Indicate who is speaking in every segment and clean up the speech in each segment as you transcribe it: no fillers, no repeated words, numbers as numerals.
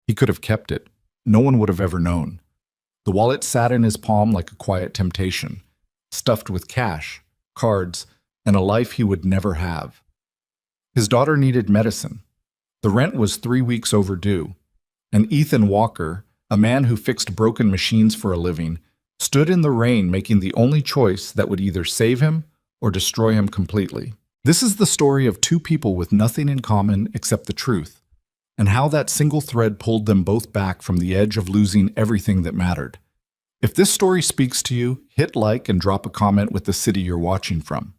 Speaker 1: He could have kept it. No one would have ever known. The wallet sat in his palm like a quiet temptation, stuffed with cash, cards, and a life he would never have. His daughter needed medicine. The rent was 3 weeks overdue, and Ethan Walker, a man who fixed broken machines for a living, stood in the rain making the only choice that would either save him or destroy him completely. This is the story of two people with nothing in common except the truth, and how that single thread pulled them both back from the edge of losing everything that mattered. If this story speaks to you, hit like and drop a comment with the city you're watching from.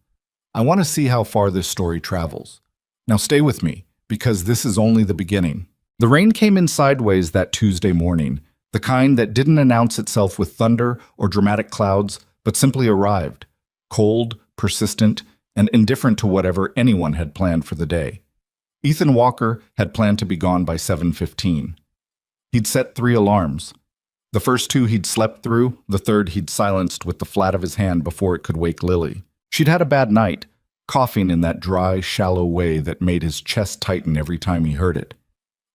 Speaker 1: I want to see how far this story travels. Now stay with me, because this is only the beginning. The rain came in sideways that Tuesday morning, the kind that didn't announce itself with thunder or dramatic clouds, but simply arrived, cold, persistent, and indifferent to whatever anyone had planned for the day. Ethan Walker had planned to be gone by 7:15. He'd set 3 alarms. The first 2 he'd slept through, the third he'd silenced with the flat of his hand before it could wake Lily. She'd had a bad night, coughing in that dry, shallow way that made his chest tighten every time he heard it.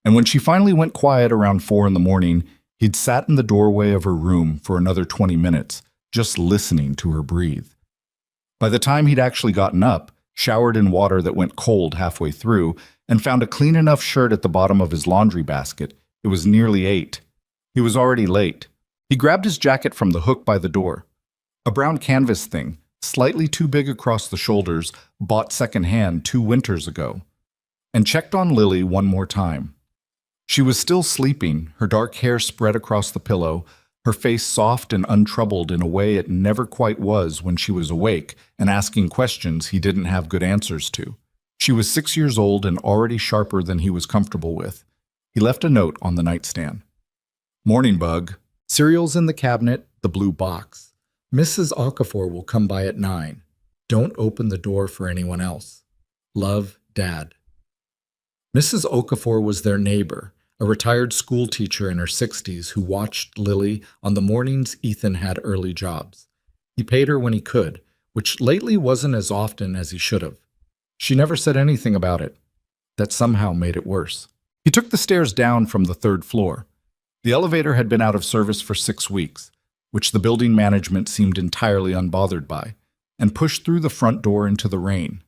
Speaker 1: And when she finally went quiet around 4 in the morning, he'd sat in the doorway of her room for another 20 minutes, just listening to her breathe. By the time he'd actually gotten up, showered in water that went cold halfway through, and found a clean enough shirt at the bottom of his laundry basket, it was nearly 8. He was already late. He grabbed his jacket from the hook by the door. A brown canvas thing, slightly too big across the shoulders, bought secondhand 2 winters ago. And checked on Lily one more time. She was still sleeping, her dark hair spread across the pillow, her face soft and untroubled in a way it never quite was when she was awake and asking questions he didn't have good answers to. She was 6 years old and already sharper than he was comfortable with. He left a note on the nightstand. "Morning, Bug. Cereal's in the cabinet, the blue box. Mrs. Okafor will come by at 9. Don't open the door for anyone else. Love, Dad." Mrs. Okafor was their neighbor, a retired school teacher in her 60s who watched Lily on the mornings Ethan had early jobs. He paid her when he could, which lately wasn't as often as he should have. She never said anything about it. That somehow made it worse. He took the stairs down from the 3rd floor. The elevator had been out of service for 6 weeks, which the building management seemed entirely unbothered by, and pushed through the front door into the rain.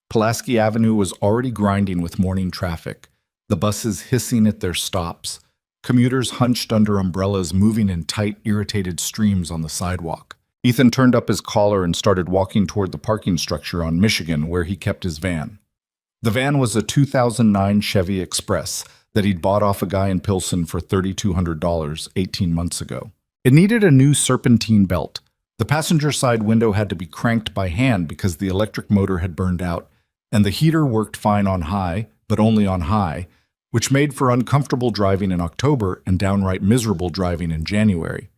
Speaker 1: Pulaski Avenue was already grinding with morning traffic, the buses hissing at their stops, commuters hunched under umbrellas moving in tight, irritated streams on the sidewalk. Ethan turned up his collar and started walking toward the parking structure on Michigan where he kept his van. The van was a 2009 Chevy Express that he'd bought off a guy in Pilsen for $3,200 18 months ago. It needed a new serpentine belt. The passenger side window had to be cranked by hand because the electric motor had burned out, and the heater worked fine on high, but only on high, which made for uncomfortable driving in October and downright miserable driving in January.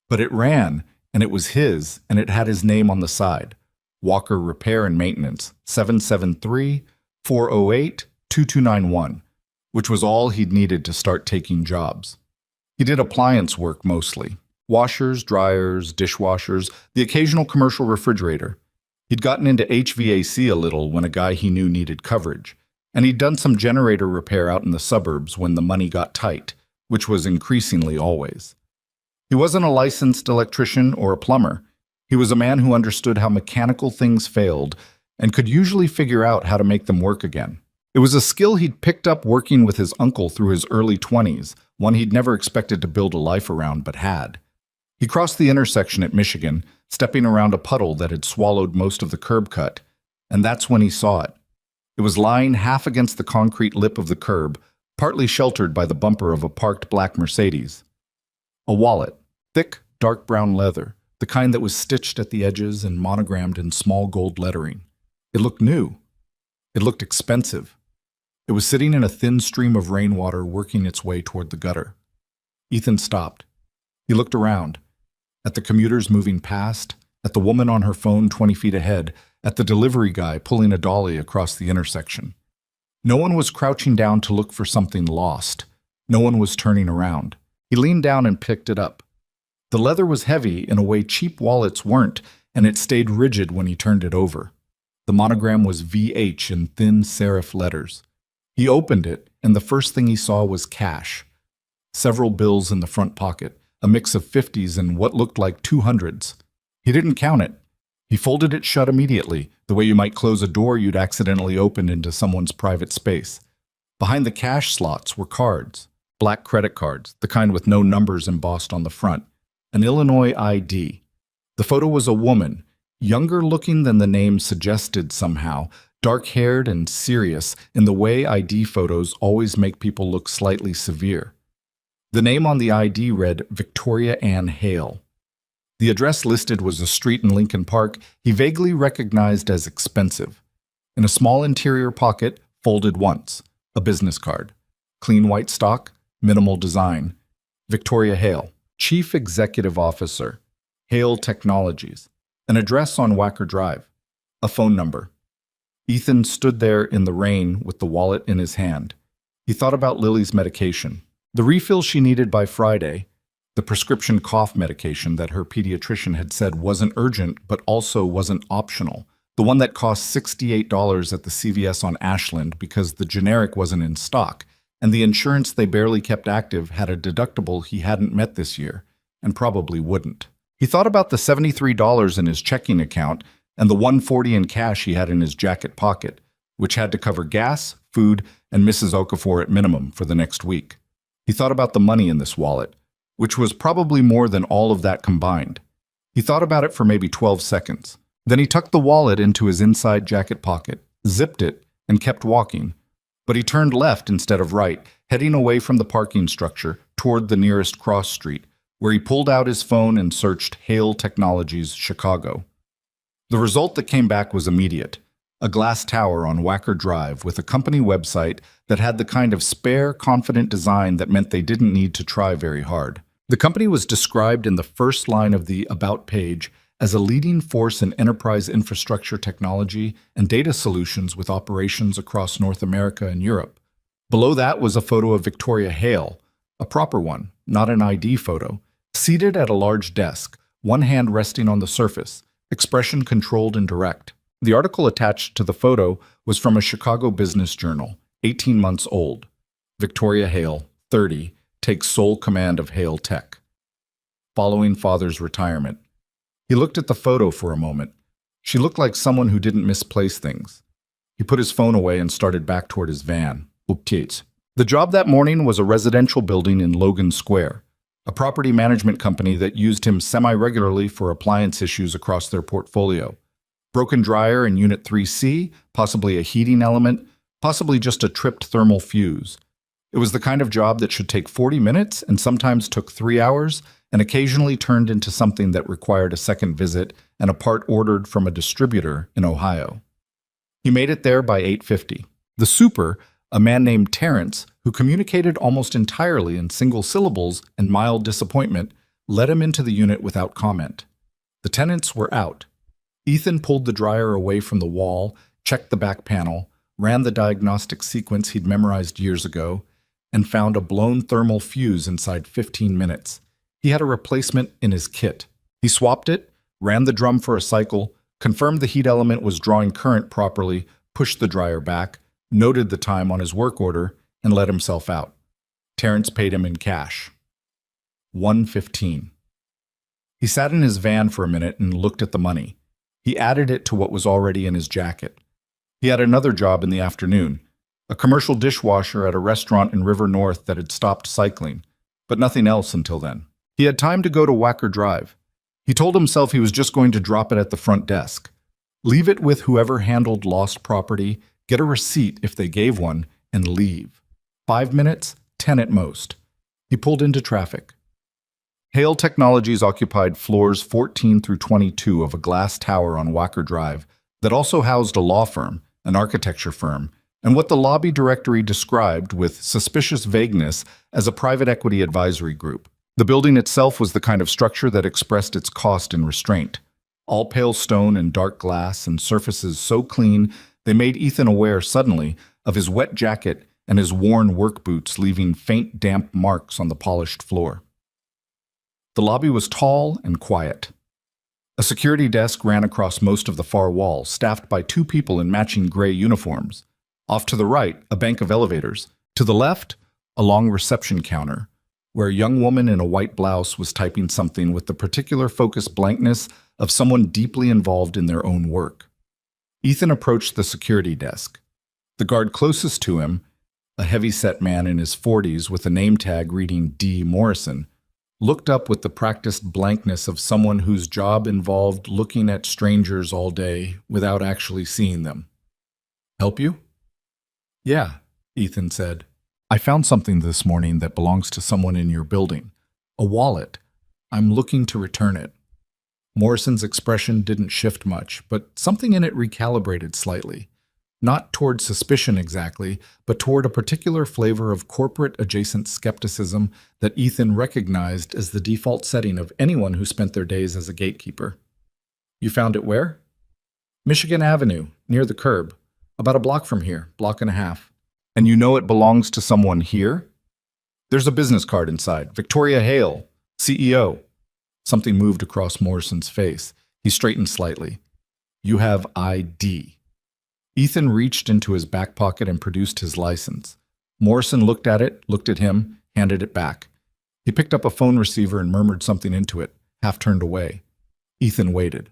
Speaker 1: But it ran, and it was his, and it had his name on the side. Walker Repair and Maintenance, 773-408-2291, which was all he'd needed to start taking jobs. He did appliance work mostly. Washers, dryers, dishwashers, the occasional commercial refrigerator. He'd gotten into HVAC a little when a guy he knew needed coverage, and he'd done some generator repair out in the suburbs when the money got tight, which was increasingly always. He wasn't a licensed electrician or a plumber. He was a man who understood how mechanical things failed and could usually figure out how to make them work again. It was a skill he'd picked up working with his uncle through his early 20s, one he'd never expected to build a life around but had. He crossed the intersection at Michigan, stepping around a puddle that had swallowed most of the curb cut, and that's when he saw it. It was lying half against the concrete lip of the curb, partly sheltered by the bumper of a parked black Mercedes. A wallet, thick, dark brown leather, the kind that was stitched at the edges and monogrammed in small gold lettering. It looked new. It looked expensive. It was sitting in a thin stream of rainwater working its way toward the gutter. Ethan stopped. He looked around. At the commuters moving past, at the woman on her phone 20 feet ahead, at the delivery guy pulling a dolly across the intersection. No one was crouching down to look for something lost. No one was turning around. He leaned down and picked it up. The leather was heavy in a way cheap wallets weren't, and it stayed rigid when he turned it over. The monogram was VH in thin serif letters. He opened it, and the first thing he saw was cash, several bills in the front pocket, a mix of 50s and what looked like 200s. He didn't count it. He folded it shut immediately, the way you might close a door you'd accidentally opened into someone's private space. Behind the cash slots were cards, black credit cards, the kind with no numbers embossed on the front, an Illinois ID. The photo was a woman, younger looking than the name suggested somehow, dark-haired and serious in the way ID photos always make people look slightly severe. The name on the ID read Victoria Ann Hale. The address listed was a street in Lincoln Park he vaguely recognized as expensive. In a small interior pocket, folded once, a business card. Clean white stock, minimal design. Victoria Hale, Chief Executive Officer, Hale Technologies. An address on Wacker Drive. A phone number. Ethan stood there in the rain with the wallet in his hand. He thought about Lily's medication. The refill she needed by Friday, the prescription cough medication that her pediatrician had said wasn't urgent but also wasn't optional, the one that cost $68 at the CVS on Ashland because the generic wasn't in stock, and the insurance they barely kept active had a deductible he hadn't met this year, and probably wouldn't. He thought about the $73 in his checking account and the $140 in cash he had in his jacket pocket, which had to cover gas, food, and Mrs. Okafor at minimum for the next week. He thought about the money in this wallet, which was probably more than all of that combined. He thought about it for maybe 12 seconds. Then he tucked the wallet into his inside jacket pocket, zipped it, and kept walking. But he turned left instead of right, heading away from the parking structure toward the nearest cross street, where he pulled out his phone and searched Hale Technologies Chicago. The result that came back was immediate. A glass tower on Wacker Drive with a company website that had the kind of spare, confident design that meant they didn't need to try very hard. The company was described in the first line of the About page as a leading force in enterprise infrastructure technology and data solutions with operations across North America and Europe. Below that was a photo of Victoria Hale, a proper one, not an ID photo, seated at a large desk, one hand resting on the surface, expression controlled and direct. The article attached to the photo was from a Chicago business journal, 18 months old. Victoria Hale, 30, takes sole command of Hale Tech. Following father's retirement. He looked at the photo for a moment. She looked like someone who didn't misplace things. He put his phone away and started back toward his van. The job that morning was a residential building in Logan Square, a property management company that used him semi-regularly for appliance issues across their portfolio. Broken dryer in Unit 3C, possibly a heating element, possibly just a tripped thermal fuse. It was the kind of job that should take 40 minutes and sometimes took 3 hours and occasionally turned into something that required a second visit and a part ordered from a distributor in Ohio. He made it there by 8:50. The super, a man named Terrence, who communicated almost entirely in single syllables and mild disappointment, led him into the unit without comment. The tenants were out. Ethan pulled the dryer away from the wall, checked the back panel, ran the diagnostic sequence he'd memorized years ago, and found a blown thermal fuse inside 15 minutes. He had a replacement in his kit. He swapped it, ran the drum for a cycle, confirmed the heat element was drawing current properly, pushed the dryer back, noted the time on his work order, and let himself out. Terrence paid him in cash. $115. He sat in his van for a minute and looked at the money. He added it to what was already in his jacket. He had another job in the afternoon, a commercial dishwasher at a restaurant in River North that had stopped cycling, but nothing else until then. He had time to go to Wacker Drive. He told himself he was just going to drop it at the front desk, leave it with whoever handled lost property, get a receipt if they gave one, and leave. 5 minutes, 10 at most. He pulled into traffic. Hale Technologies occupied floors 14 through 22 of a glass tower on Wacker Drive that also housed a law firm, an architecture firm, and what the lobby directory described with suspicious vagueness as a private equity advisory group. The building itself was the kind of structure that expressed its cost and restraint. All pale stone and dark glass and surfaces so clean they made Ethan aware suddenly of his wet jacket and his worn work boots leaving faint damp marks on the polished floor. The lobby was tall and quiet. A security desk ran across most of the far wall, staffed by 2 people in matching gray uniforms. Off to the right, a bank of elevators. To the left, a long reception counter. where a young woman in a white blouse was typing something with the particular focused blankness of someone deeply involved in their own work. Ethan approached the security desk. The guard closest to him, a heavy-set man in his 40s with a name tag reading D. Morrison, looked up with the practiced blankness of someone whose job involved looking at strangers all day without actually seeing them. "Help you?" "Yeah," Ethan said. "I found something this morning that belongs to someone in your building. A wallet. I'm looking to return it." Morrison's expression didn't shift much, but something in it recalibrated slightly. Not toward suspicion exactly, but toward a particular flavor of corporate-adjacent skepticism that Ethan recognized as the default setting of anyone who spent their days as a gatekeeper. "You found it where?" "Michigan Avenue, near the curb. About a block from here, block and a half." "And you know it belongs to someone here?" "There's a business card inside. Victoria Hale, CEO." Something moved across Morrison's face. He straightened slightly. "You have ID." Ethan reached into his back pocket and produced his license. Morrison looked at it, looked at him, handed it back. He picked up a phone receiver and murmured something into it, half turned away. Ethan waited.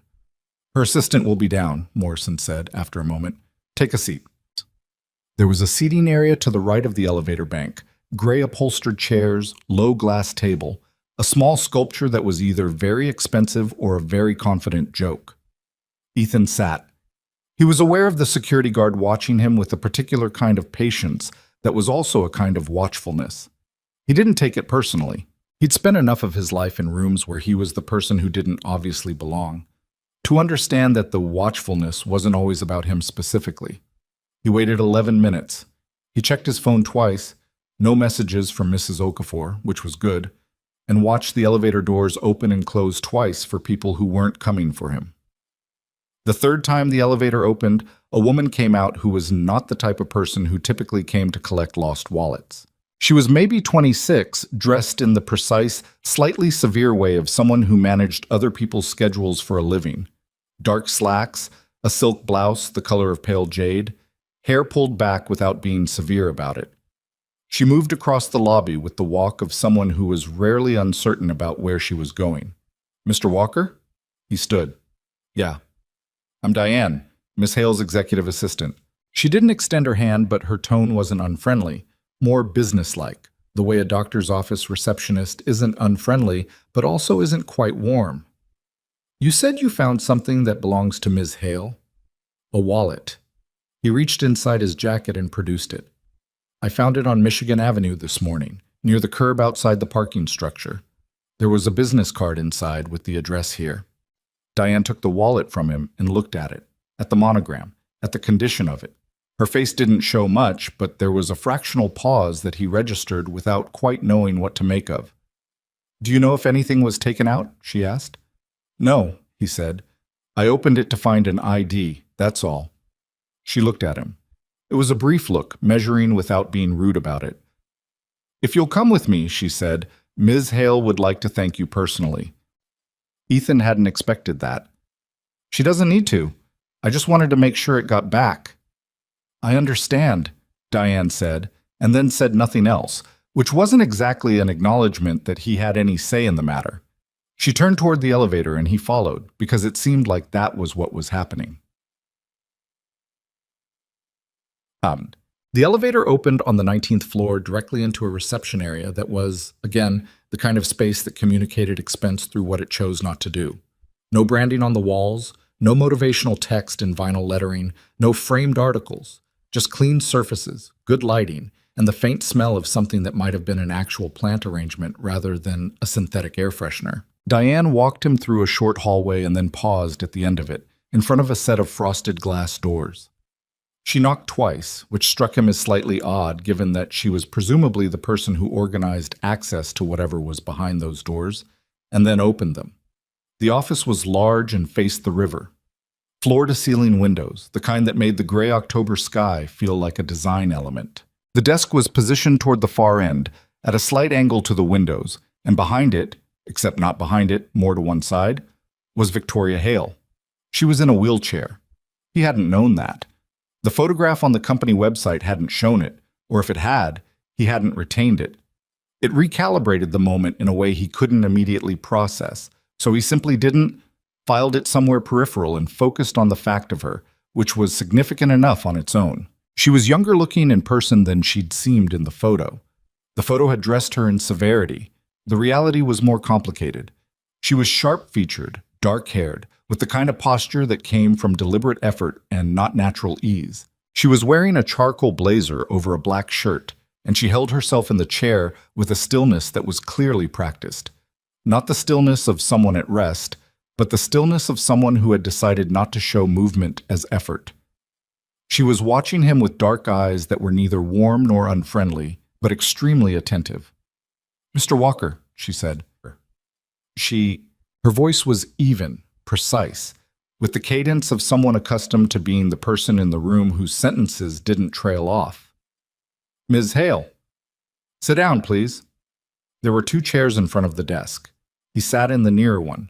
Speaker 1: "Her assistant will be down," Morrison said after a moment. "Take a seat." There was a seating area to the right of the elevator bank, gray upholstered chairs, low glass table, a small sculpture that was either very expensive or a very confident joke. Ethan sat. He was aware of the security guard watching him with a particular kind of patience that was also a kind of watchfulness. He didn't take it personally. He'd spent enough of his life in rooms where he was the person who didn't obviously belong to understand that the watchfulness wasn't always about him specifically. He waited 11 minutes. He checked his phone twice, no messages from Mrs. Okafor, which was good, and watched the elevator doors open and close twice for people who weren't coming for him. The third time the elevator opened, a woman came out who was not the type of person who typically came to collect lost wallets. She was maybe 26, dressed in the precise, slightly severe way of someone who managed other people's schedules for a living. Dark slacks, a silk blouse the color of pale jade, hair pulled back without being severe about it. She moved across the lobby with the walk of someone who was rarely uncertain about where she was going. "Mr. Walker?" He stood. "Yeah." "I'm Diane, Miss Hale's executive assistant." She didn't extend her hand, but her tone wasn't unfriendly, more businesslike, the way a doctor's office receptionist isn't unfriendly, but also isn't quite warm. "You said you found something that belongs to Ms. Hale?" "A wallet." He reached inside his jacket and produced it. "I found it on Michigan Avenue this morning, near the curb outside the parking structure. There was a business card inside with the address here." Diane took the wallet from him and looked at it, at the monogram, at the condition of it. Her face didn't show much, but there was a fractional pause that he registered without quite knowing what to make of. "Do you know if anything was taken out?" she asked. "No," he said. "I opened it to find an ID, that's all." She looked at him. It was a brief look, measuring without being rude about it. "If you'll come with me," she said, "Ms. Hale would like to thank you personally." Ethan hadn't expected that. "She doesn't need to. I just wanted to make sure it got back." "I understand," Diane said, and then said nothing else, which wasn't exactly an acknowledgement that he had any say in the matter. She turned toward the elevator and he followed, because it seemed like that was what was happening. The elevator opened on the 19th floor directly into a reception area that was, again, the kind of space that communicated expense through what it chose not to do. No branding on the walls, no motivational text in vinyl lettering, no framed articles, just clean surfaces, good lighting, and the faint smell of something that might have been an actual plant arrangement rather than a synthetic air freshener. Diane walked him through a short hallway and then paused at the end of it, in front of a set of frosted glass doors. She knocked twice, which struck him as slightly odd given that she was presumably the person who organized access to whatever was behind those doors, and then opened them. The office was large and faced the river. Floor-to-ceiling windows, the kind that made the gray October sky feel like a design element. The desk was positioned toward the far end, at a slight angle to the windows, and behind it, except not behind it, more to one side, was Victoria Hale. She was in a wheelchair. He hadn't known that. The photograph on the company website hadn't shown it, or if it had, he hadn't retained it. It recalibrated the moment in a way he couldn't immediately process, so he simply didn't, filed it somewhere peripheral and focused on the fact of her, which was significant enough on its own. She was younger looking in person than she'd seemed in the photo. The photo had dressed her in severity. The reality was more complicated. She was sharp-featured, dark-haired, with the kind of posture that came from deliberate effort and not natural ease. She was wearing a charcoal blazer over a black shirt, and she held herself in the chair with a stillness that was clearly practiced. Not the stillness of someone at rest, but the stillness of someone who had decided not to show movement as effort. She was watching him with dark eyes that were neither warm nor unfriendly, but extremely attentive. "Mr. Walker," she said. Her voice was even, precise, with the cadence of someone accustomed to being the person in the room whose sentences didn't trail off. "Ms. Hale, sit down, please." There were 2 chairs in front of the desk. He sat in the nearer one.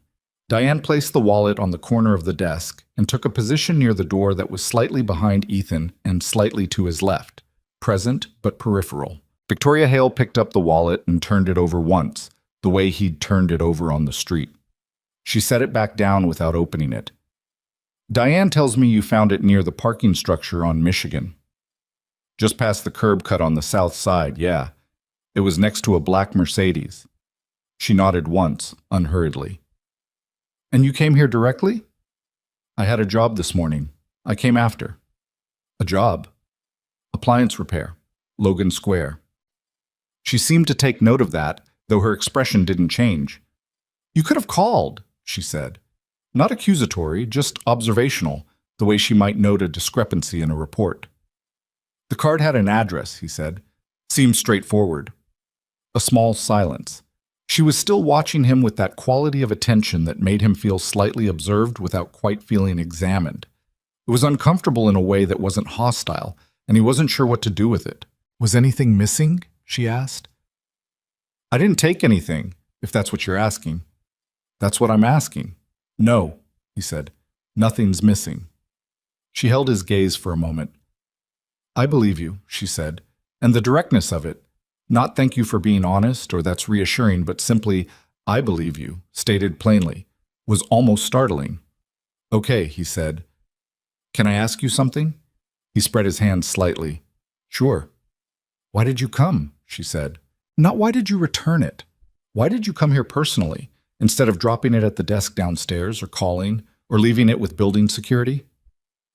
Speaker 1: Diane placed the wallet on the corner of the desk and took a position near the door that was slightly behind Ethan and slightly to his left, present but peripheral. Victoria Hale picked up the wallet and turned it over once, the way he'd turned it over on the street. She set it back down without opening it. "Diane tells me you found it near the parking structure on Michigan." "Just past the curb cut on the south side, yeah. It was next to a black Mercedes." She nodded once, unhurriedly. "And you came here directly?" "I had a job this morning. I came after." "A job?" "Appliance repair. Logan Square." She seemed to take note of that, though her expression didn't change. "You could have called," she said. Not accusatory, just observational, the way she might note a discrepancy in a report. "The card had an address," he said. "Seemed straightforward." A small silence. She was still watching him with that quality of attention that made him feel slightly observed without quite feeling examined. It was uncomfortable in a way that wasn't hostile, and he wasn't sure what to do with it. "Was anything missing?" she asked. "I didn't take anything, if that's what you're asking." "That's what I'm asking." "No," he said. "Nothing's missing." She held his gaze for a moment. "I believe you," she said, and the directness of it, not "thank you for being honest" or "that's reassuring," but simply "I believe you," stated plainly, was almost startling. "Okay," he said. "Can I ask you something?" He spread his hands slightly. "Sure." "Why did you come?" she said. "Not why did you return it? Why did you come here personally, instead of dropping it at the desk downstairs or calling, or leaving it with building security?"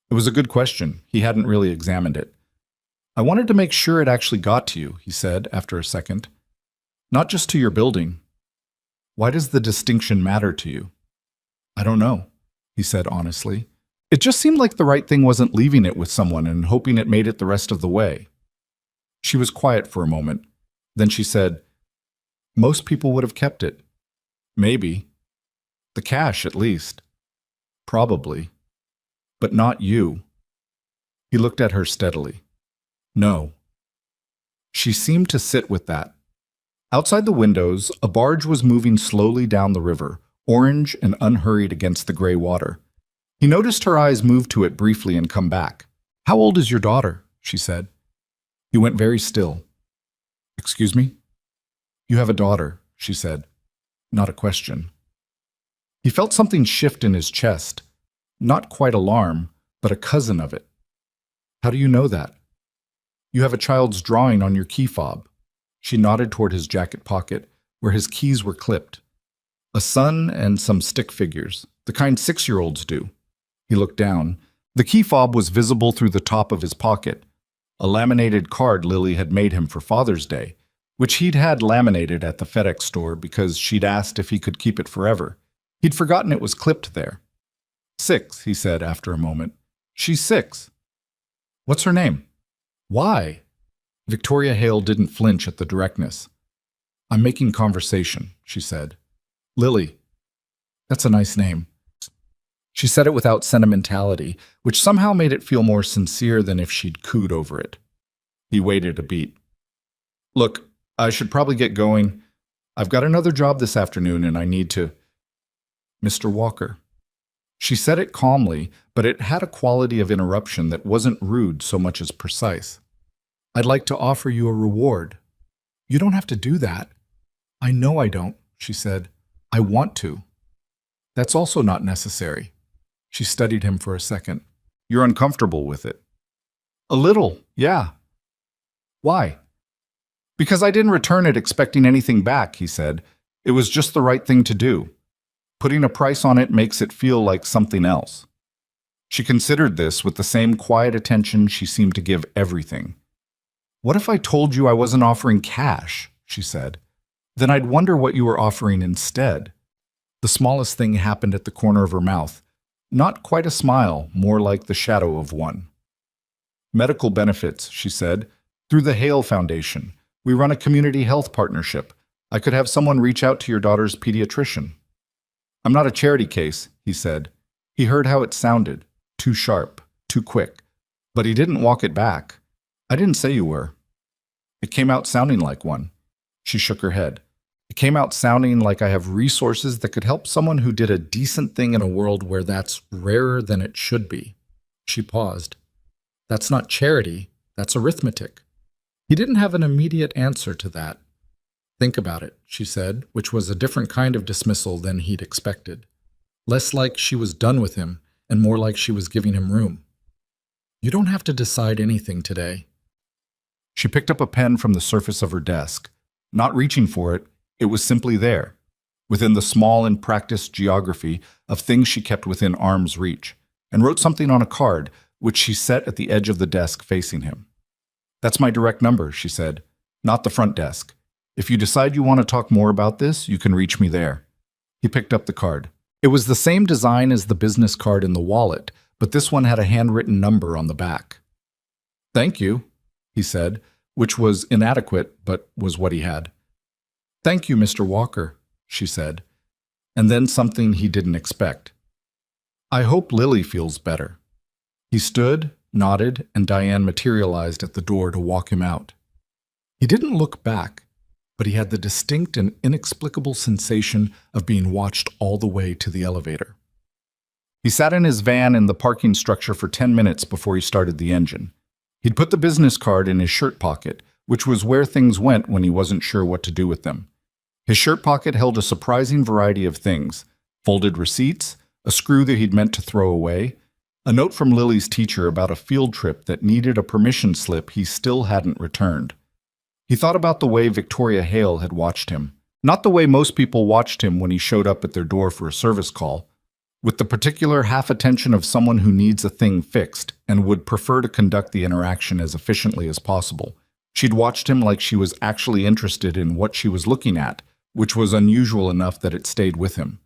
Speaker 1: It was a good question. He hadn't really examined it. "I wanted to make sure it actually got to you," he said after a second. "Not just to your building." "Why does the distinction matter to you?" "I don't know," he said honestly. "It just seemed like the right thing wasn't leaving it with someone and hoping it made it the rest of the way." She was quiet for a moment. Then she said, "Most people would have kept it." "Maybe. The cash, at least." "Probably. But not you." He looked at her steadily. "No." She seemed to sit with that. Outside the windows, a barge was moving slowly down the river, orange and unhurried against the gray water. He noticed her eyes move to it briefly and come back. "How old is your daughter?" she said. He went very still. "Excuse me?" "You have a daughter," she said. Not a question. He felt something shift in his chest. Not quite alarm, but a cousin of it. "How do you know that?" "You have a child's drawing on your key fob." She nodded toward his jacket pocket, where his keys were clipped. "A sun and some stick figures, the kind 6-year-olds do." He looked down. The key fob was visible through the top of his pocket. A laminated card Lily had made him for Father's Day, which he'd had laminated at the FedEx store because she'd asked if he could keep it forever. He'd forgotten it was clipped there. "6," he said after a moment. "She's 6. What's her name?" "Why?" Victoria Hale didn't flinch at the directness. "I'm making conversation," she said. "Lily. That's a nice name." She said it without sentimentality, which somehow made it feel more sincere than if she'd cooed over it. He waited a beat. "Look, I should probably get going. I've got another job this afternoon and I need to—" "Mr. Walker." She said it calmly, but it had a quality of interruption that wasn't rude so much as precise. "I'd like to offer you a reward." "You don't have to do that," I know I don't, she said. I want to. That's also not necessary. She studied him for a second. You're uncomfortable with it. A little, yeah. Why? Because I didn't return it expecting anything back, he said. It was just the right thing to do. Putting a price on it makes it feel like something else. She considered this with the same quiet attention she seemed to give everything. What if I told you I wasn't offering cash? She said. Then I'd wonder what you were offering instead. The smallest thing happened at the corner of her mouth. Not quite a smile, more like the shadow of one. Medical benefits, she said, through the Hale Foundation. We run a community health partnership. I could have someone reach out to your daughter's pediatrician. I'm not a charity case, he said. He heard how it sounded, too sharp, too quick. But he didn't walk it back. I didn't say you were. It came out sounding like one. She shook her head. It came out sounding like I have resources that could help someone who did a decent thing in a world where that's rarer than it should be. She paused. That's not charity, that's arithmetic. He didn't have an immediate answer to that. Think about it, she said, which was a different kind of dismissal than he'd expected. Less like she was done with him, and more like she was giving him room. You don't have to decide anything today. She picked up a pen from the surface of her desk. Not reaching for it, it was simply there, within the small and practiced geography of things she kept within arm's reach, and wrote something on a card, which she set at the edge of the desk facing him. That's my direct number, she said, not the front desk. If you decide you want to talk more about this, you can reach me there. He picked up the card. It was the same design as the business card in the wallet, but this one had a handwritten number on the back. Thank you, he said, which was inadequate, but was what he had. Thank you, Mr. Walker, she said, and then something he didn't expect. I hope Lily feels better. He stood, nodded, and Diane materialized at the door to walk him out. He didn't look back, but he had the distinct and inexplicable sensation of being watched all the way to the elevator. He sat in his van in the parking structure for 10 minutes before he started the engine. He'd put the business card in his shirt pocket, which was where things went when he wasn't sure what to do with them. His shirt pocket held a surprising variety of things: folded receipts, a screw that he'd meant to throw away, a note from Lily's teacher about a field trip that needed a permission slip he still hadn't returned. He thought about the way Victoria Hale had watched him, not the way most people watched him when he showed up at their door for a service call, with the particular half-attention of someone who needs a thing fixed and would prefer to conduct the interaction as efficiently as possible. She'd watched him like she was actually interested in what she was looking at, which was unusual enough that it stayed with him.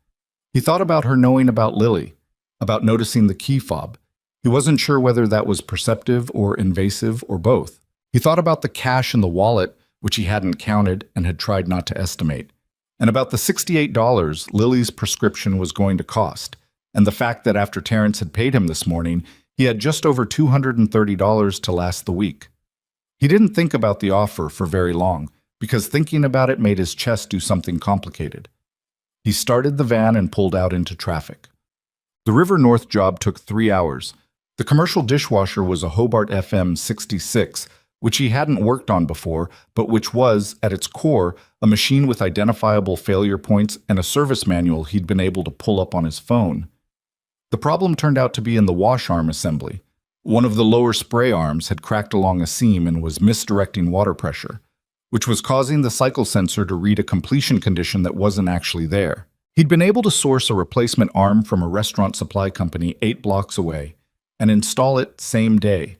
Speaker 1: He thought about her knowing about Lily, about noticing the key fob. He wasn't sure whether that was perceptive or invasive or both. He thought about the cash in the wallet, which he hadn't counted and had tried not to estimate, and about the $68 Lily's prescription was going to cost, and the fact that after Terrence had paid him this morning, he had just over $230 to last the week. He didn't think about the offer for very long, because thinking about it made his chest do something complicated. He started the van and pulled out into traffic. The River North job took 3 hours. The commercial dishwasher was a Hobart FM 66, which he hadn't worked on before, but which was, at its core, a machine with identifiable failure points and a service manual he'd been able to pull up on his phone. The problem turned out to be in the wash arm assembly. One of the lower spray arms had cracked along a seam and was misdirecting water pressure, which was causing the cycle sensor to read a completion condition that wasn't actually there. He'd been able to source a replacement arm from a restaurant supply company 8 blocks away and install it same day,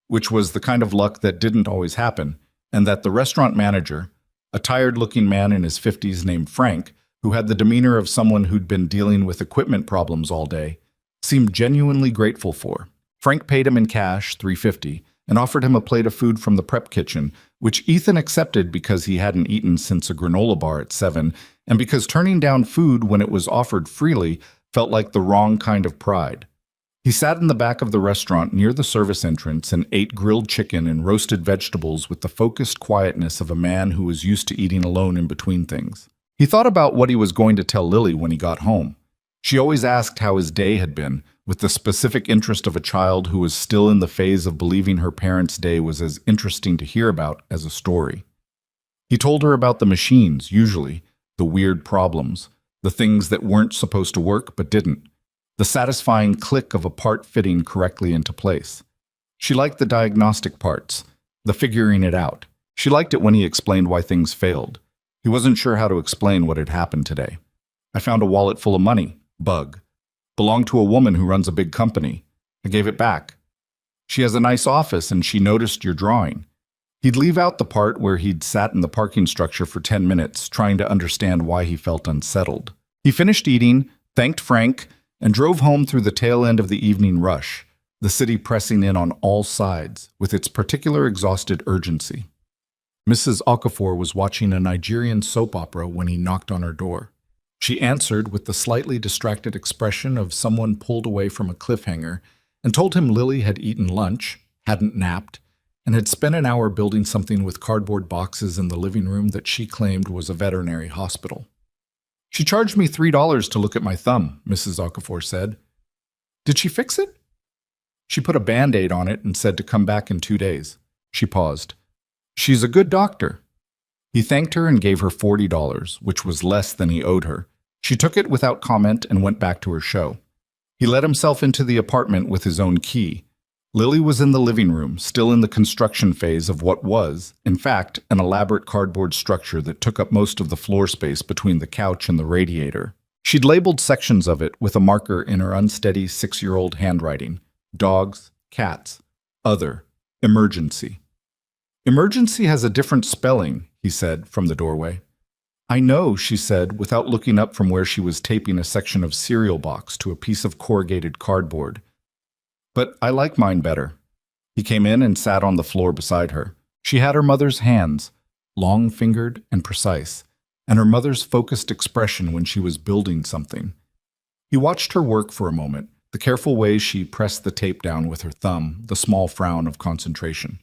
Speaker 1: which was the kind of luck that didn't always happen, and that the restaurant manager, a tired-looking man in his 50s named Frank, who had the demeanor of someone who'd been dealing with equipment problems all day, seemed genuinely grateful for. Frank paid him in cash, $3.50, and offered him a plate of food from the prep kitchen, which Ethan accepted because he hadn't eaten since a granola bar at 7, and because turning down food when it was offered freely felt like the wrong kind of pride. He sat in the back of the restaurant near the service entrance and ate grilled chicken and roasted vegetables with the focused quietness of a man who was used to eating alone in between things. He thought about what he was going to tell Lily when he got home. She always asked how his day had been, with the specific interest of a child who was still in the phase of believing her parents' day was as interesting to hear about as a story. He told her about the machines, usually, the weird problems, the things that weren't supposed to work but didn't, the satisfying click of a part fitting correctly into place. She liked the diagnostic parts, the figuring it out. She liked it when he explained why things failed. He wasn't sure how to explain what had happened today. I found a wallet full of money. Bug. Belonged to a woman who runs a big company. I gave it back. She has a nice office and she noticed your drawing. He'd leave out the part where he'd sat in the parking structure for 10 minutes, trying to understand why he felt unsettled. He finished eating, thanked Frank, and drove home through the tail end of the evening rush, the city pressing in on all sides, with its particular exhausted urgency. Mrs. Okafor was watching a Nigerian soap opera when he knocked on her door. She answered with the slightly distracted expression of someone pulled away from a cliffhanger and told him Lily had eaten lunch, hadn't napped, and had spent an hour building something with cardboard boxes in the living room that she claimed was a veterinary hospital. She charged me $3 to look at my thumb, Mrs. Okafor said. Did she fix it? She put a Band-Aid on it and said to come back in 2 days. She paused. She's a good doctor. He thanked her and gave her $40, which was less than he owed her. She took it without comment and went back to her show. He let himself into the apartment with his own key. Lily was in the living room, still in the construction phase of what was, in fact, an elaborate cardboard structure that took up most of the floor space between the couch and the radiator. She'd labeled sections of it with a marker in her unsteady 6-year-old handwriting. Dogs, cats, other, emergency. Emergency has a different spelling, he said from the doorway. I know, she said, without looking up from where she was taping a section of cereal box to a piece of corrugated cardboard. But I like mine better. He came in and sat on the floor beside her. She had her mother's hands, long-fingered and precise, and her mother's focused expression when she was building something. He watched her work for a moment, the careful way she pressed the tape down with her thumb, the small frown of concentration.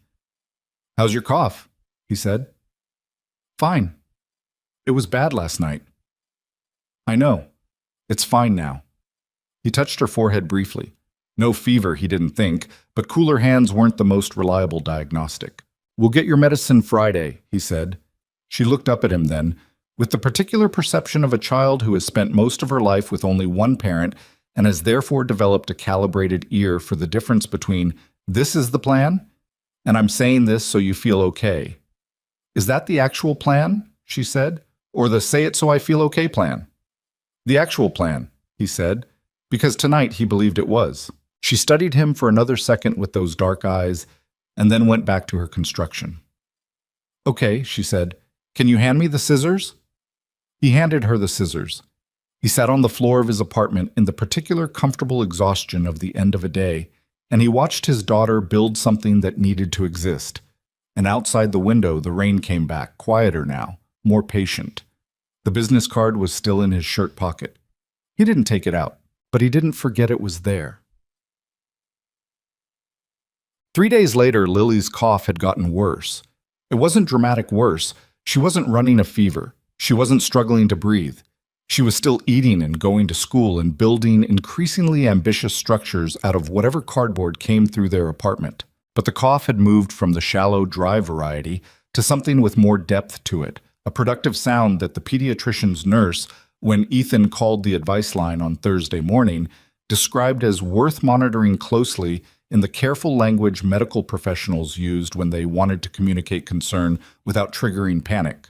Speaker 1: How's your cough? He said. Fine. It was bad last night. I know. It's fine now. He touched her forehead briefly. No fever, he didn't think, but cooler hands weren't the most reliable diagnostic. We'll get your medicine Friday, he said. She looked up at him then, with the particular perception of a child who has spent most of her life with only one parent and has therefore developed a calibrated ear for the difference between this is the plan and I'm saying this so you feel okay. Is that the actual plan? She said, or the say it so I feel okay plan? The actual plan, he said, because tonight he believed it was. She studied him for another second with those dark eyes and then went back to her construction. Okay, she said, can you hand me the scissors? He handed her the scissors. He sat on the floor of his apartment in the particular comfortable exhaustion of the end of a day, and he watched his daughter build something that needed to exist. And outside the window, the rain came back, quieter now, more patient. The business card was still in his shirt pocket. He didn't take it out, but he didn't forget it was there. 3 days later, Lily's cough had gotten worse. It wasn't dramatic worse. She wasn't running a fever. She wasn't struggling to breathe. She was still eating and going to school and building increasingly ambitious structures out of whatever cardboard came through their apartment. But the cough had moved from the shallow, dry variety to something with more depth to it, a productive sound that the pediatrician's nurse, when Ethan called the advice line on Thursday morning, described as worth monitoring closely in the careful language medical professionals used when they wanted to communicate concern without triggering panic.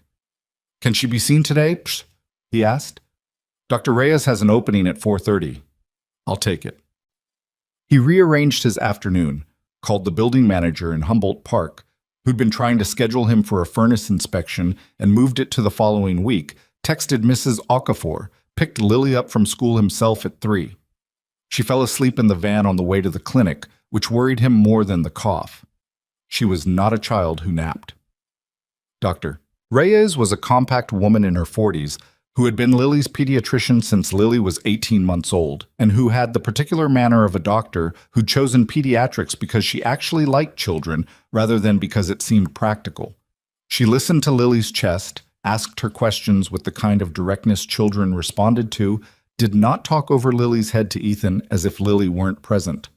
Speaker 1: Can she be seen today? Psh, he asked. Dr. Reyes has an opening at 4:30. I'll take it. He rearranged his afternoon, called the building manager in Humboldt Park, who'd been trying to schedule him for a furnace inspection and moved it to the following week, texted Mrs. Okafor, picked Lily up from school himself at 3. She fell asleep in the van on the way to the clinic, which worried him more than the cough. She was not a child who napped. Dr. Reyes was a compact woman in her 40s who had been Lily's pediatrician since Lily was 18 months old, and who had the particular manner of a doctor who'd chosen pediatrics because she actually liked children rather than because it seemed practical. She listened to Lily's chest, asked her questions with the kind of directness children responded to, did not talk over Lily's head to Ethan as if Lily weren't present.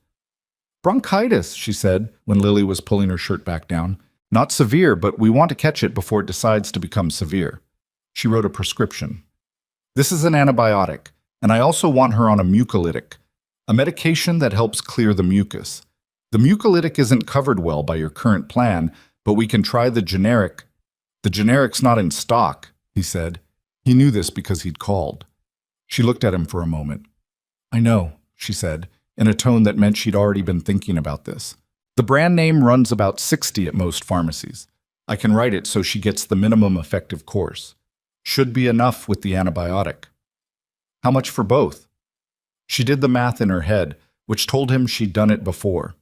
Speaker 1: Bronchitis, she said when Lily was pulling her shirt back down. Not severe, but we want to catch it before it decides to become severe. She wrote a prescription. This is an antibiotic, and I also want her on a mucolytic, a medication that helps clear the mucus. The mucolytic isn't covered well by your current plan, but we can try the generic. The generic's not in stock, he said. He knew this because he'd called. She looked at him for a moment. I know, she said, in a tone that meant she'd already been thinking about this. The brand name runs about $60 at most pharmacies. I can write it so she gets the minimum effective course. Should be enough with the antibiotic. How much for both? She did the math in her head, which told him she'd done it before.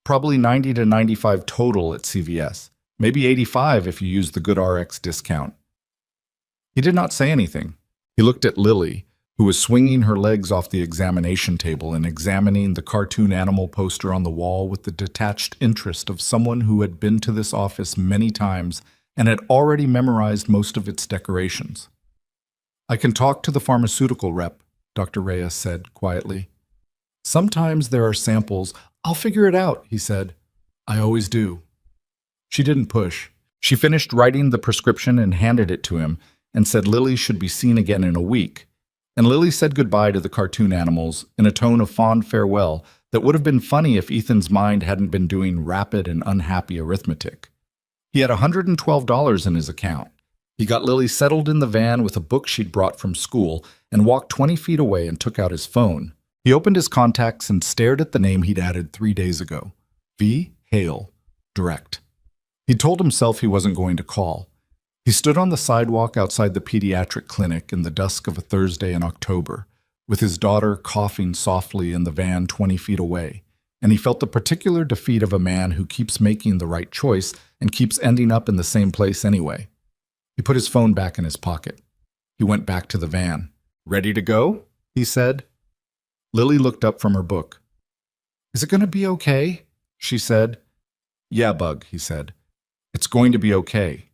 Speaker 1: Probably 90 to 95 total at CVS, maybe 85 if you use the GoodRx discount. He did not say anything. He looked at Lily, who was swinging her legs off the examination table and examining the cartoon animal poster on the wall with the detached interest of someone who had been to this office many times and had already memorized most of its decorations. I can talk to the pharmaceutical rep, Dr. Reyes said quietly. Sometimes there are samples. I'll figure it out, he said. I always do. She didn't push. She finished writing the prescription and handed it to him and said Lily should be seen again in a week. And Lily said goodbye to the cartoon animals in a tone of fond farewell that would have been funny if Ethan's mind hadn't been doing rapid and unhappy arithmetic. He had $112 in his account. He got Lily settled in the van with a book she'd brought from school and walked 20 feet away and took out his phone. He opened his contacts and stared at the name he'd added 3 days ago. V. Hale. Direct. He told himself he wasn't going to call. He stood on the sidewalk outside the pediatric clinic in the dusk of a Thursday in October, with his daughter coughing softly in the van 20 feet away, and he felt the particular defeat of a man who keeps making the right choice and keeps ending up in the same place anyway. He put his phone back in his pocket. He went back to the van. Ready to go? He said. Lily looked up from her book. Is it going to be okay? She said. Yeah, Bug, he said. It's going to be okay.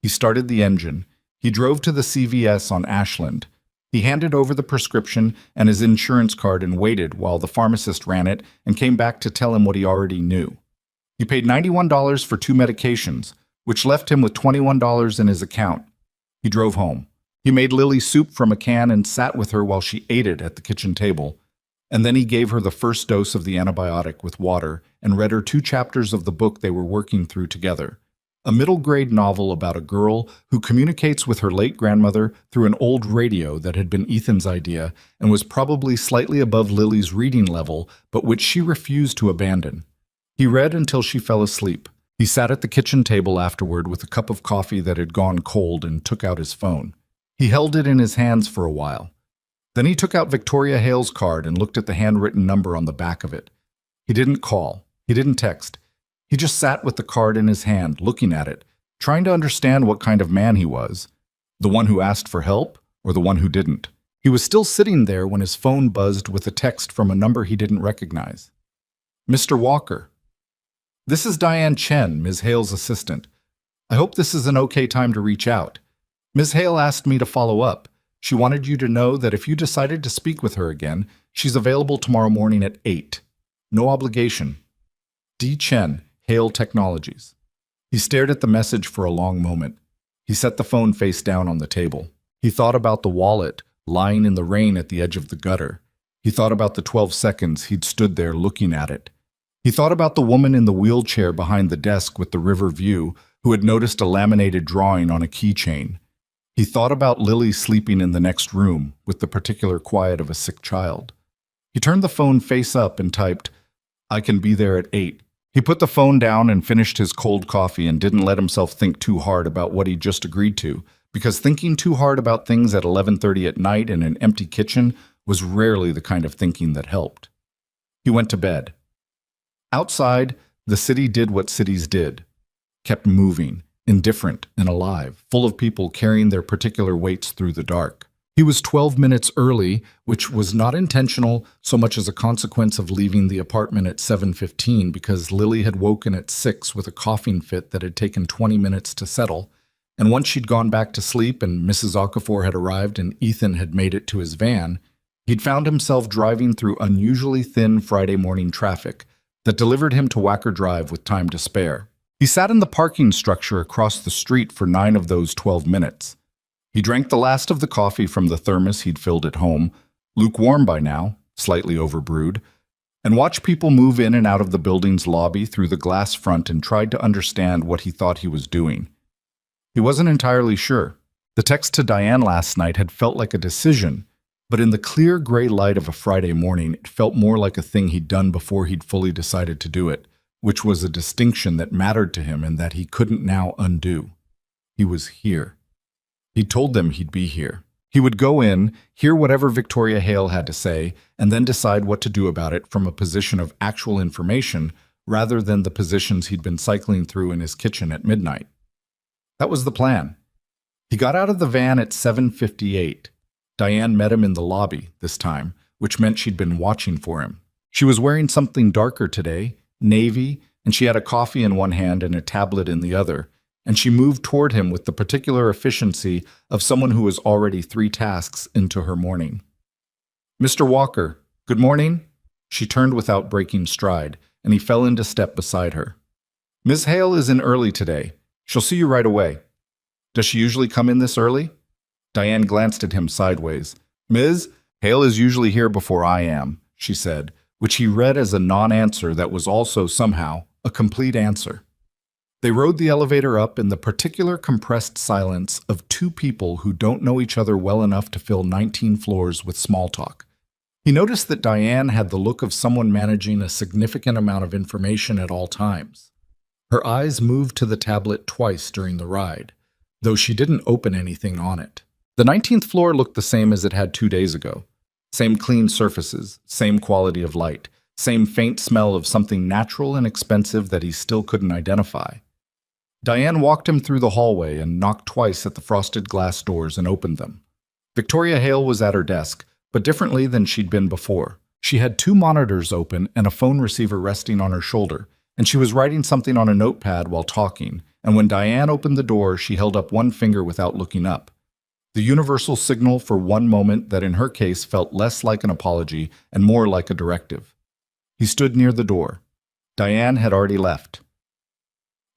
Speaker 1: He started the engine. He drove to the CVS on Ashland. He handed over the prescription and his insurance card and waited while the pharmacist ran it and came back to tell him what he already knew. He paid $91 for 2 medications, which left him with $21 in his account. He drove home. He made Lily soup from a can and sat with her while she ate it at the kitchen table. And then he gave her the first dose of the antibiotic with water and read her 2 chapters of the book they were working through together. A middle-grade novel about a girl who communicates with her late grandmother through an old radio that had been Ethan's idea and was probably slightly above Lily's reading level, but which she refused to abandon. He read until she fell asleep. He sat at the kitchen table afterward with a cup of coffee that had gone cold and took out his phone. He held it in his hands for a while. Then he took out Victoria Hale's card and looked at the handwritten number on the back of it. He didn't call. He didn't text. He just sat with the card in his hand, looking at it, trying to understand what kind of man he was. The one who asked for help, or the one who didn't. He was still sitting there when his phone buzzed with a text from a number he didn't recognize. Mr. Walker. This is Diane Chen, Ms. Hale's assistant. I hope this is an okay time to reach out. Ms. Hale asked me to follow up. She wanted you to know that if you decided to speak with her again, she's available tomorrow morning at 8. No obligation. D. Chen, Hale Technologies. He stared at the message for a long moment. He set the phone face down on the table. He thought about the wallet lying in the rain at the edge of the gutter. He thought about the 12 seconds he'd stood there looking at it. He thought about the woman in the wheelchair behind the desk with the river view who had noticed a laminated drawing on a keychain. He thought about Lily sleeping in the next room with the particular quiet of a sick child. He turned the phone face up and typed, I can be there at 8. He put the phone down and finished his cold coffee and didn't let himself think too hard about what he'd just agreed to, because thinking too hard about things at 11:30 at night in an empty kitchen was rarely the kind of thinking that helped. He went to bed. Outside, the city did what cities did, kept moving, indifferent and alive, full of people carrying their particular weights through the dark. He was 12 minutes early, which was not intentional so much as a consequence of leaving the apartment at 7:15 because Lily had woken at 6 with a coughing fit that had taken 20 minutes to settle, and once she'd gone back to sleep and Mrs. Okafor had arrived and Ethan had made it to his van, he'd found himself driving through unusually thin Friday morning traffic that delivered him to Wacker Drive with time to spare. He sat in the parking structure across the street for 9 of those 12 minutes. He drank the last of the coffee from the thermos he'd filled at home, lukewarm by now, slightly overbrewed, and watched people move in and out of the building's lobby through the glass front and tried to understand what he thought he was doing. He wasn't entirely sure. The text to Diane last night had felt like a decision, but in the clear gray light of a Friday morning, it felt more like a thing he'd done before he'd fully decided to do it, which was a distinction that mattered to him and that he couldn't now undo. He was here. He'd told them he'd be here. He would go in, hear whatever Victoria Hale had to say, and then decide what to do about it from a position of actual information rather than the positions he'd been cycling through in his kitchen at midnight. That was the plan. He got out of the van at 7:58. Diane met him in the lobby this time, which meant she'd been watching for him. She was wearing something darker today, navy, and she had a coffee in one hand and a tablet in the other, and she moved toward him with the particular efficiency of someone who was already 3 tasks into her morning. "Mr. Walker, good morning." She turned without breaking stride, and he fell into step beside her. "Ms. Hale is in early today. She'll see you right away." "Does she usually come in this early?" Diane glanced at him sideways. "Ms. Hale is usually here before I am," she said, which he read as a non-answer that was also somehow a complete answer. They rode the elevator up in the particular compressed silence of 2 people who don't know each other well enough to fill 19 floors with small talk. He noticed that Diane had the look of someone managing a significant amount of information at all times. Her eyes moved to the tablet twice during the ride, though she didn't open anything on it. The 19th floor looked the same as it had 2 days ago. Same clean surfaces, same quality of light, same faint smell of something natural and expensive that he still couldn't identify. Diane walked him through the hallway and knocked twice at the frosted glass doors and opened them. Victoria Hale was at her desk, but differently than she'd been before. She had 2 monitors open and a phone receiver resting on her shoulder, and she was writing something on a notepad while talking, and when Diane opened the door, she held up one finger without looking up. The universal signal for one moment that in her case felt less like an apology and more like a directive. He stood near the door. Diane had already left.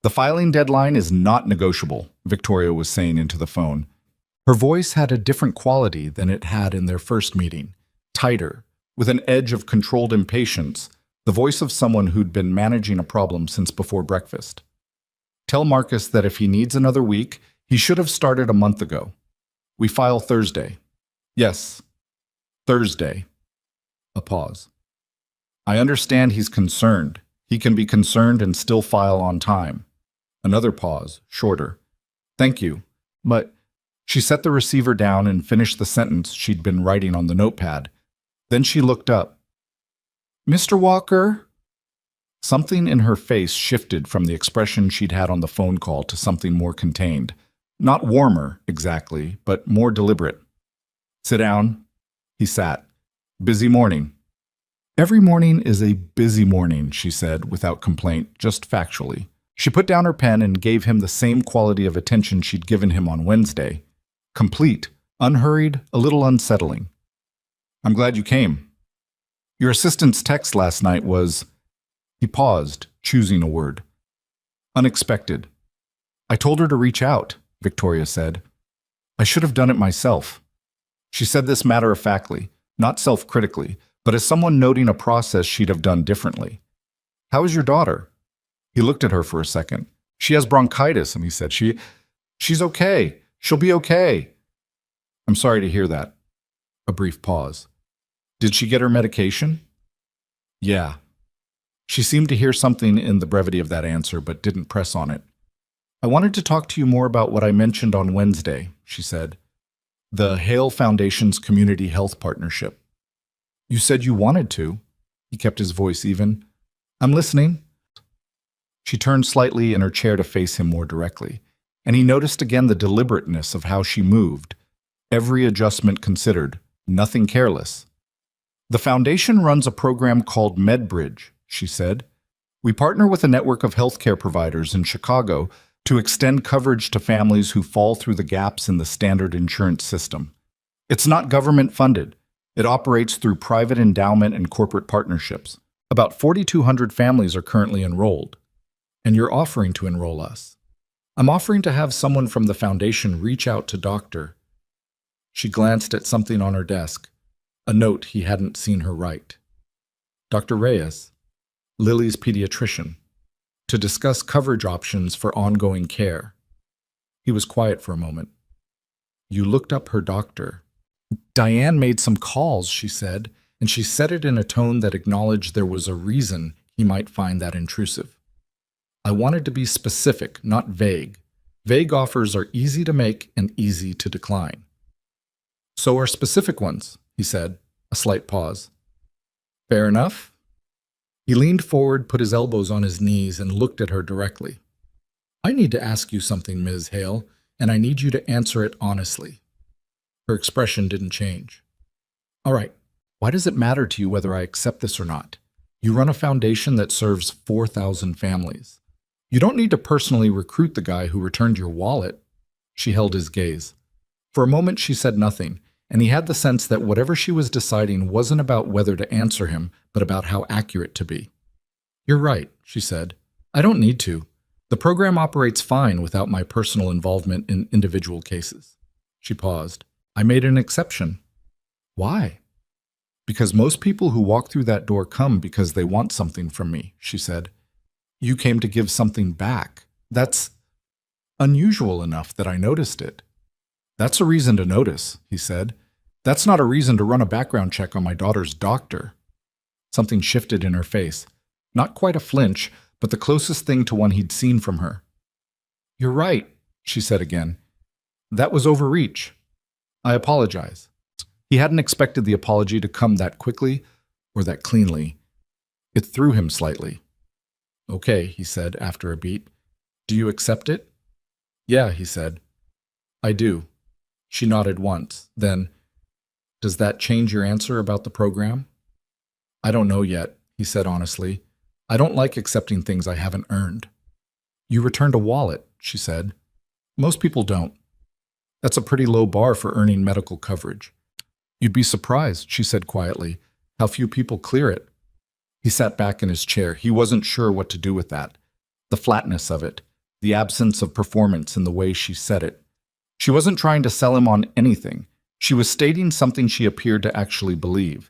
Speaker 1: "The filing deadline is not negotiable," Victoria was saying into the phone. Her voice had a different quality than it had in their first meeting, tighter, with an edge of controlled impatience, the voice of someone who'd been managing a problem since before breakfast. "Tell Marcus that if he needs another week, he should have started a month ago. We file Thursday." "Yes, Thursday." A pause. "I understand he's concerned. He can be concerned and still file on time." Another pause, shorter. "Thank you, but..." She set the receiver down and finished the sentence she'd been writing on the notepad. Then she looked up. "Mr. Walker?" Something in her face shifted from the expression she'd had on the phone call to something more contained. Not warmer, exactly, but more deliberate. "Sit down." He sat. "Busy morning." "Every morning is a busy morning," she said, without complaint, just factually. She put down her pen and gave him the same quality of attention she'd given him on Wednesday. Complete, unhurried, a little unsettling. "I'm glad you came. Your assistant's text last night was..." He paused, choosing a word. "Unexpected." "I told her to reach out," Victoria said. "I should have done it myself." She said this matter-of-factly, not self-critically, but as someone noting a process she'd have done differently. "How is your daughter?" He looked at her for a second. "She has bronchitis," and he said, She's okay. She'll be okay." "I'm sorry to hear that." A brief pause. "Did she get her medication?" "Yeah." She seemed to hear something in the brevity of that answer, but didn't press on it. "I wanted to talk to you more about what I mentioned on Wednesday," she said. "The Hale Foundation's Community Health Partnership." "You said you wanted to." He kept his voice even. "I'm listening." She turned slightly in her chair to face him more directly, and he noticed again the deliberateness of how she moved. Every adjustment considered, nothing careless. "The foundation runs a program called MedBridge," she said. "We partner with a network of healthcare providers in Chicago to extend coverage to families who fall through the gaps in the standard insurance system. It's not government-funded. It operates through private endowment and corporate partnerships. About 4,200 families are currently enrolled." And you're offering to enroll us. I'm offering to have someone from the foundation reach out to Doctor. She glanced at something on her desk, a note he hadn't seen her write. Dr. Reyes, Lily's pediatrician, to discuss coverage options for ongoing care. He was quiet for a moment. You looked up her doctor. Diane made some calls, she said, and she said it in a tone that acknowledged there was a reason he might find that intrusive. I wanted to be specific, not vague. Vague offers are easy to make and easy to decline. So are specific ones, he said, a slight pause. Fair enough. He leaned forward, put his elbows on his knees, and looked at her directly. I need to ask you something, Ms. Hale, and I need you to answer it honestly. Her expression didn't change. All right, why does it matter to you whether I accept this or not? You run a foundation that serves 4,000 families. You don't need to personally recruit the guy who returned your wallet. She held his gaze. For a moment she said nothing, and he had the sense that whatever she was deciding wasn't about whether to answer him, but about how accurate to be. You're right, she said. I don't need to. The program operates fine without my personal involvement in individual cases. She paused. I made an exception. Why? Because most people who walk through that door come because they want something from me, she said. You came to give something back. That's unusual enough that I noticed it. That's a reason to notice, he said. That's not a reason to run a background check on my daughter's doctor. Something shifted in her face. Not quite a flinch, but the closest thing to one he'd seen from her. You're right, she said again. That was overreach. I apologize. He hadn't expected the apology to come that quickly or that cleanly. It threw him slightly. Okay, he said after a beat. Do you accept it? Yeah, he said. I do. She nodded once. Then, does that change your answer about the program? I don't know yet, he said honestly. I don't like accepting things I haven't earned. You returned a wallet, she said. Most people don't. That's a pretty low bar for earning medical coverage. You'd be surprised, she said quietly, how few people clear it. He sat back in his chair. He wasn't sure what to do with that. The flatness of it, the absence of performance in the way she said it. She wasn't trying to sell him on anything. She was stating something she appeared to actually believe.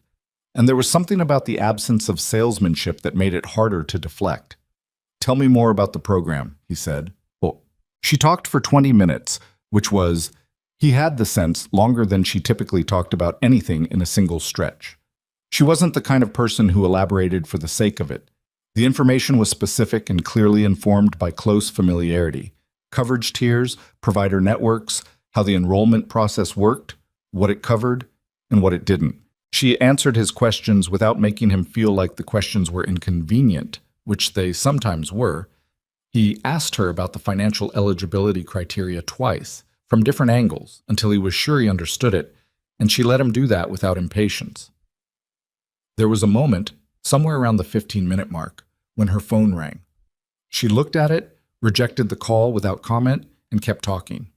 Speaker 1: And there was something about the absence of salesmanship that made it harder to deflect. Tell me more about the program, he said. Well, she talked for 20 minutes, which was, he had the sense, longer than she typically talked about anything in a single stretch. She wasn't the kind of person who elaborated for the sake of it. The information was specific and clearly informed by close familiarity. Coverage tiers, provider networks, how the enrollment process worked, what it covered, and what it didn't. She answered his questions without making him feel like the questions were inconvenient, which they sometimes were. He asked her about the financial eligibility criteria twice, from different angles, until he was sure he understood it, and she let him do that without impatience. There was a moment, somewhere around the 15-minute mark, when her phone rang. She looked at it, rejected the call without comment, and kept talking.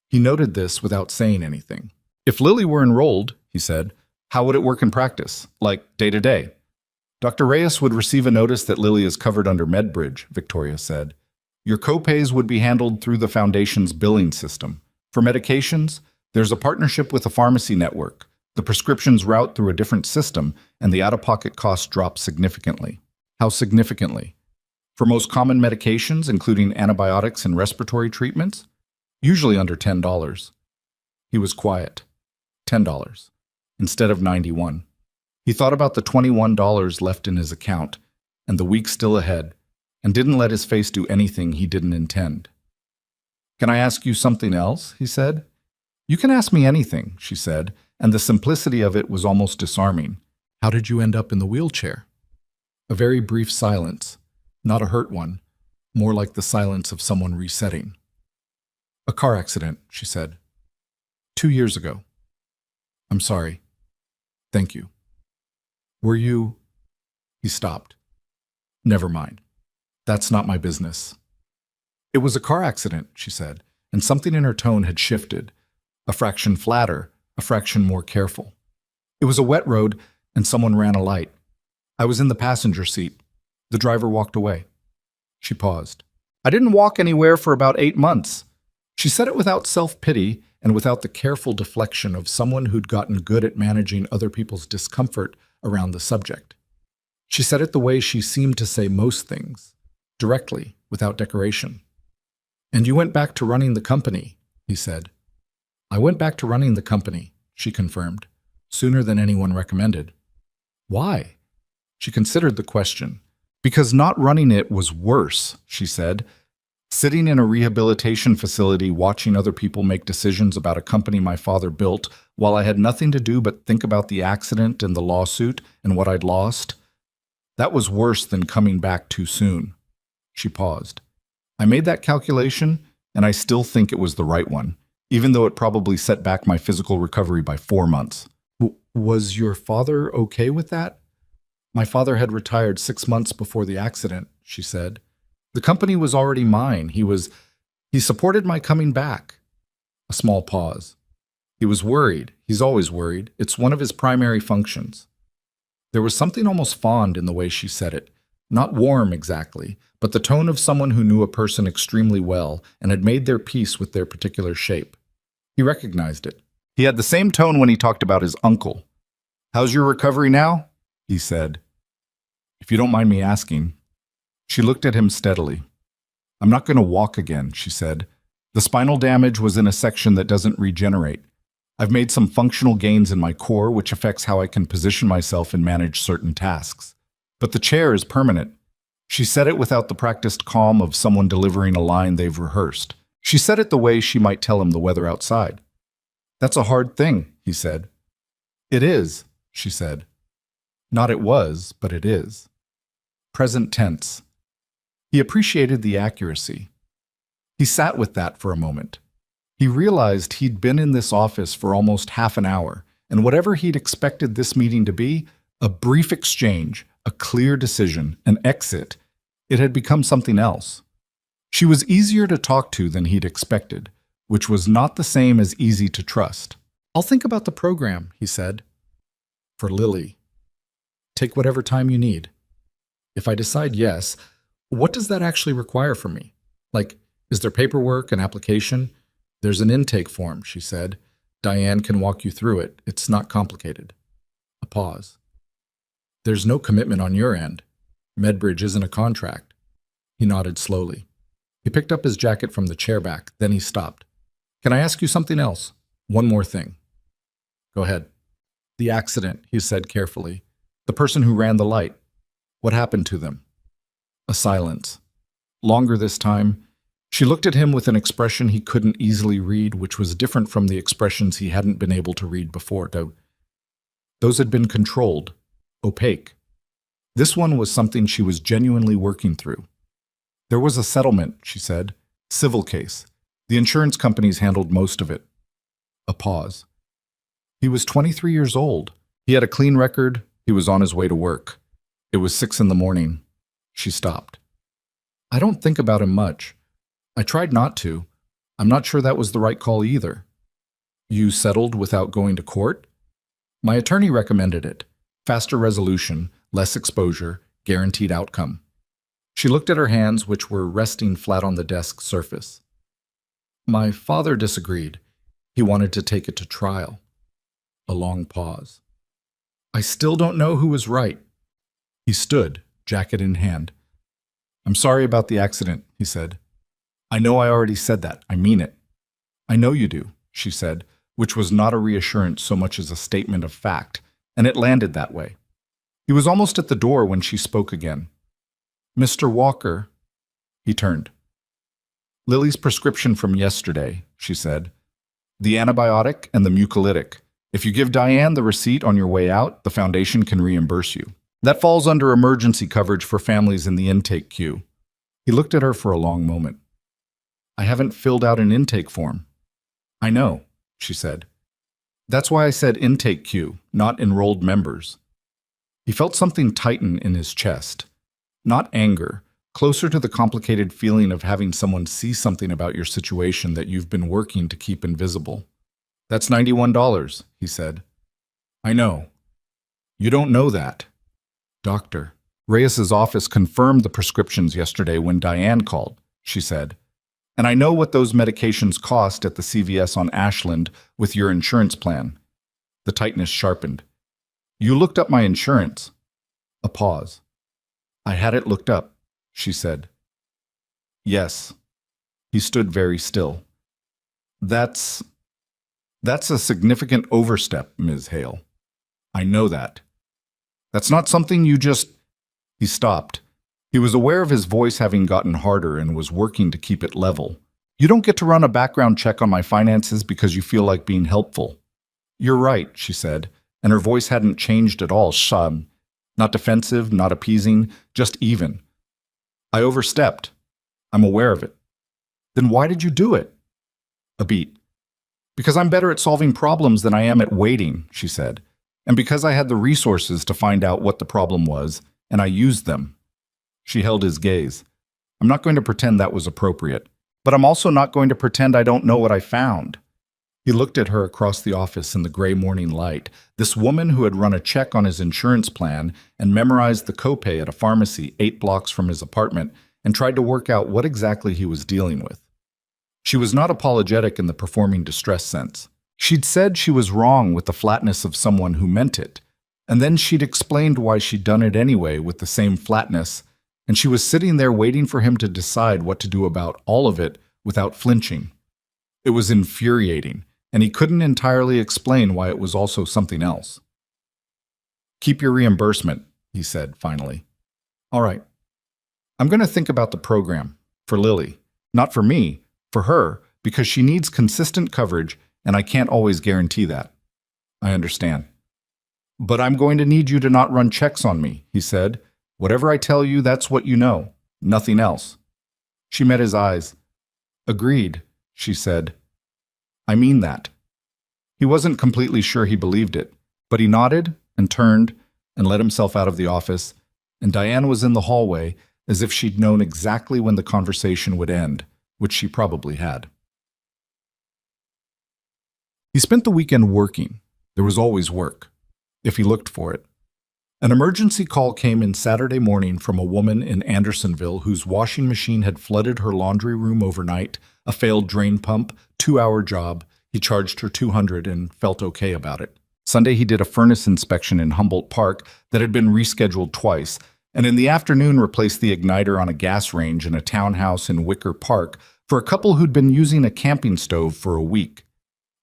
Speaker 1: He noted this without saying anything. If Lily were enrolled, he said, how would it work in practice, like day to day? Dr. Reyes would receive a notice that Lily is covered under MedBridge, Victoria said. Your copays would be handled through the foundation's billing system. For medications, there's a partnership with a pharmacy network. The prescriptions route through a different system, and the out-of-pocket costs drop significantly. How significantly? For most common medications, including antibiotics and respiratory treatments, usually under $10. He was quiet. $10. Instead of $91. He thought about the $21 left in his account, and the week still ahead, and didn't let his face do anything he didn't intend. Can I ask you something else? He said. You can ask me anything, she said, and the simplicity of it was almost disarming. How did you end up in the wheelchair? A very brief silence, not a hurt one, more like the silence of someone resetting. A car accident, she said. 2 years ago. I'm sorry. Thank you. Were you... He stopped. Never mind. That's not my business. It was a car accident, she said, and something in her tone had shifted. A fraction flatter, a fraction more careful. It was a wet road, and someone ran a light. I was in the passenger seat. The driver walked away. She paused. I didn't walk anywhere for about 8 months. She said it without self-pity and without the careful deflection of someone who'd gotten good at managing other people's discomfort around the subject. She said it the way she seemed to say most things, directly, without decoration. And you went back to running the company, he said. I went back to running the company, she confirmed, sooner than anyone recommended. Why? She considered the question. Because not running it was worse, she said. Sitting in a rehabilitation facility watching other people make decisions about a company my father built while I had nothing to do but think about the accident and the lawsuit and what I'd lost, that was worse than coming back too soon. She paused. I made that calculation, and I still think it was the right one, even though it probably set back my physical recovery by 4 months. Was your father okay with that? My father had retired 6 months before the accident, she said. The company was already mine. He supported my coming back. A small pause. He was worried. He's always worried. It's one of his primary functions. There was something almost fond in the way she said it. Not warm exactly, but the tone of someone who knew a person extremely well and had made their peace with their particular shape. He recognized it. He had the same tone when he talked about his uncle. How's your recovery now? He said. If you don't mind me asking. She looked at him steadily. I'm not going to walk again, she said. The spinal damage was in a section that doesn't regenerate. I've made some functional gains in my core, which affects how I can position myself and manage certain tasks. But the chair is permanent. She said it without the practiced calm of someone delivering a line they've rehearsed. She said it the way she might tell him the weather outside. That's a hard thing, he said. It is, she said. Not it was, but it is. Present tense. He appreciated the accuracy. He sat with that for a moment. He realized he'd been in this office for almost half an hour, and whatever he'd expected this meeting to be, a brief exchange, a clear decision, an exit, it had become something else. She was easier to talk to than he'd expected, which was not the same as easy to trust. I'll think about the program, he said. For Lily. Take whatever time you need. If I decide yes, what does that actually require from me? Like, is there paperwork, an application? There's an intake form, she said. Diane can walk you through it. It's not complicated. A pause. There's no commitment on your end. Medbridge isn't a contract. He nodded slowly. He picked up his jacket from the chair back, then he stopped. Can I ask you something else? One more thing. Go ahead. The accident, he said carefully. The person who ran the light. What happened to them? A silence. Longer this time. She looked at him with an expression he couldn't easily read, which was different from the expressions he hadn't been able to read before. Those had been controlled, opaque. This one was something she was genuinely working through. There was a settlement, she said. Civil case. The insurance companies handled most of it. A pause. He was 23 years old. He had a clean record. He was on his way to work. It was 6 a.m. She stopped. I don't think about him much. I tried not to. I'm not sure that was the right call either. You settled without going to court? My attorney recommended it. Faster resolution, less exposure, guaranteed outcome. She looked at her hands, which were resting flat on the desk surface. My father disagreed. He wanted to take it to trial. A long pause. I still don't know who was right. He stood, jacket in hand. I'm sorry about the accident, he said. I know I already said that. I mean it. I know you do, she said, which was not a reassurance so much as a statement of fact, and it landed that way. He was almost at the door when she spoke again. Mr. Walker. He turned. Lily's prescription from yesterday, she said. The antibiotic and the mucolytic. If you give Diane the receipt on your way out, the foundation can reimburse you. That falls under emergency coverage for families in the intake queue. He looked at her for a long moment. I haven't filled out an intake form. I know, she said. That's why I said intake queue, not enrolled members. He felt something tighten in his chest. Not anger, closer to the complicated feeling of having someone see something about your situation that you've been working to keep invisible. That's $91, he said. I know. You don't know that. Doctor, Reyes's office confirmed the prescriptions yesterday when Diane called, she said. And I know what those medications cost at the CVS on Ashland with your insurance plan. The tightness sharpened. You looked up my insurance. A pause. I had it looked up, she said. Yes. He stood very still. That's a significant overstep, Ms. Hale. I know that. That's not something you just... He stopped. He was aware of his voice having gotten harder and was working to keep it level. You don't get to run a background check on my finances because you feel like being helpful. You're right, she said, and her voice hadn't changed at all. Not defensive, not appeasing, just even. I overstepped. I'm aware of it. Then why did you do it? A beat. Because I'm better at solving problems than I am at waiting, she said, and because I had the resources to find out what the problem was, and I used them. She held his gaze. I'm not going to pretend that was appropriate, but I'm also not going to pretend I don't know what I found. He looked at her across the office in the gray morning light, this woman who had run a check on his insurance plan and memorized the copay at a pharmacy 8 blocks from his apartment and tried to work out what exactly he was dealing with. She was not apologetic in the performing distress sense. She'd said she was wrong with the flatness of someone who meant it, and then she'd explained why she'd done it anyway with the same flatness, and she was sitting there waiting for him to decide what to do about all of it without flinching. It was infuriating, and he couldn't entirely explain why it was also something else. Keep your reimbursement, he said finally. All right. I'm going to think about the program, for Lily. Not for me, for her, because she needs consistent coverage, and I can't always guarantee that. I understand. But I'm going to need you to not run checks on me, he said. Whatever I tell you, that's what you know. Nothing else. She met his eyes. Agreed, she said. I mean that. He wasn't completely sure he believed it, but he nodded and turned and let himself out of the office, and Diane was in the hallway as if she'd known exactly when the conversation would end, which she probably had. He spent the weekend working. There was always work, if he looked for it. An emergency call came in Saturday morning from a woman in Andersonville whose washing machine had flooded her laundry room overnight, a failed drain pump, 2-hour job. He charged her $200 and felt okay about it. Sunday he did a furnace inspection in Humboldt Park that had been rescheduled twice, and in the afternoon replaced the igniter on a gas range in a townhouse in Wicker Park for a couple who'd been using a camping stove for a week.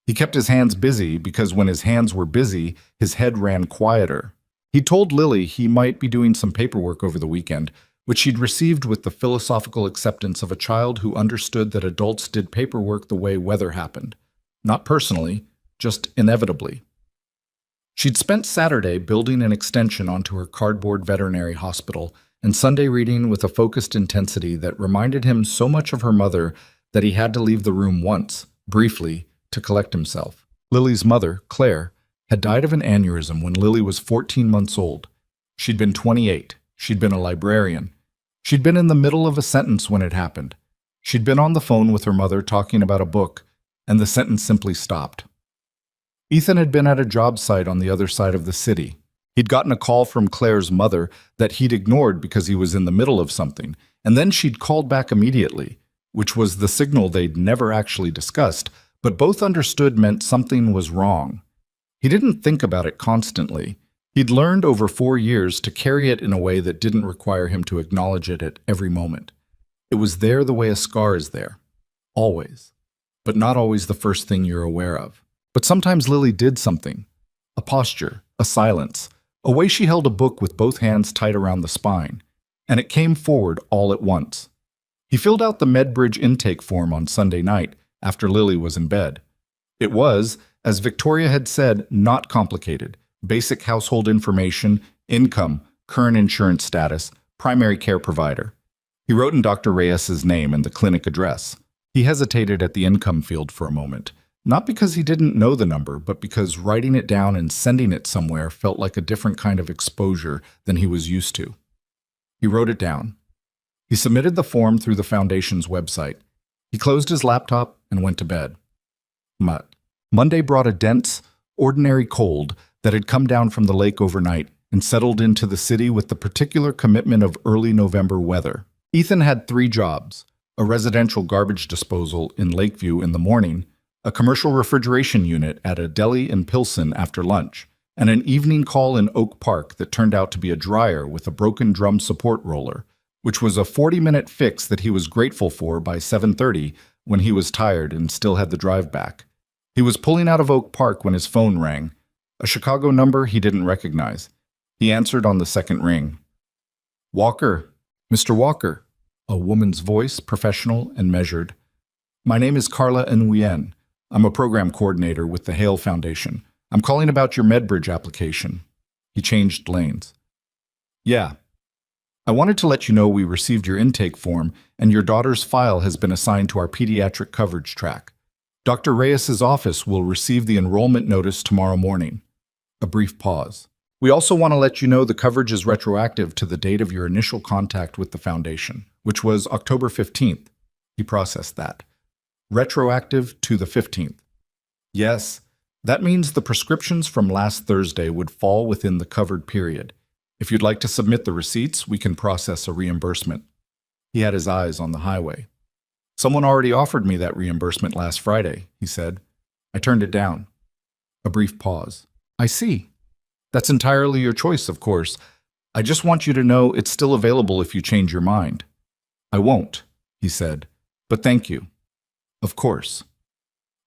Speaker 1: He kept his hands busy because when his hands were busy, his head ran quieter. He told Lily he might be doing some paperwork over the weekend, which she'd received with the philosophical acceptance of a child who understood that adults did paperwork the way weather happened. Not personally, just inevitably. She'd spent Saturday building an extension onto her cardboard veterinary hospital and Sunday reading with a focused intensity that reminded him so much of her mother that he had to leave the room once, briefly, to collect himself. Lily's mother, Claire, had died of an aneurysm when Lily was 14 months old. She'd been 28. She'd been a librarian. She'd been in the middle of a sentence when it happened. She'd been on the phone with her mother talking about a book, and the sentence simply stopped. Ethan had been at a job site on the other side of the city. He'd gotten a call from Claire's mother that he'd ignored because he was in the middle of something, and then she'd called back immediately, which was the signal they'd never actually discussed, but both understood meant something was wrong. He didn't think about it constantly. He'd learned over 4 years to carry it in a way that didn't require him to acknowledge it at every moment. It was there the way a scar is there. Always. But not always the first thing you're aware of. But sometimes Lily did something. A posture, a silence, a way she held a book with both hands tight around the spine, and it came forward all at once. He filled out the MedBridge intake form on Sunday night after Lily was in bed. It was, as Victoria had said, not complicated. Basic household information, income, current insurance status, primary care provider. He wrote in Dr. Reyes's name and the clinic address. He hesitated at the income field for a moment. Not because he didn't know the number, but because writing it down and sending it somewhere felt like a different kind of exposure than he was used to. He wrote it down. He submitted the form through the foundation's website. He closed his laptop and went to bed. Monday brought a dense, ordinary cold that had come down from the lake overnight and settled into the city with the particular commitment of early November weather. Ethan had 3 jobs: a residential garbage disposal in Lakeview in the morning, a commercial refrigeration unit at a deli in Pilsen after lunch, and an evening call in Oak Park that turned out to be a dryer with a broken drum support roller, which was a 40-minute fix that he was grateful for by 7:30 when he was tired and still had the drive back. He was pulling out of Oak Park when his phone rang, a Chicago number he didn't recognize. He answered on the second ring. "Walker, Mr. Walker," a woman's voice, professional and measured. "My name is Carla Nguyen. I'm a program coordinator with the Hale Foundation. I'm calling about your MedBridge application." He changed lanes. "Yeah. I wanted to let you know we received your intake form and your daughter's file has been assigned to our pediatric coverage track. Dr. Reyes's office will receive the enrollment notice tomorrow morning." A brief pause. "We also want to let you know the coverage is retroactive to the date of your initial contact with the foundation, which was October 15th. He processed that. Retroactive to the 15th. "Yes, that means the prescriptions from last Thursday would fall within the covered period. If you'd like to submit the receipts, we can process a reimbursement." He had his eyes on the highway. "Someone already offered me that reimbursement last Friday," he said. "I turned it down." A brief pause. "I see. That's entirely your choice, of course. I just want you to know it's still available if you change your mind." "I won't," he said, "but thank you." "Of course."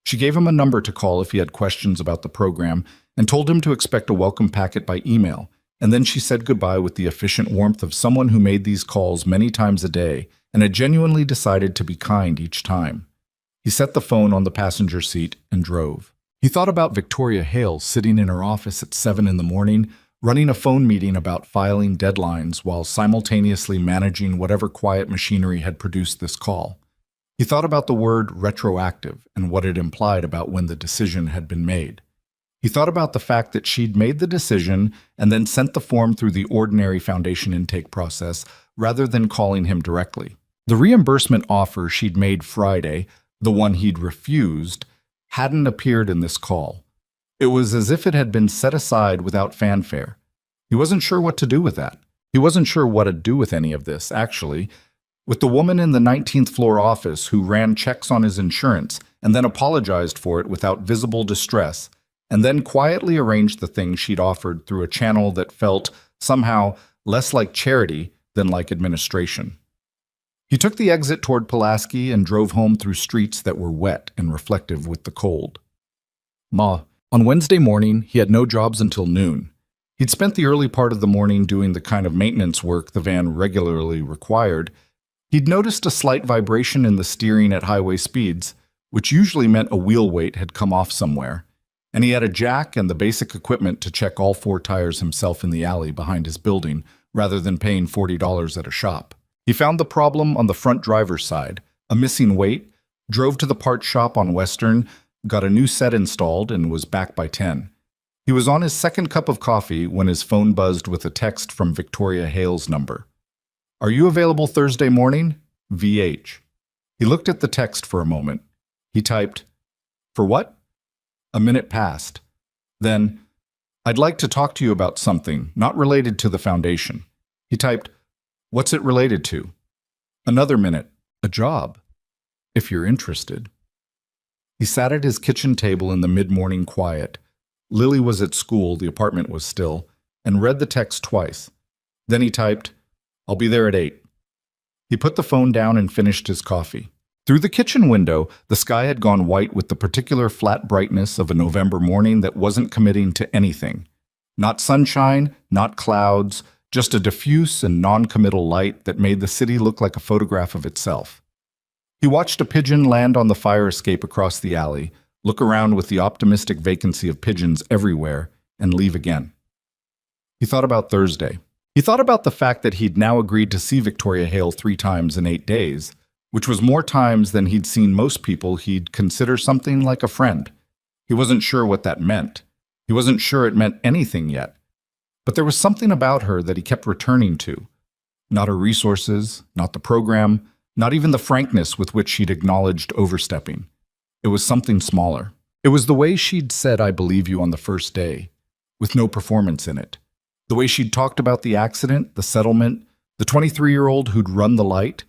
Speaker 1: She gave him a number to call if he had questions about the program and told him to expect a welcome packet by email, and then she said goodbye with the efficient warmth of someone who made these calls many times a day and had genuinely decided to be kind each time. He set the phone on the passenger seat and drove. He thought about Victoria Hale sitting in her office at 7 in the morning, running a phone meeting about filing deadlines while simultaneously managing whatever quiet machinery had produced this call. He thought about the word retroactive and what it implied about when the decision had been made. He thought about the fact that she'd made the decision and then sent the form through the ordinary foundation intake process rather than calling him directly. The reimbursement offer she'd made Friday, the one he'd refused, hadn't appeared in this call. It was as if it had been set aside without fanfare. He wasn't sure what to do with that. He wasn't sure what to do with any of this, actually. With the woman in the 19th floor office who ran checks on his insurance and then apologized for it without visible distress, and then quietly arranged the things she'd offered through a channel that felt, somehow, less like charity than like administration. He took the exit toward Pulaski and drove home through streets that were wet and reflective with the cold. On Wednesday morning, he had no jobs until noon. He'd spent the early part of the morning doing the kind of maintenance work the van regularly required. He'd noticed a slight vibration in the steering at highway speeds, which usually meant a wheel weight had come off somewhere, and he had a jack and the basic equipment to check all 4 tires himself in the alley behind his building, rather than paying $40 at a shop. He found the problem on the front driver's side, a missing weight, drove to the parts shop on Western, got a new set installed, and was back by 10. He was on his second cup of coffee when his phone buzzed with a text from Victoria Hale's number. "Are you available Thursday morning? VH." He looked at the text for a moment. He typed, "For what?" A minute passed. Then, "I'd like to talk to you about something, not related to the foundation." He typed, "What's it related to?" Another minute. "A job, if you're interested." He sat at his kitchen table in the mid-morning quiet. Lily was at school, the apartment was still, and read the text twice. Then he typed, "I'll be there at 8. He put the phone down and finished his coffee. Through the kitchen window, the sky had gone white with the particular flat brightness of a November morning that wasn't committing to anything. Not sunshine, not clouds, just a diffuse and non-committal light that made the city look like a photograph of itself. He watched a pigeon land on the fire escape across the alley, look around with the optimistic vacancy of pigeons everywhere, and leave again. He thought about Thursday. He thought about the fact that he'd now agreed to see Victoria Hale 3 times in 8 days, which was more times than he'd seen most people he'd consider something like a friend. He wasn't sure what that meant. He wasn't sure it meant anything yet. But there was something about her that he kept returning to. Not her resources, not the program, not even the frankness with which she'd acknowledged overstepping. It was something smaller. It was the way she'd said, "I believe you" on the first day, with no performance in it. The way she'd talked about the accident, the settlement, the 23-year-old who'd run the light,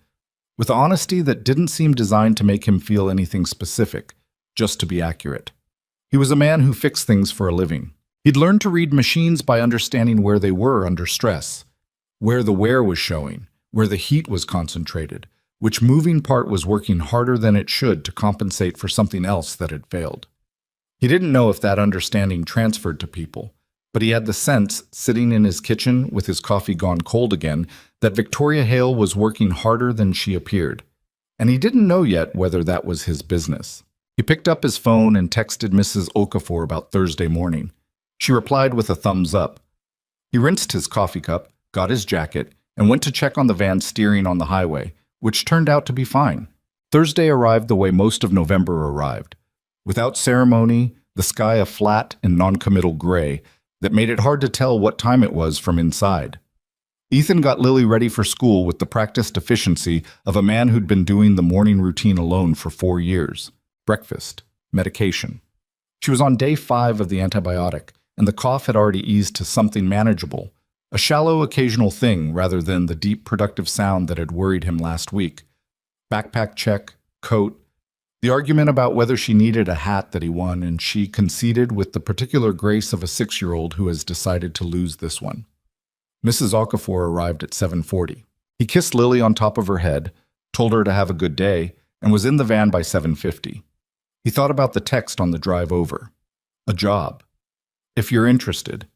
Speaker 1: with honesty that didn't seem designed to make him feel anything specific, just to be accurate. He was a man who fixed things for a living. He'd learned to read machines by understanding where they were under stress, where the wear was showing, where the heat was concentrated, which moving part was working harder than it should to compensate for something else that had failed. He didn't know if that understanding transferred to people, but he had the sense, sitting in his kitchen with his coffee gone cold again, that Victoria Hale was working harder than she appeared. And he didn't know yet whether that was his business. He picked up his phone and texted Mrs. Okafor about Thursday morning. She replied with a thumbs up. He rinsed his coffee cup, got his jacket, and went to check on the van steering on the highway, which turned out to be fine. Thursday arrived the way most of November arrived, without ceremony, the sky a flat and noncommittal gray that made it hard to tell what time it was from inside. Ethan got Lily ready for school with the practiced efficiency of a man who'd been doing the morning routine alone for 4 years. Breakfast, medication. She was on day 5 of the antibiotic, and the cough had already eased to something manageable, a shallow occasional thing rather than the deep productive sound that had worried him last week. Backpack check, coat, the argument about whether she needed a hat that he won, and she conceded with the particular grace of a 6-year-old who has decided to lose this one. Mrs. Okafor arrived at 7:40. He kissed Lily on top of her head, told her to have a good day, and was in the van by 7:50. He thought about the text on the drive over. A job. If you're interested.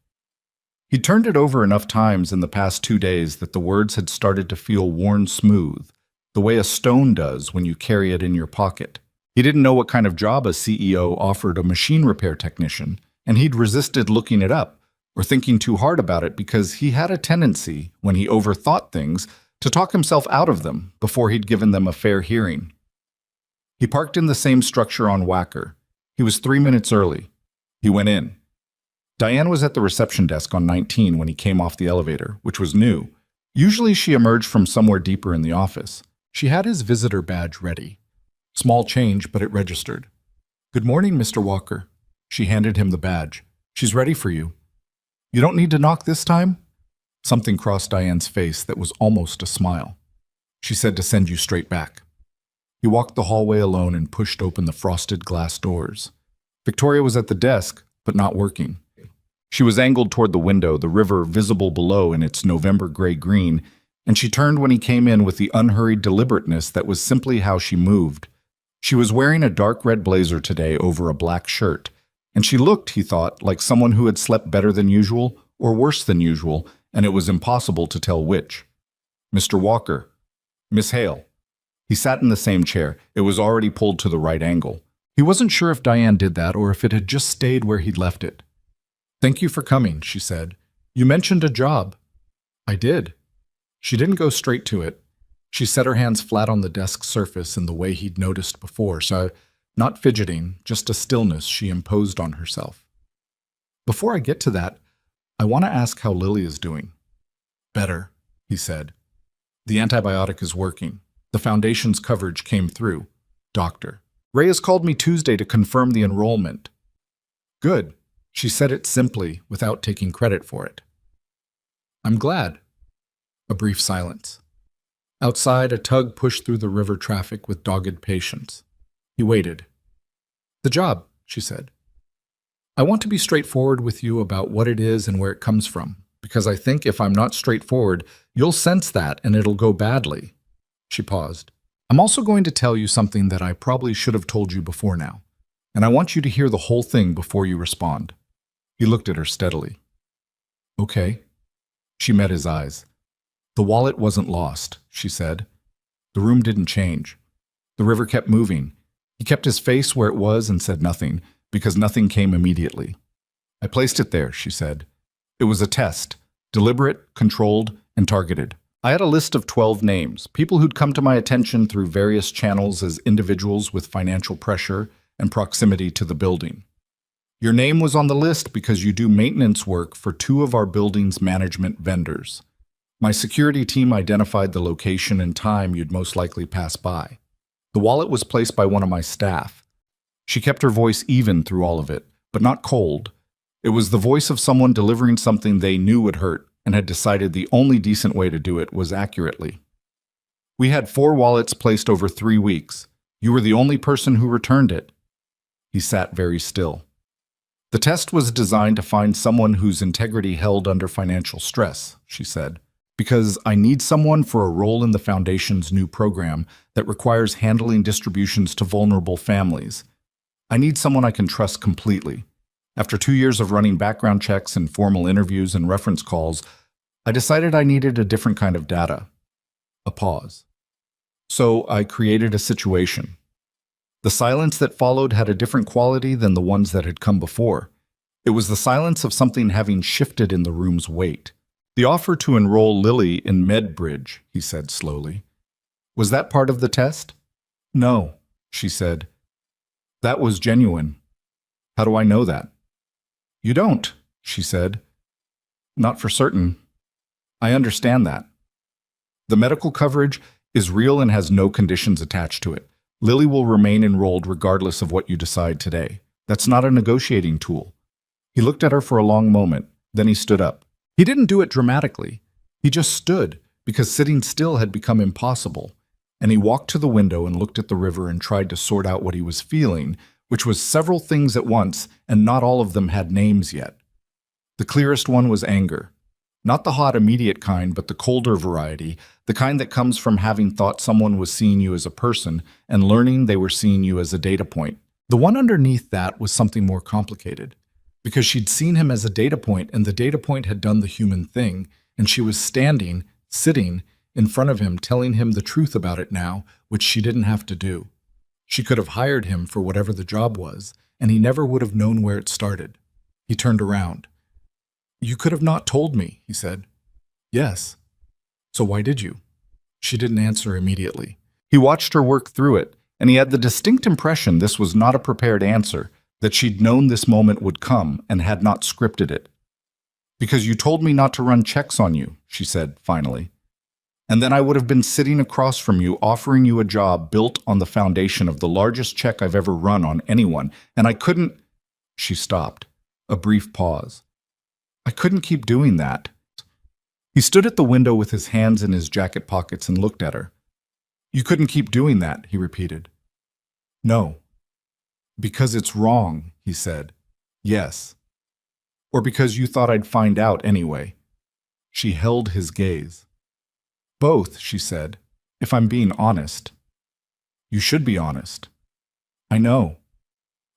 Speaker 1: He turned it over enough times in the past 2 days that the words had started to feel worn smooth, the way a stone does when you carry it in your pocket. He didn't know what kind of job a CEO offered a machine repair technician, and he'd resisted looking it up or thinking too hard about it because he had a tendency, when he overthought things, to talk himself out of them before he'd given them a fair hearing. He parked in the same structure on Wacker. He was 3 minutes early. He went in. Diane was at the reception desk on 19 when he came off the elevator, which was new. Usually she emerged from somewhere deeper in the office. She had his visitor badge ready. Small change, but it registered. "Good morning, Mr. Walker." She handed him the badge. "She's ready for you." "You don't need to knock this time?" Something crossed Diane's face that was almost a smile. "She said to send you straight back." He walked the hallway alone and pushed open the frosted glass doors. Victoria was at the desk, but not working. She was angled toward the window, the river visible below in its November gray-green, and she turned when he came in with the unhurried deliberateness that was simply how she moved. She was wearing a dark red blazer today over a black shirt, and she looked, he thought, like someone who had slept better than usual or worse than usual, and it was impossible to tell which. "Mr. Walker." "Miss Hale." He sat in the same chair. It was already pulled to the right angle. He wasn't sure if Diane did that or if it had just stayed where he'd left it. "Thank you for coming," she said. "You mentioned a job." "I did." She didn't go straight to it. She set her hands flat on the desk surface in the way he'd noticed before, so not fidgeting, just a stillness she imposed on herself. "Before I get to that, I want to ask how Lily is doing." "Better," he said. "The antibiotic is working. The foundation's coverage came through. Doctor. Ray has called me Tuesday to confirm the enrollment." "Good." She said it simply, without taking credit for it. "I'm glad." A brief silence. Outside, a tug pushed through the river traffic with dogged patience. He waited. "The job," she said. "I want to be straightforward with you about what it is and where it comes from, because I think if I'm not straightforward, you'll sense that and it'll go badly." She paused. "I'm also going to tell you something that I probably should have told you before now, and I want you to hear the whole thing before you respond." He looked at her steadily. "Okay." She met his eyes. "The wallet wasn't lost," she said. The room didn't change. The river kept moving. He kept his face where it was and said nothing, because nothing came immediately. "I placed it there," she said. "It was a test, deliberate, controlled, and targeted. I had a list of 12 names, people who'd come to my attention through various channels as individuals with financial pressure and proximity to the building. Your name was on the list because you do maintenance work for 2 of our building's management vendors. My security team identified the location and time you'd most likely pass by. The wallet was placed by one of my staff. She kept her voice even through all of it, but not cold. It was the voice of someone delivering something they knew would hurt and had decided the only decent way to do it was accurately. We had 4 wallets placed over 3 weeks. You were the only person who returned it. He sat very still. The test was designed to find someone whose integrity held under financial stress, she said, because I need someone for a role in the Foundation's new program that requires handling distributions to vulnerable families. I need someone I can trust completely. After 2 years of running background checks and formal interviews and reference calls, I decided I needed a different kind of data. A pause. So I created a situation. The silence that followed had a different quality than the ones that had come before. It was the silence of something having shifted in the room's weight. The offer to enroll Lily in MedBridge, he said slowly. Was that part of the test? No, she said. That was genuine. How do I know that? You don't, she said. Not for certain. I understand that. The medical coverage is real and has no conditions attached to it. Lily will remain enrolled regardless of what you decide today. That's not a negotiating tool. He looked at her for a long moment, then he stood up. He didn't do it dramatically. He just stood, because sitting still had become impossible. And he walked to the window and looked at the river and tried to sort out what he was feeling, which was several things at once, and not all of them had names yet. The clearest one was anger. Not the hot, immediate kind, but the colder variety, the kind that comes from having thought someone was seeing you as a person and learning they were seeing you as a data point. The one underneath that was something more complicated, because she'd seen him as a data point and the data point had done the human thing, and she was sitting in front of him telling him the truth about it now, which she didn't have to do. She could have hired him for whatever the job was, and he never would have known where it started. He turned around. You could have not told me, he said. Yes. So why did you? She didn't answer immediately. He watched her work through it, and he had the distinct impression this was not a prepared answer, that she'd known this moment would come and had not scripted it. Because you told me not to run checks on you, she said finally. And then I would have been sitting across from you offering you a job built on the foundation of the largest check I've ever run on anyone, and I couldn't... She stopped. A brief pause. I couldn't keep doing that. He stood at the window with his hands in his jacket pockets and looked at her. You couldn't keep doing that, he repeated. No. Because it's wrong, he said. Yes. Or because you thought I'd find out anyway. She held his gaze. Both, she said, if I'm being honest. You should be honest. I know.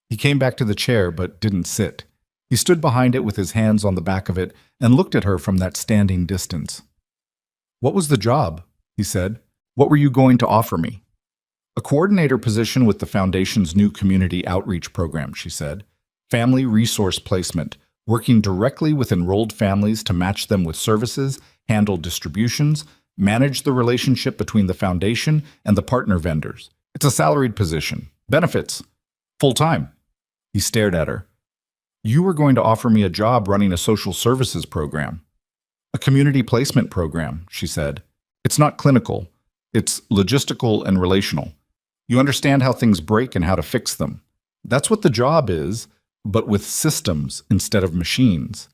Speaker 1: He came back to the chair but didn't sit. He stood behind it with his hands on the back of it and looked at her from that standing distance. What was the job? He said. What were you going to offer me? A coordinator position with the Foundation's new community outreach program, she said. Family resource placement, working directly with enrolled families to match them with services, handle distributions, manage the relationship between the Foundation and the partner vendors. It's a salaried position. Benefits. Full-time. He stared at her. You were going to offer me a job running a social services program. A community placement program, she said. It's not clinical. It's logistical and relational. You understand how things break and how to fix them. That's what the job is, but with systems instead of machines.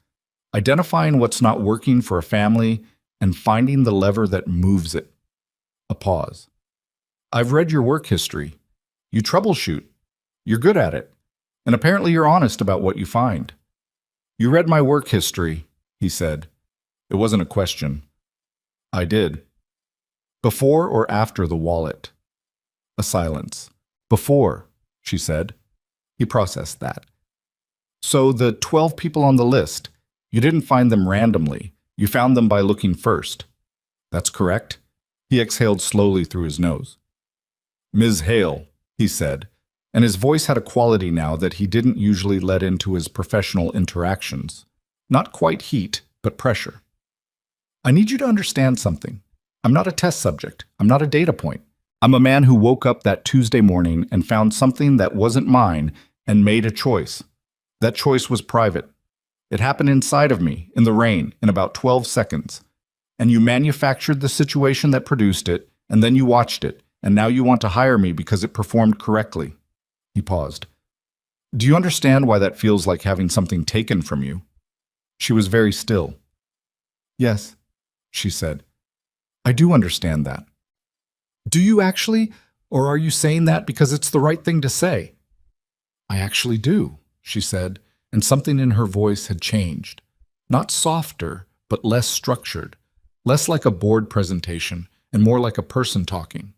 Speaker 1: Identifying what's not working for a family and finding the lever that moves it. A pause. I've read your work history. You troubleshoot. You're good at it. And apparently you're honest about what you find. You read my work history, he said. It wasn't a question. I did. Before or after the wallet? A silence. Before, she said. He processed that. So the 12 people on the list, you didn't find them randomly. You found them by looking first. That's correct. He exhaled slowly through his nose. Ms. Hale, he said, and his voice had a quality now that he didn't usually let into his professional interactions. Not quite heat, but pressure. I need you to understand something. I'm not a test subject. I'm not a data point. I'm a man who woke up that Tuesday morning and found something that wasn't mine and made a choice. That choice was private. It happened inside of me, in the rain, in about 12 seconds. And you manufactured the situation that produced it, and then you watched it, and now you want to hire me because it performed correctly. He paused. Do you understand why that feels like having something taken from you? She was very still. Yes, she said. I do understand that. Do you actually, or are you saying that because it's the right thing to say? I actually do, she said, and something in her voice had changed. Not softer, but less structured, less like a board presentation, and more like a person talking.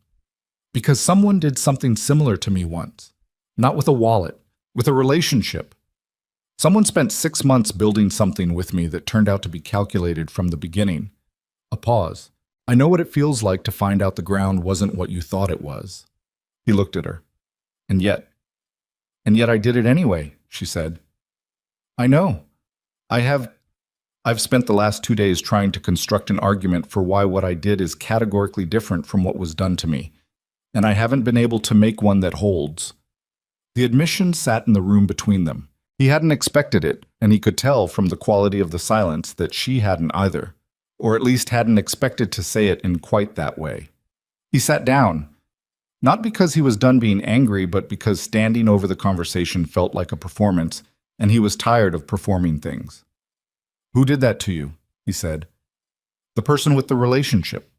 Speaker 1: Because someone did something similar to me once. Not with a wallet, with a relationship. Someone spent 6 months building something with me that turned out to be calculated from the beginning. A pause. I know what it feels like to find out the ground wasn't what you thought it was. He looked at her. And yet I did it anyway, she said. I know. I've spent the last 2 days trying to construct an argument for why what I did is categorically different from what was done to me, and I haven't been able to make one that holds. The admission sat in the room between them. He hadn't expected it, and he could tell from the quality of the silence that she hadn't either, or at least hadn't expected to say it in quite that way. He sat down, not because he was done being angry, but because standing over the conversation felt like a performance, and he was tired of performing things. Who did that to you? He said. The person with the relationship.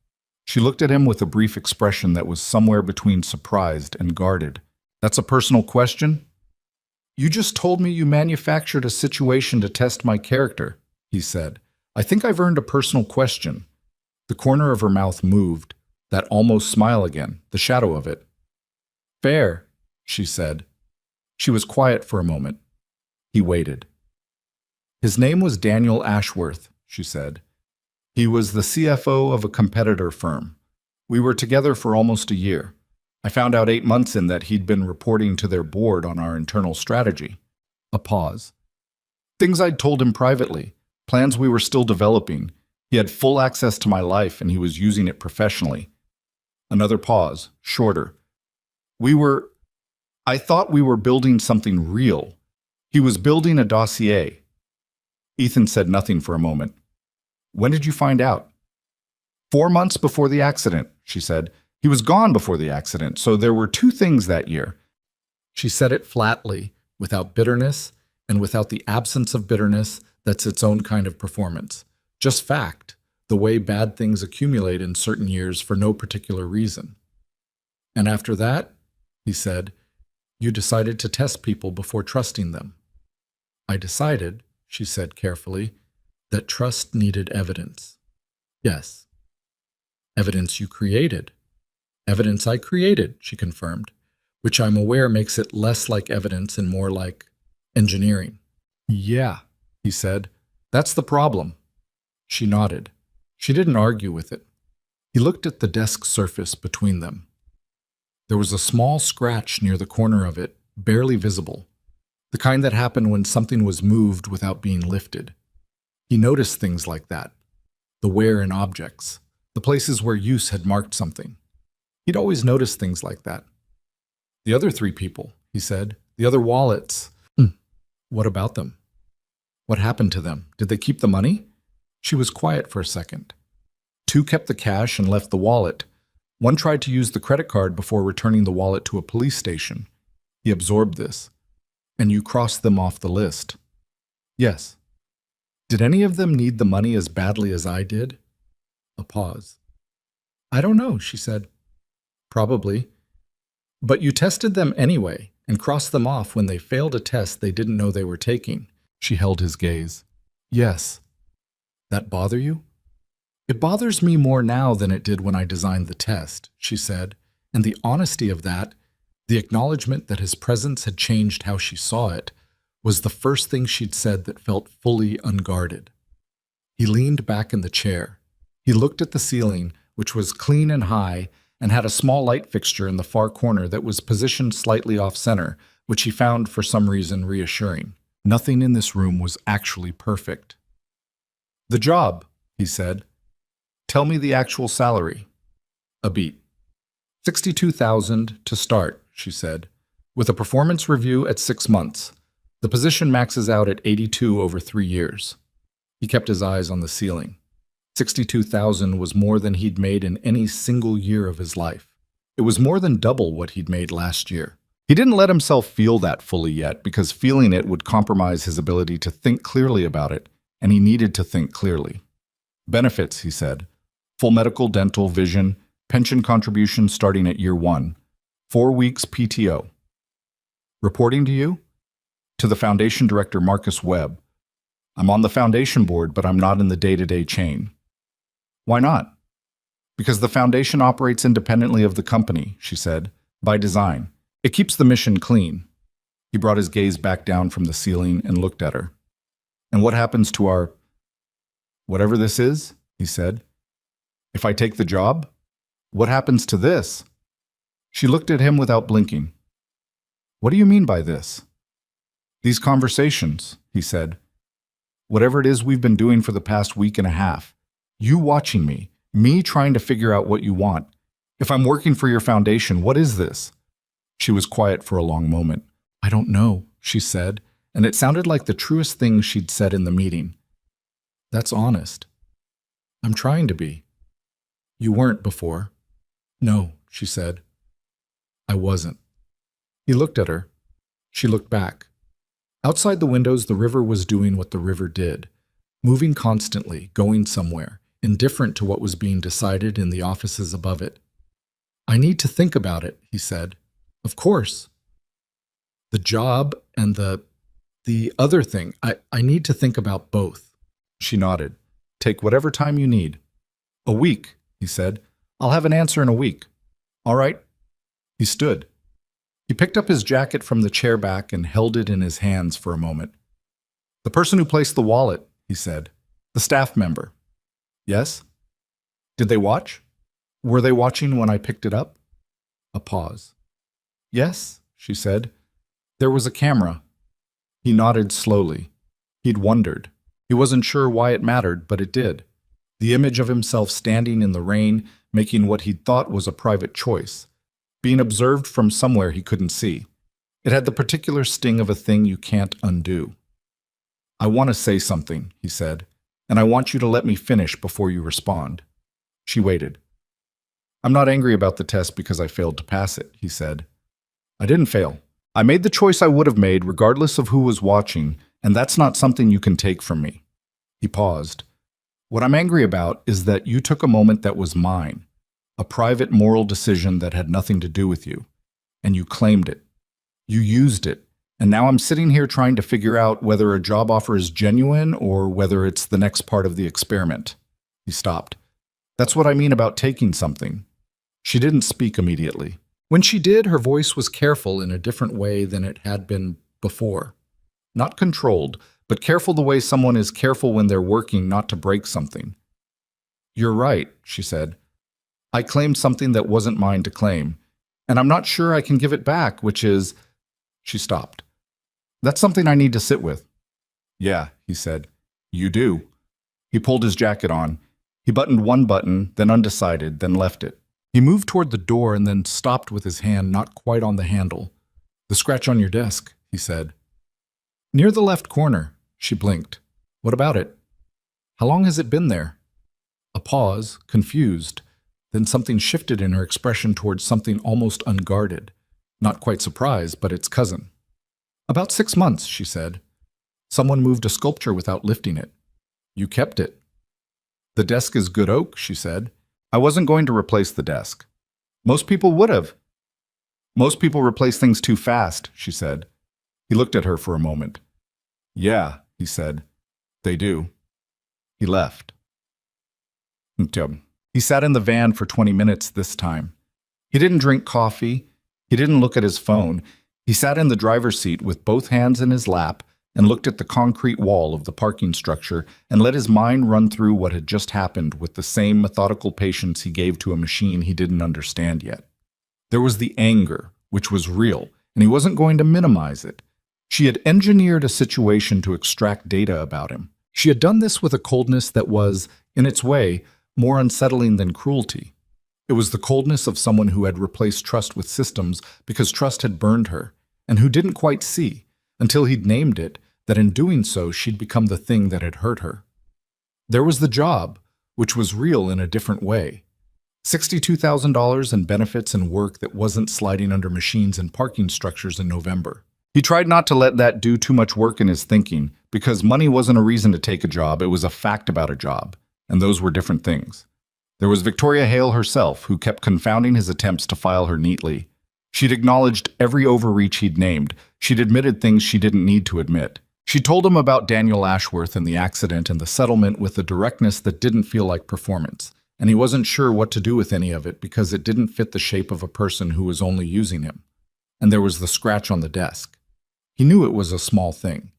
Speaker 1: She looked at him with a brief expression that was somewhere between surprised and guarded. That's a personal question? You just told me you manufactured a situation to test my character, he said. I think I've earned a personal question. The corner of her mouth moved, that almost smile again, the shadow of it. Fair, she said. She was quiet for a moment. He waited. His name was Daniel Ashworth, she said. He was the CFO of a competitor firm. We were together for almost a year. I found out 8 months in that he'd been reporting to their board on our internal strategy. A pause. Things I'd told him privately, plans we were still developing. He had full access to my life and he was using it professionally. Another pause, shorter. I thought we were building something real. He was building a dossier. Ethan said nothing for a moment. When did you find out? 4 months before the accident, she said. He was gone before the accident, so there were 2 things that year. She said it flatly, without bitterness, and without the absence of bitterness that's its own kind of performance. Just fact, the way bad things accumulate in certain years for no particular reason. And after that, he said, you decided to test people before trusting them. I decided, she said carefully, that trust needed evidence. Yes. Evidence you created. Evidence I created, she confirmed, which I'm aware makes it less like evidence and more like engineering. Yeah, he said. That's the problem. She nodded. She didn't argue with it. He looked at the desk surface between them. There was a small scratch near the corner of it, barely visible, the kind that happened when something was moved without being lifted. He noticed things like that, the wear in objects, the places where use had marked something. He'd always noticed things like that. The other 3 people, he said, the other wallets. What about them? What happened to them? Did they keep the money? She was quiet for a second. 2 kept the cash and left the wallet. 1 tried to use the credit card before returning the wallet to a police station. He absorbed this. And you crossed them off the list. Yes. Did any of them need the money as badly as I did? A pause. I don't know, she said. Probably. But you tested them anyway and crossed them off when they failed a test they didn't know they were taking. She held his gaze. Yes. That bother you? It bothers me more now than it did when I designed the test, she said, and the honesty of that, the acknowledgement that his presence had changed how she saw it, was the first thing she'd said that felt fully unguarded. He leaned back in the chair. He looked at the ceiling, which was clean and high, and had a small light fixture in the far corner that was positioned slightly off-center, which he found for some reason reassuring. Nothing in this room was actually perfect. The job, he said. Tell me the actual salary. A beat. 62,000 to start, she said, with a performance review at 6 months. The position maxes out at 82 over 3 years. He kept his eyes on the ceiling. 62,000 was more than he'd made in any single year of his life. It was more than double what he'd made last year. He didn't let himself feel that fully yet because feeling it would compromise his ability to think clearly about it, and he needed to think clearly. Benefits, he said. Full medical, dental, vision, pension contribution starting at year 1. 4 weeks PTO. Reporting to you? To the foundation director, Marcus Webb. I'm on the foundation board, but I'm not in the day-to-day chain. Why not? Because the foundation operates independently of the company, she said, by design. It keeps the mission clean. He brought his gaze back down from the ceiling and looked at her. And what happens to our... whatever this is, he said. If I take the job, what happens to this? She looked at him without blinking. What do you mean by this? These conversations, he said. Whatever it is we've been doing for the past week and a half. You watching me trying to figure out what you want. If I'm working for your foundation, what is this? She was quiet for a long moment. I don't know, she said, and it sounded like the truest thing she'd said in the meeting. That's honest. I'm trying to be. You weren't before. No, she said. I wasn't. He looked at her. She looked back. Outside the windows, the river was doing what the river did, moving constantly, going somewhere, indifferent to what was being decided in the offices above it. I need to think about it, he said. Of course. The job and the other thing, I need to think about both. She nodded. Take whatever time you need. A week, he said. I'll have an answer in a week. All right. He stood. He picked up his jacket from the chair back and held it in his hands for a moment. The person who placed the wallet, he said. The staff member. Yes? Did they watch? Were they watching when I picked it up? A pause. Yes, she said. There was a camera. He nodded slowly. He'd wondered. He wasn't sure why it mattered, but it did. The image of himself standing in the rain, making what he'd thought was a private choice, being observed from somewhere he couldn't see. It had the particular sting of a thing you can't undo. I want to say something, he said, and I want you to let me finish before you respond. She waited. I'm not angry about the test because I failed to pass it, he said. I didn't fail. I made the choice I would have made regardless of who was watching, and that's not something you can take from me. He paused. What I'm angry about is that you took a moment that was mine, a private moral decision that had nothing to do with you, and you claimed it. You used it, and now I'm sitting here trying to figure out whether a job offer is genuine or whether it's the next part of the experiment. He stopped. That's what I mean about taking something. She didn't speak immediately. When she did, her voice was careful in a different way than it had been before. Not controlled, but careful the way someone is careful when they're working not to break something. You're right, she said. I claimed something that wasn't mine to claim, and I'm not sure I can give it back, which is... She stopped. That's something I need to sit with. Yeah, he said. You do. He pulled his jacket on. He buttoned one button, then undecided, then left it. He moved toward the door and then stopped with his hand not quite on the handle. The scratch on your desk, he said. Near the left corner, she blinked. What about it? How long has it been there? A pause, confused. Then something shifted in her expression towards something almost unguarded. Not quite surprised, but its cousin. About 6 months, she said. Someone moved a sculpture without lifting it. You kept it. The desk is good oak, she said. I wasn't going to replace the desk. Most people would have. Most people replace things too fast, she said. He looked at her for a moment. Yeah, he said. They do. He left. He sat in the van for 20 minutes this time. He didn't drink coffee. He didn't look at his phone. He sat in the driver's seat with both hands in his lap and looked at the concrete wall of the parking structure and let his mind run through what had just happened with the same methodical patience he gave to a machine he didn't understand yet. There was the anger, which was real, and he wasn't going to minimize it. She had engineered a situation to extract data about him. She had done this with a coldness that was, in its way, more unsettling than cruelty. It was the coldness of someone who had replaced trust with systems because trust had burned her, and who didn't quite see, until he'd named it, that in doing so she'd become the thing that had hurt her. There was the job, which was real in a different way. $62,000 in benefits and work that wasn't sliding under machines and parking structures in November. He tried not to let that do too much work in his thinking, because money wasn't a reason to take a job, it was a fact about a job, and those were different things. There was Victoria Hale herself, who kept confounding his attempts to file her neatly. She'd acknowledged every overreach he'd named. She'd admitted things she didn't need to admit. She told him about Daniel Ashworth and the accident and the settlement with a directness that didn't feel like performance, and he wasn't sure what to do with any of it because it didn't fit the shape of a person who was only using him. And there was the scratch on the desk. He knew it was a small thing.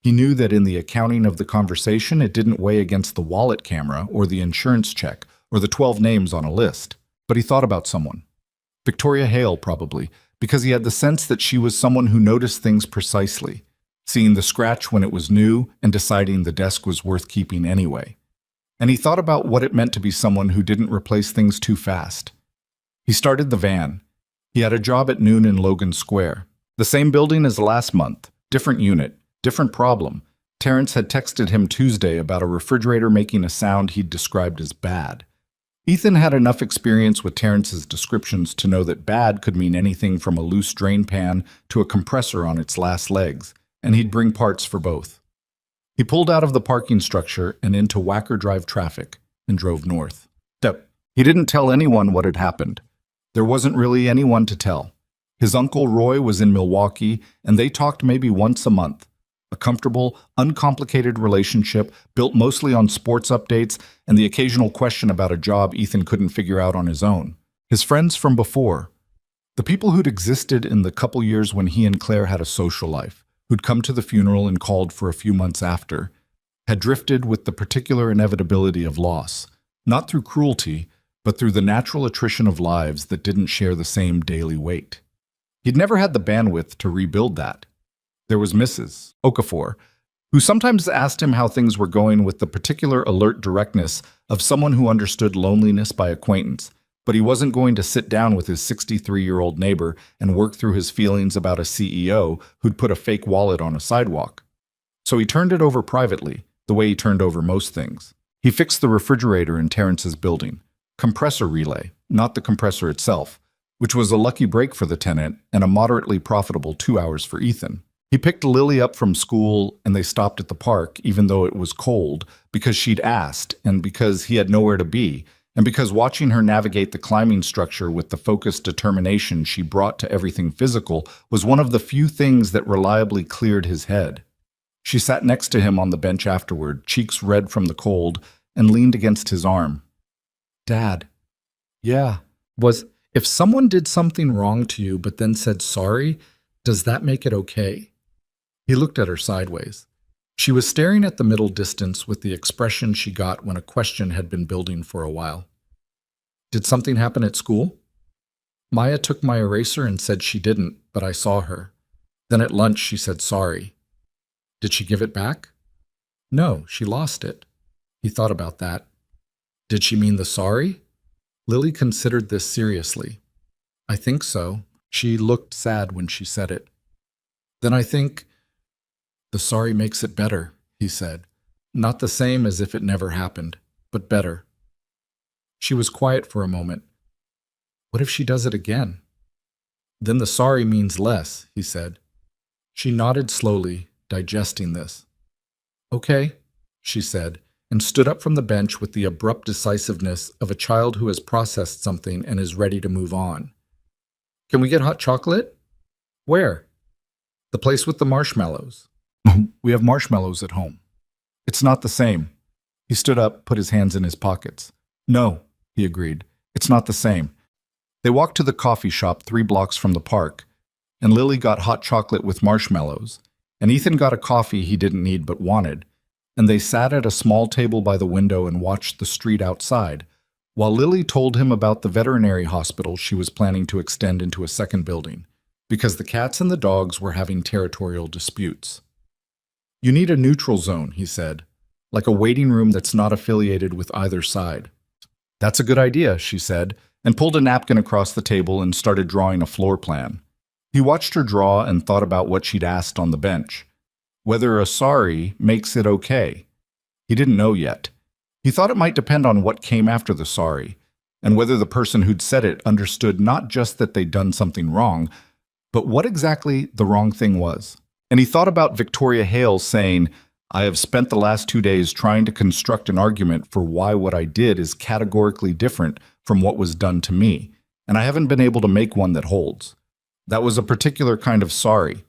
Speaker 1: He knew that in the accounting of the conversation, it didn't weigh against the wallet camera or the insurance check or the 12 names on a list. But he thought about someone. Victoria Hale, probably, because he had the sense that she was someone who noticed things precisely, seeing the scratch when it was new and deciding the desk was worth keeping anyway. And he thought about what it meant to be someone who didn't replace things too fast. He started the van. He had a job at noon in Logan Square. The same building as last month, different unit, different problem. Terrence had texted him Tuesday about a refrigerator making a sound he'd described as bad. Ethan had enough experience with Terrence's descriptions to know that bad could mean anything from a loose drain pan to a compressor on its last legs, and he'd bring parts for both. He pulled out of the parking structure and into Wacker Drive traffic and drove north. He didn't tell anyone what had happened. There wasn't really anyone to tell. His uncle Roy was in Milwaukee, and they talked maybe once a month. A comfortable, uncomplicated relationship built mostly on sports updates and the occasional question about a job Ethan couldn't figure out on his own. His friends from before. The people who'd existed in the couple years when he and Claire had a social life, who'd come to the funeral and called for a few months after, had drifted with the particular inevitability of loss, not through cruelty, but through the natural attrition of lives that didn't share the same daily weight. He'd never had the bandwidth to rebuild that. There was Mrs. Okafor, who sometimes asked him how things were going with the particular alert directness of someone who understood loneliness by acquaintance, but he wasn't going to sit down with his 63-year-old neighbor and work through his feelings about a CEO who'd put a fake wallet on a sidewalk. So he turned it over privately, the way he turned over most things. He fixed the refrigerator in Terrence's building, compressor relay, not the compressor itself, which was a lucky break for the tenant and a moderately profitable 2 hours for Ethan. He picked Lily up from school and they stopped at the park, even though it was cold, because she'd asked and because he had nowhere to be, and because watching her navigate the climbing structure with the focused determination she brought to everything physical was one of the few things that reliably cleared his head. She sat next to him on the bench afterward, cheeks red from the cold, and leaned against his arm. Dad. Yeah. If someone did something wrong to you but then said sorry, does that make it okay? He looked at her sideways. She was staring at the middle distance with the expression she got when a question had been building for a while. Did something happen at school? Maya took my eraser and said she didn't, but I saw her. Then at lunch she said sorry. Did she give it back? No, she lost it. He thought about that. Did she mean the sorry? Lily considered this seriously. I think so. She looked sad when she said it. Then I think, the sorry makes it better, he said. Not the same as if it never happened, but better. She was quiet for a moment. What if she does it again? Then the sorry means less, he said. She nodded slowly, digesting this. Okay, she said, and stood up from the bench with the abrupt decisiveness of a child who has processed something and is ready to move on. Can we get hot chocolate? Where? The place with the marshmallows. We have marshmallows at home. It's not the same. He stood up, put his hands in his pockets. No, he agreed. It's not the same. They walked to the coffee shop 3 blocks from the park, and Lily got hot chocolate with marshmallows, and Ethan got a coffee he didn't need but wanted, and they sat at a small table by the window and watched the street outside, while Lily told him about the veterinary hospital she was planning to extend into a second building, because the cats and the dogs were having territorial disputes. You need a neutral zone, he said, like a waiting room that's not affiliated with either side. That's a good idea, she said, and pulled a napkin across the table and started drawing a floor plan. He watched her draw and thought about what she'd asked on the bench. Whether a sorry makes it okay. He didn't know yet. He thought it might depend on what came after the sorry, and whether the person who'd said it understood not just that they'd done something wrong, but what exactly the wrong thing was. And he thought about Victoria Hale saying, "I have spent the last 2 days trying to construct an argument for why what I did is categorically different from what was done to me, and I haven't been able to make one that holds." That was a particular kind of sorry,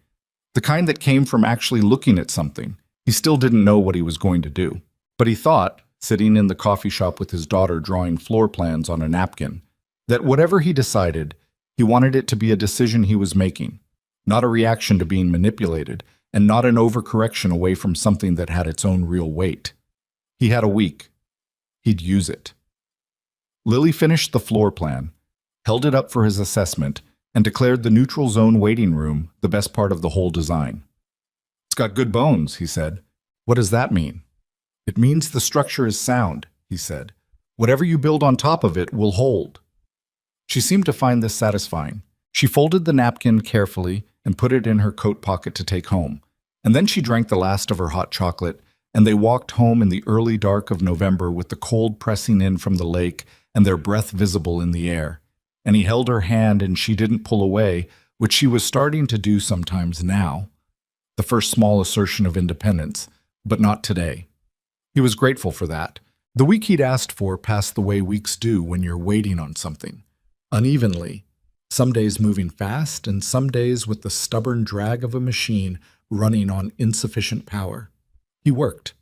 Speaker 1: the kind that came from actually looking at something. He still didn't know what he was going to do. But he thought, sitting in the coffee shop with his daughter drawing floor plans on a napkin, that whatever he decided, he wanted it to be a decision he was making, not a reaction to being manipulated, and not an overcorrection away from something that had its own real weight. He had a week. He'd use it. Lily finished the floor plan, held it up for his assessment, and declared the neutral zone waiting room the best part of the whole design. "It's got good bones," he said. "What does that mean?" "It means the structure is sound," he said. "Whatever you build on top of it will hold." She seemed to find this satisfying. She folded the napkin carefully and put it in her coat pocket to take home. And then she drank the last of her hot chocolate, and they walked home in the early dark of November with the cold pressing in from the lake and their breath visible in the air. And he held her hand and she didn't pull away, which she was starting to do sometimes now. The first small assertion of independence, but not today. He was grateful for that. The week he'd asked for passed the way weeks do when you're waiting on something. Unevenly, some days moving fast and some days with the stubborn drag of a machine running on insufficient power. He worked.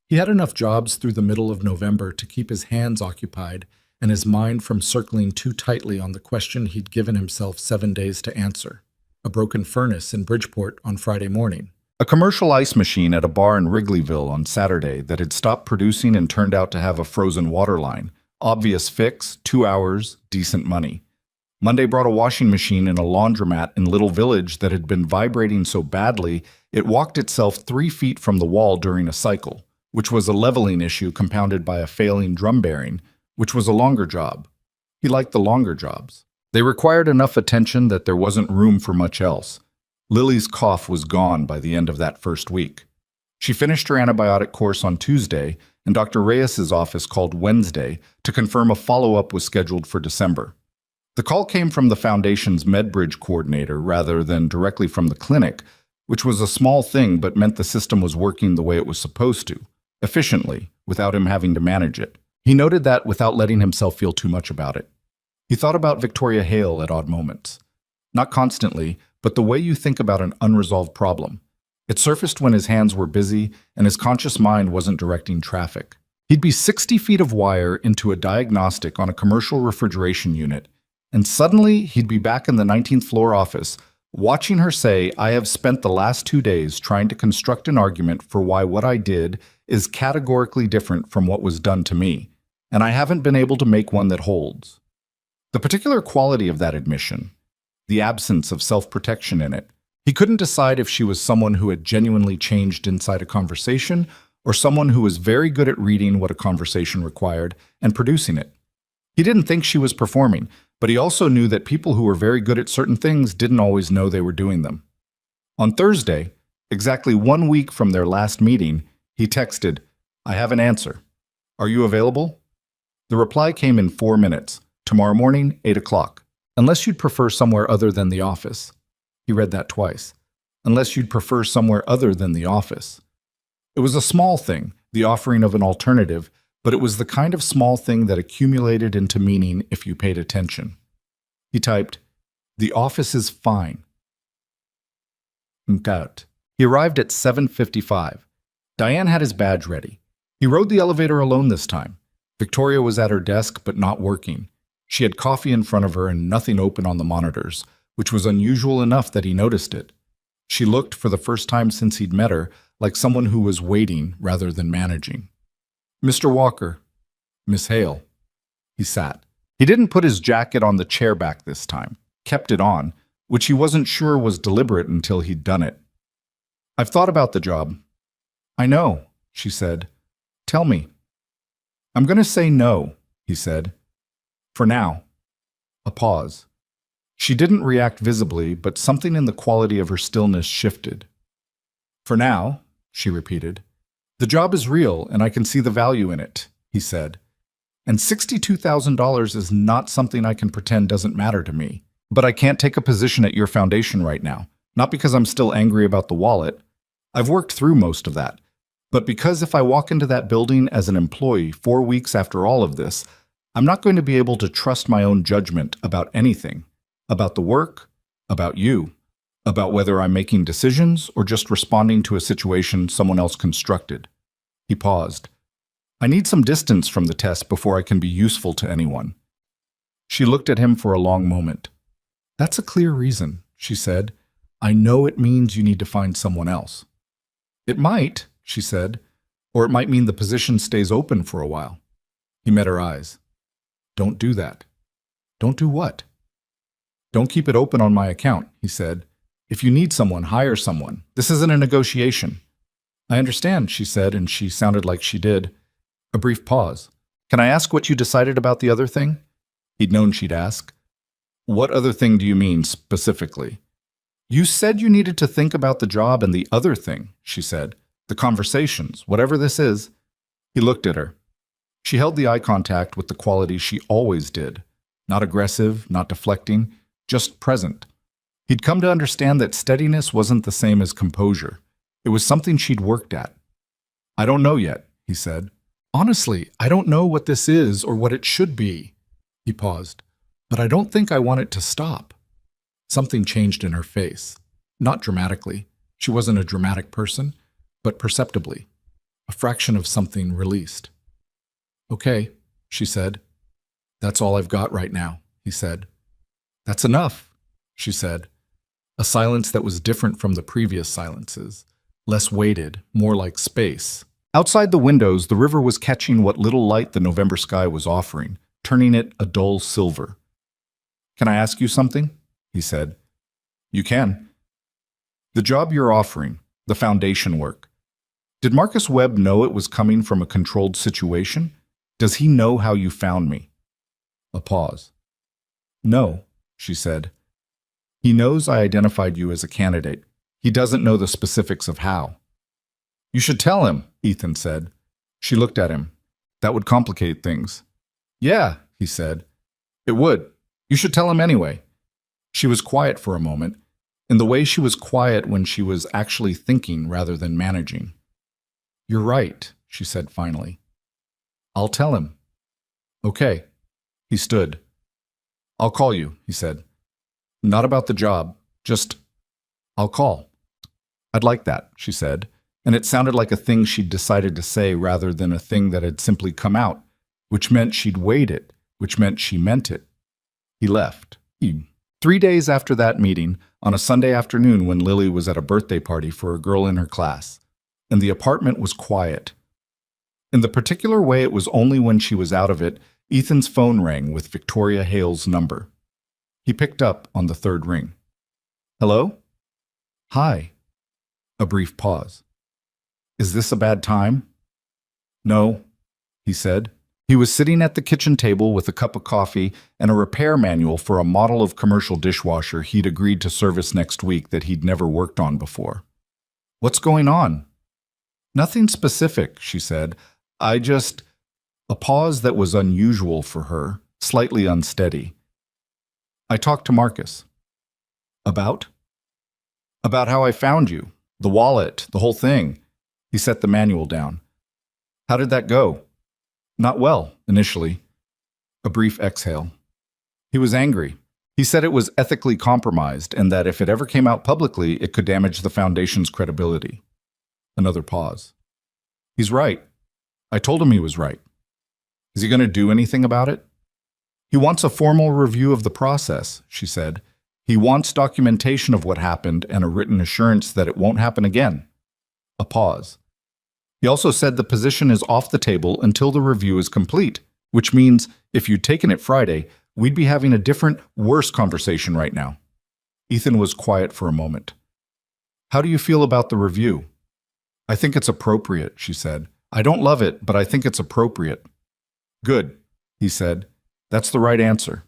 Speaker 1: He had enough jobs through the middle of November to keep his hands occupied and his mind from circling too tightly on the question he'd given himself 7 days to answer: a broken furnace in Bridgeport on Friday morning, a commercial ice machine at a bar in Wrigleyville on Saturday that had stopped producing and turned out to have a frozen water line. Obvious fix, 2 hours, decent money. Monday brought a washing machine in a laundromat in Little Village that had been vibrating so badly it walked itself 3 feet from the wall during a cycle, which was a leveling issue compounded by a failing drum bearing, which was a longer job. He liked the longer jobs. They required enough attention that there wasn't room for much else. Lily's cough was gone by the end of that first week. She finished her antibiotic course on Tuesday, and Dr. Reyes's office called Wednesday to confirm a follow-up was scheduled for December. The call came from the Foundation's MedBridge coordinator rather than directly from the clinic, which was a small thing but meant the system was working the way it was supposed to, efficiently, without him having to manage it. He noted that without letting himself feel too much about it. He thought about Victoria Hale at odd moments. Not constantly, but the way you think about an unresolved problem. It surfaced when his hands were busy and his conscious mind wasn't directing traffic. He'd be 60 feet of wire into a diagnostic on a commercial refrigeration unit, and suddenly he'd be back in the 19th floor office, watching her say, "I have spent the last 2 days trying to construct an argument for why what I did is categorically different from what was done to me, and I haven't been able to make one that holds." The particular quality of that admission, the absence of self-protection in it, he couldn't decide if she was someone who had genuinely changed inside a conversation or someone who was very good at reading what a conversation required and producing it. He didn't think she was performing, but he also knew that people who were very good at certain things didn't always know they were doing them. On Thursday, exactly 1 week from their last meeting, he texted, "I have an answer. Are you available?" The reply came in 4 minutes. "Tomorrow morning, 8 o'clock. Unless you'd prefer somewhere other than the office." He read that twice. "Unless you'd prefer somewhere other than the office." It was a small thing, the offering of an alternative, but it was the kind of small thing that accumulated into meaning if you paid attention. He typed, "The office is fine." Out. He arrived at 7:55. Diane had his badge ready. He rode the elevator alone this time. Victoria was at her desk but not working. She had coffee in front of her and nothing open on the monitors, which was unusual enough that he noticed it. She looked, for the first time since he'd met her, like someone who was waiting rather than managing. "Mr. Walker." "Miss Hale." He sat. He didn't put his jacket on the chair back this time, kept it on, which he wasn't sure was deliberate until he'd done it. "I've thought about the job." "I know," she said. "Tell me." "I'm going to say no," he said. "For now." A pause. She didn't react visibly, but something in the quality of her stillness shifted. "For now," she repeated. "The job is real, and I can see the value in it," he said. And $62,000 is not something I can pretend doesn't matter to me. But I can't take a position at your foundation right now. Not because I'm still angry about the wallet. I've worked through most of that. But because if I walk into that building as an employee 4 weeks after all of this, I'm not going to be able to trust my own judgment about anything. About the work, about you, about whether I'm making decisions or just responding to a situation someone else constructed. He paused. I need some distance from the test before I can be useful to anyone. She looked at him for a long moment. That's a clear reason, she said. I know it means you need to find someone else. It might, she said, or it might mean the position stays open for a while. He met her eyes. Don't do that. Don't do what? Don't keep it open on my account, he said. If you need someone, hire someone. This isn't a negotiation. I understand, she said, and she sounded like she did. A brief pause. Can I ask what you decided about the other thing? He'd known she'd ask. What other thing do you mean, specifically? You said you needed to think about the job and the other thing, she said. The conversations, whatever this is. He looked at her. She held the eye contact with the quality she always did. Not aggressive, not deflecting, just present. He'd come to understand that steadiness wasn't the same as composure. It was something she'd worked at. I don't know yet, he said. Honestly, I don't know what this is or what it should be. He paused. But I don't think I want it to stop. Something changed in her face. Not dramatically. She wasn't a dramatic person, but perceptibly. A fraction of something released. Okay, she said. That's all I've got right now, he said. That's enough, she said. A silence that was different from the previous silences. Less weighted, more like space. Outside the windows, the river was catching what little light the November sky was offering, turning it a dull silver. Can I ask you something? He said. You can. The job you're offering, the foundation work. Did Marcus Webb know it was coming from a controlled situation? Does he know how you found me? A pause. No, she said. He knows I identified you as a candidate. He doesn't know the specifics of how. You should tell him, Ethan said. She looked at him. That would complicate things. Yeah, he said. It would. You should tell him anyway. She was quiet for a moment, in the way she was quiet when she was actually thinking rather than managing. You're right, she said finally. I'll tell him. Okay. He stood. I'll call you, he said. Not about the job, just, I'll call. I'd like that, she said, and it sounded like a thing she'd decided to say rather than a thing that had simply come out, which meant she'd weighed it, which meant she meant it. He left. 3 days after that meeting, on a Sunday afternoon when Lily was at a birthday party for a girl in her class, and the apartment was quiet. In the particular way it was only when she was out of it, Ethan's phone rang with Victoria Hale's number. He picked up on the third ring. Hello? Hi. A brief pause. Is this a bad time? No, he said. He was sitting at the kitchen table with a cup of coffee and a repair manual for a model of commercial dishwasher he'd agreed to service next week that he'd never worked on before. What's going on? Nothing specific, she said. A pause that was unusual for her, slightly unsteady. I talked to Marcus. About? About how I found you, the wallet, the whole thing. He set the manual down. How did that go? Not well, initially. A brief exhale. He was angry. He said it was ethically compromised and that if it ever came out publicly, it could damage the foundation's credibility. Another pause. He's right. I told him he was right. Is he going to do anything about it? He wants a formal review of the process, she said. He wants documentation of what happened and a written assurance that it won't happen again. A pause. He also said the position is off the table until the review is complete, which means if you'd taken it Friday, we'd be having a different, worse conversation right now. Ethan was quiet for a moment. How do you feel about the review? I think it's appropriate, she said. I don't love it, but I think it's appropriate. Good, he said. That's the right answer.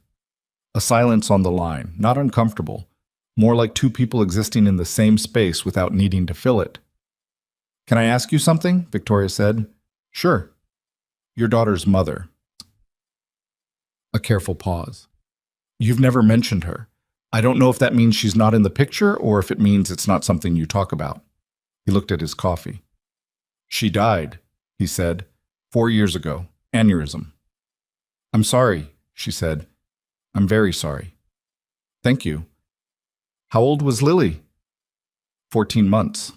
Speaker 1: A silence on the line, not uncomfortable, more like two people existing in the same space without needing to fill it. Can I ask you something? Victoria said. Sure. Your daughter's mother. A careful pause. You've never mentioned her. I don't know if that means she's not in the picture or if it means it's not something you talk about. He looked at his coffee. She died, he said, 4 years ago. Aneurysm. I'm sorry, she said. I'm very sorry. Thank you. How old was Lily? 14 months.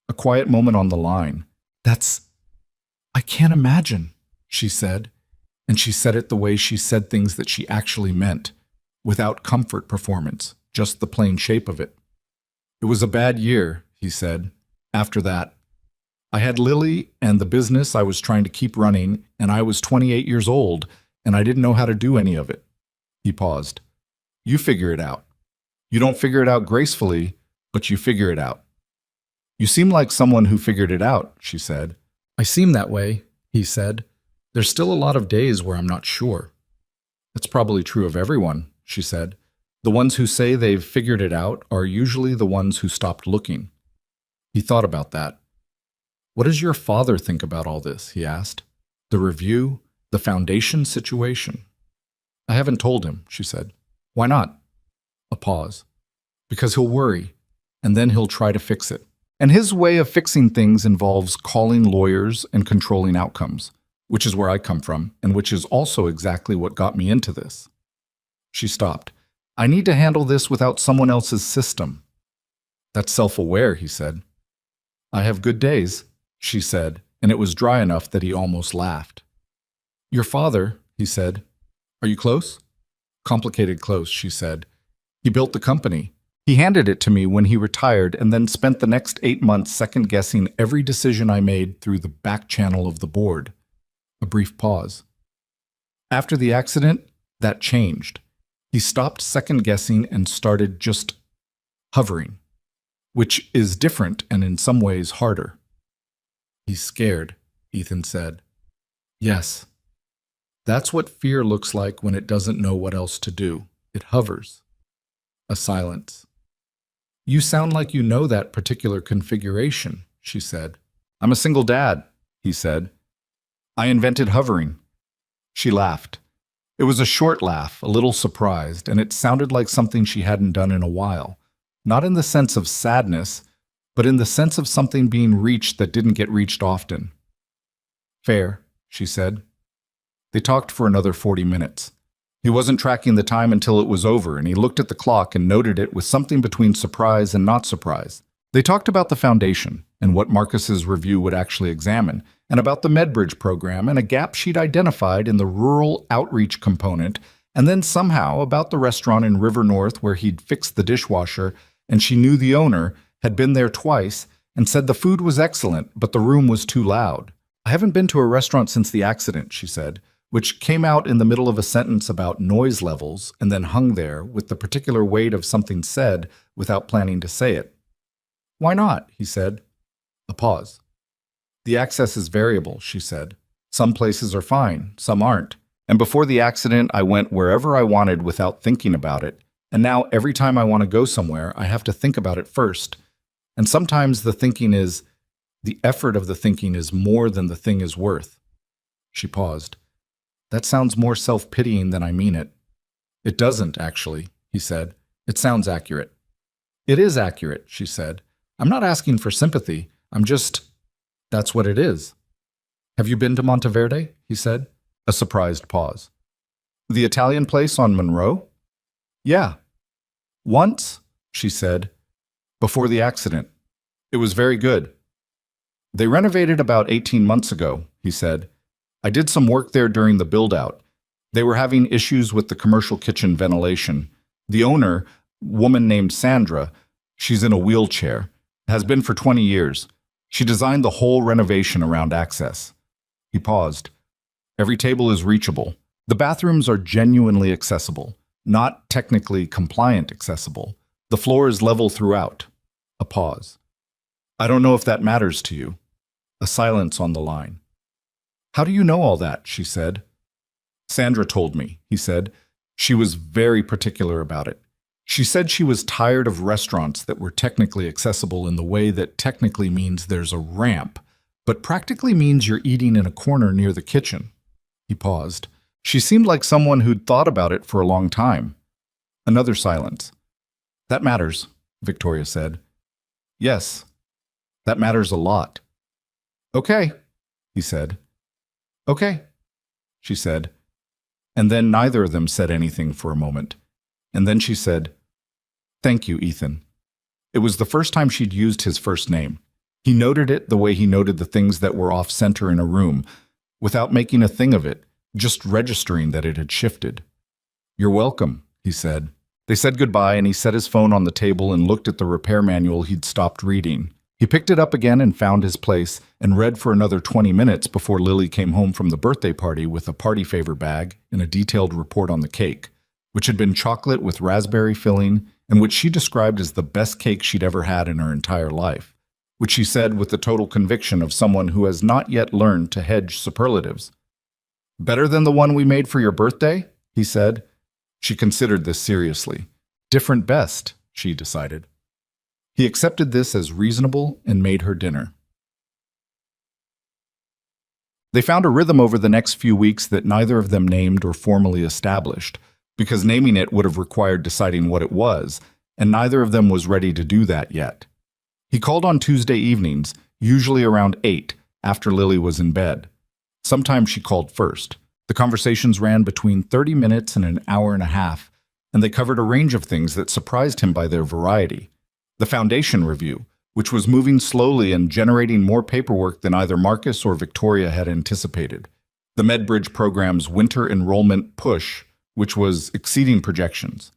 Speaker 1: A quiet moment on the line. I can't imagine, she said, and she said it the way she said things that she actually meant, without comfort performance, just the plain shape of it. It was a bad year, he said. After that, I had Lily and the business I was trying to keep running, and I was 28 years old, and I didn't know how to do any of it. He paused. You figure it out. You don't figure it out gracefully, but you figure it out. You seem like someone who figured it out, she said. I seem that way, he said. There's still a lot of days where I'm not sure. That's probably true of everyone, she said. The ones who say they've figured it out are usually the ones who stopped looking. He thought about that. What does your father think about all this? He asked. The review, the foundation situation. I haven't told him, she said. Why not? A pause. Because he'll worry, and then he'll try to fix it. And his way of fixing things involves calling lawyers and controlling outcomes, which is where I come from, and which is also exactly what got me into this. She stopped. I need to handle this without someone else's system. That's self-aware, he said. I have good days, she said, and it was dry enough that he almost laughed. Your father, he said. Are you close? Complicated close, she said. He built the company. He handed it to me when he retired and then spent the next 8 months second-guessing every decision I made through the back channel of the board. A brief pause. After the accident, that changed. He stopped second-guessing and started just hovering, which is different and in some ways harder. He's scared, Ethan said. Yes. That's what fear looks like when it doesn't know what else to do. It hovers. A silence. You sound like you know that particular configuration, she said. I'm a single dad, he said. I invented hovering. She laughed. It was a short laugh, a little surprised, and it sounded like something she hadn't done in a while. Not in the sense of sadness, but in the sense of something being reached that didn't get reached often. Fair, she said. They talked for another 40 minutes. He wasn't tracking the time until it was over, and he looked at the clock and noted it with something between surprise and not surprise. They talked about the foundation and what Marcus's review would actually examine, and about the MedBridge program and a gap she'd identified in the rural outreach component, and then somehow about the restaurant in River North where he'd fixed the dishwasher, and she knew the owner, had been there twice, and said the food was excellent, but the room was too loud. I haven't been to a restaurant since the accident, she said, which came out in the middle of a sentence about noise levels and then hung there with the particular weight of something said without planning to say it. Why not? He said. A pause. The access is variable, she said. Some places are fine, some aren't. And before the accident, I went wherever I wanted without thinking about it. And now every time I want to go somewhere, I have to think about it first. And sometimes the effort of the thinking is more than the thing is worth. She paused. That sounds more self-pitying than I mean it. It doesn't, actually, he said. It sounds accurate. It is accurate, she said. I'm not asking for sympathy. That's what it is. Have you been to Monteverde? He said. A surprised pause. The Italian place on Monroe? Yeah. Once, she said, before the accident. It was very good. They renovated about 18 months ago, he said. I did some work there during the build-out. They were having issues with the commercial kitchen ventilation. The owner, woman named Sandra, she's in a wheelchair, has been for 20 years. She designed the whole renovation around access. He paused. Every table is reachable. The bathrooms are genuinely accessible, not technically compliant accessible. The floor is level throughout. A pause. I don't know if that matters to you. A silence on the line. How do you know all that? She said. Sandra told me, he said. She was very particular about it. She said she was tired of restaurants that were technically accessible in the way that technically means there's a ramp, but practically means you're eating in a corner near the kitchen. He paused. She seemed like someone who'd thought about it for a long time. Another silence. That matters, Victoria said. Yes, that matters a lot. Okay, he said. Okay, she said. And then neither of them said anything for a moment. And then she said, Thank you, Ethan. It was the first time she'd used his first name. He noted it the way he noted the things that were off-center in a room, without making a thing of it, just registering that it had shifted. You're welcome, he said. They said goodbye, and he set his phone on the table and looked at the repair manual he'd stopped reading. He picked it up again and found his place, and read for another 20 minutes before Lily came home from the birthday party with a party favor bag and a detailed report on the cake, which had been chocolate with raspberry filling and which she described as the best cake she'd ever had in her entire life, which she said with the total conviction of someone who has not yet learned to hedge superlatives. Better than the one we made for your birthday? He said. She considered this seriously. Different best, she decided. He accepted this as reasonable and made her dinner. They found a rhythm over the next few weeks that neither of them named or formally established, because naming it would have required deciding what it was, and neither of them was ready to do that yet. He called on Tuesday evenings, usually around 8, after Lily was in bed. Sometimes she called first. The conversations ran between 30 minutes and an hour and a half, and they covered a range of things that surprised him by their variety. The foundation review, which was moving slowly and generating more paperwork than either Marcus or Victoria had anticipated. The MedBridge program's winter enrollment push, which was exceeding projections.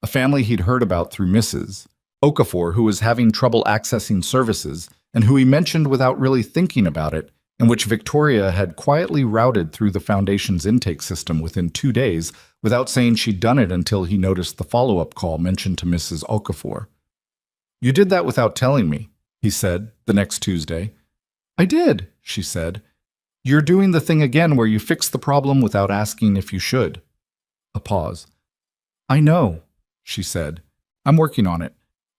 Speaker 1: A family he'd heard about through Mrs. Okafor, who was having trouble accessing services, and who he mentioned without really thinking about it, and which Victoria had quietly routed through the Foundation's intake system within 2 days without saying she'd done it until he noticed the follow-up call mentioned to Mrs. Okafor. You did that without telling me, he said, the next Tuesday. I did, she said. You're doing the thing again where you fix the problem without asking if you should. A pause. I know, she said. I'm working on it.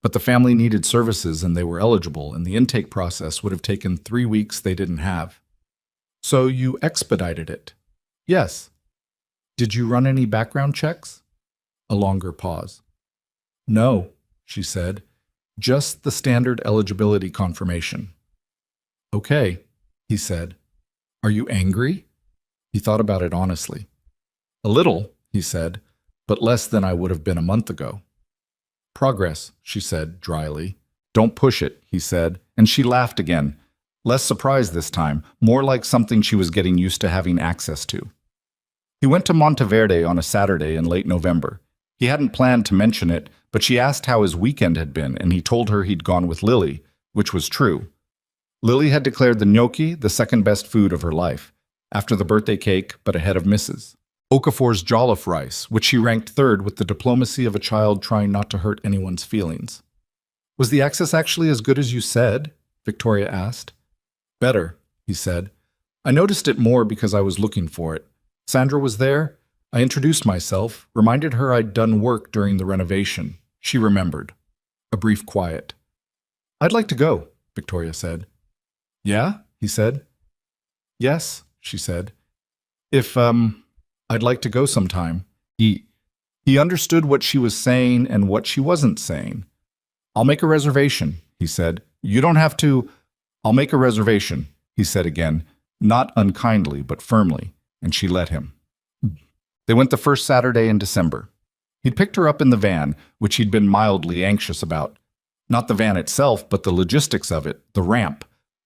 Speaker 1: But the family needed services and they were eligible, and the intake process would have taken 3 weeks they didn't have. So you expedited it? Yes. Did you run any background checks? A longer pause. No, she said. Just the standard eligibility confirmation. Okay, he said. Are you angry? He thought about it honestly. A little, he said, but less than I would have been a month ago. Progress, she said dryly. Don't push it, he said, and she laughed again. Less surprised this time, more like something she was getting used to having access to. He went to Monteverde on a Saturday in late November. He hadn't planned to mention it, but she asked how his weekend had been, and he told her he'd gone with Lily, which was true. Lily had declared the gnocchi the second best food of her life, after the birthday cake, but ahead of Mrs. Okafor's jollof rice, which she ranked third with the diplomacy of a child trying not to hurt anyone's feelings. Was the access actually as good as you said? Victoria asked. Better, he said. I noticed it more because I was looking for it. Sandra was there. I introduced myself, reminded her I'd done work during the renovation. She remembered. A brief quiet. I'd like to go, Victoria said. Yeah, he said. Yes, she said. If, I'd like to go sometime. He understood what she was saying and what she wasn't saying. I'll make a reservation, he said. You don't have to. I'll make a reservation, he said again, not unkindly but firmly, and she let him. They went the first Saturday in December. He'd picked her up in the van, which he'd been mildly anxious about. Not the van itself, but the logistics of it, the ramp.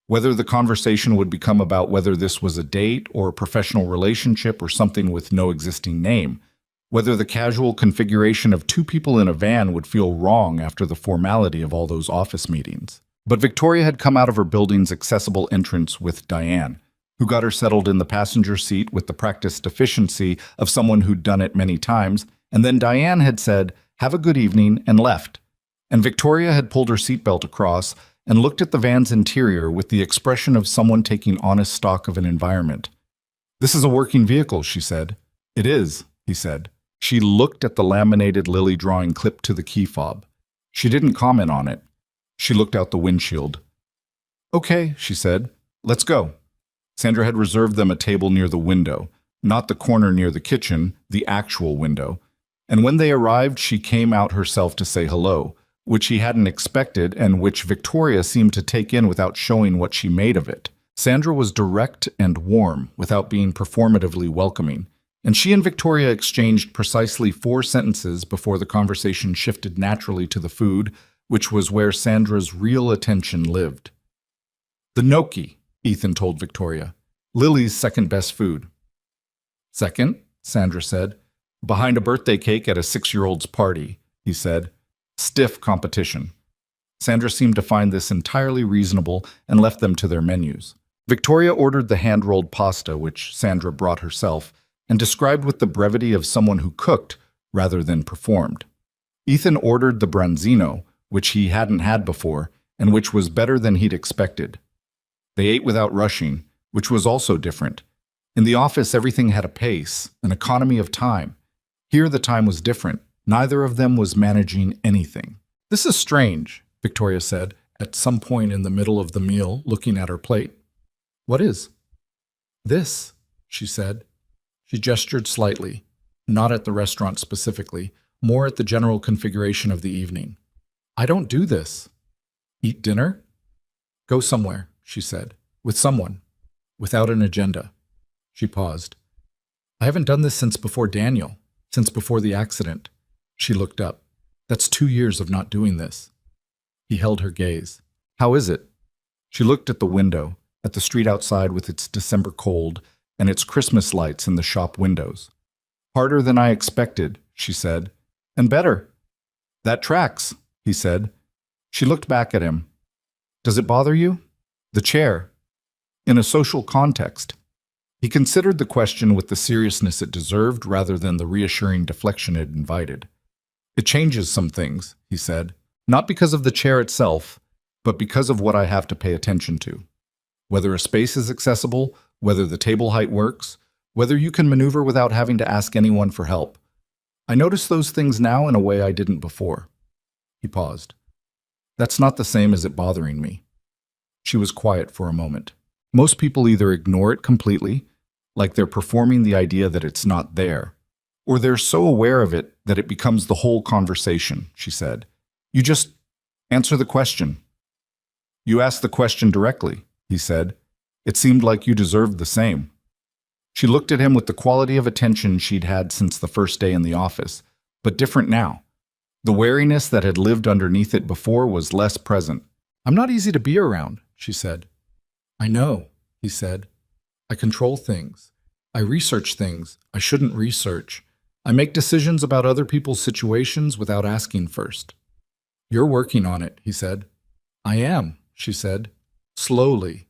Speaker 1: Whether the conversation would become about whether this was a date or a professional relationship or something with no existing name. Whether the casual configuration of 2 people in a van would feel wrong after the formality of all those office meetings. But Victoria had come out of her building's accessible entrance with Diane, who got her settled in the passenger seat with the practiced efficiency of someone who'd done it many times, and then Diane had said, "Have a good evening," and left. And Victoria had pulled her seatbelt across and looked at the van's interior with the expression of someone taking honest stock of an environment. This is a working vehicle, she said. It is, he said. She looked at the laminated Lily drawing clipped to the key fob. She didn't comment on it. She looked out the windshield. Okay, she said. Let's go. Sandra had reserved them a table near the window. not the corner near the kitchen, the actual window. And when they arrived, she came out herself to say hello, which he hadn't expected and which Victoria seemed to take in without showing what she made of it. Sandra was direct and warm without being performatively welcoming, and she and Victoria exchanged precisely 4 sentences before the conversation shifted naturally to the food, which was where Sandra's real attention lived. The gnocchi, Ethan told Victoria. Lily's second best food. Second, Sandra said. Behind a birthday cake at a 6-year-old's party, he said. Stiff competition. Sandra seemed to find this entirely reasonable and left them to their menus. Victoria ordered the hand-rolled pasta, which Sandra brought herself, and described with the brevity of someone who cooked rather than performed. Ethan ordered the branzino, which he hadn't had before, and which was better than he'd expected. They ate without rushing, which was also different. In the office, everything had a pace, an economy of time. Here, the time was different. Neither of them was managing anything. This is strange, Victoria said, at some point in the middle of the meal, looking at her plate. What is? This, she said. She gestured slightly, not at the restaurant specifically, more at the general configuration of the evening. I don't do this. Eat dinner? Go somewhere, she said, with someone, without an agenda. She paused. I haven't done this since before Daniel, since before the accident. She looked up. That's 2 years of not doing this. He held her gaze. How is it? She looked at the window, at the street outside with its December cold and its Christmas lights in the shop windows. Harder than I expected, she said. And better. That tracks, he said. She looked back at him. Does it bother you? The chair. In a social context. He considered the question with the seriousness it deserved rather than the reassuring deflection it invited. It changes some things, he said, not because of the chair itself, but because of what I have to pay attention to. Whether a space is accessible, whether the table height works, whether you can maneuver without having to ask anyone for help. I notice those things now in a way I didn't before. He paused. That's not the same as it bothering me. She was quiet for a moment. Most people either ignore it completely, like they're performing the idea that it's not there, or they're so aware of it that it becomes the whole conversation, she said. You just answer the question. You asked the question directly, he said. It seemed like you deserved the same. She looked at him with the quality of attention she'd had since the first day in the office, but different now. The wariness that had lived underneath it before was less present. I'm not easy to be around, she said. I know, he said. I control things. I research things I shouldn't research. I make decisions about other people's situations without asking first. You're working on it, he said. I am, she said, slowly.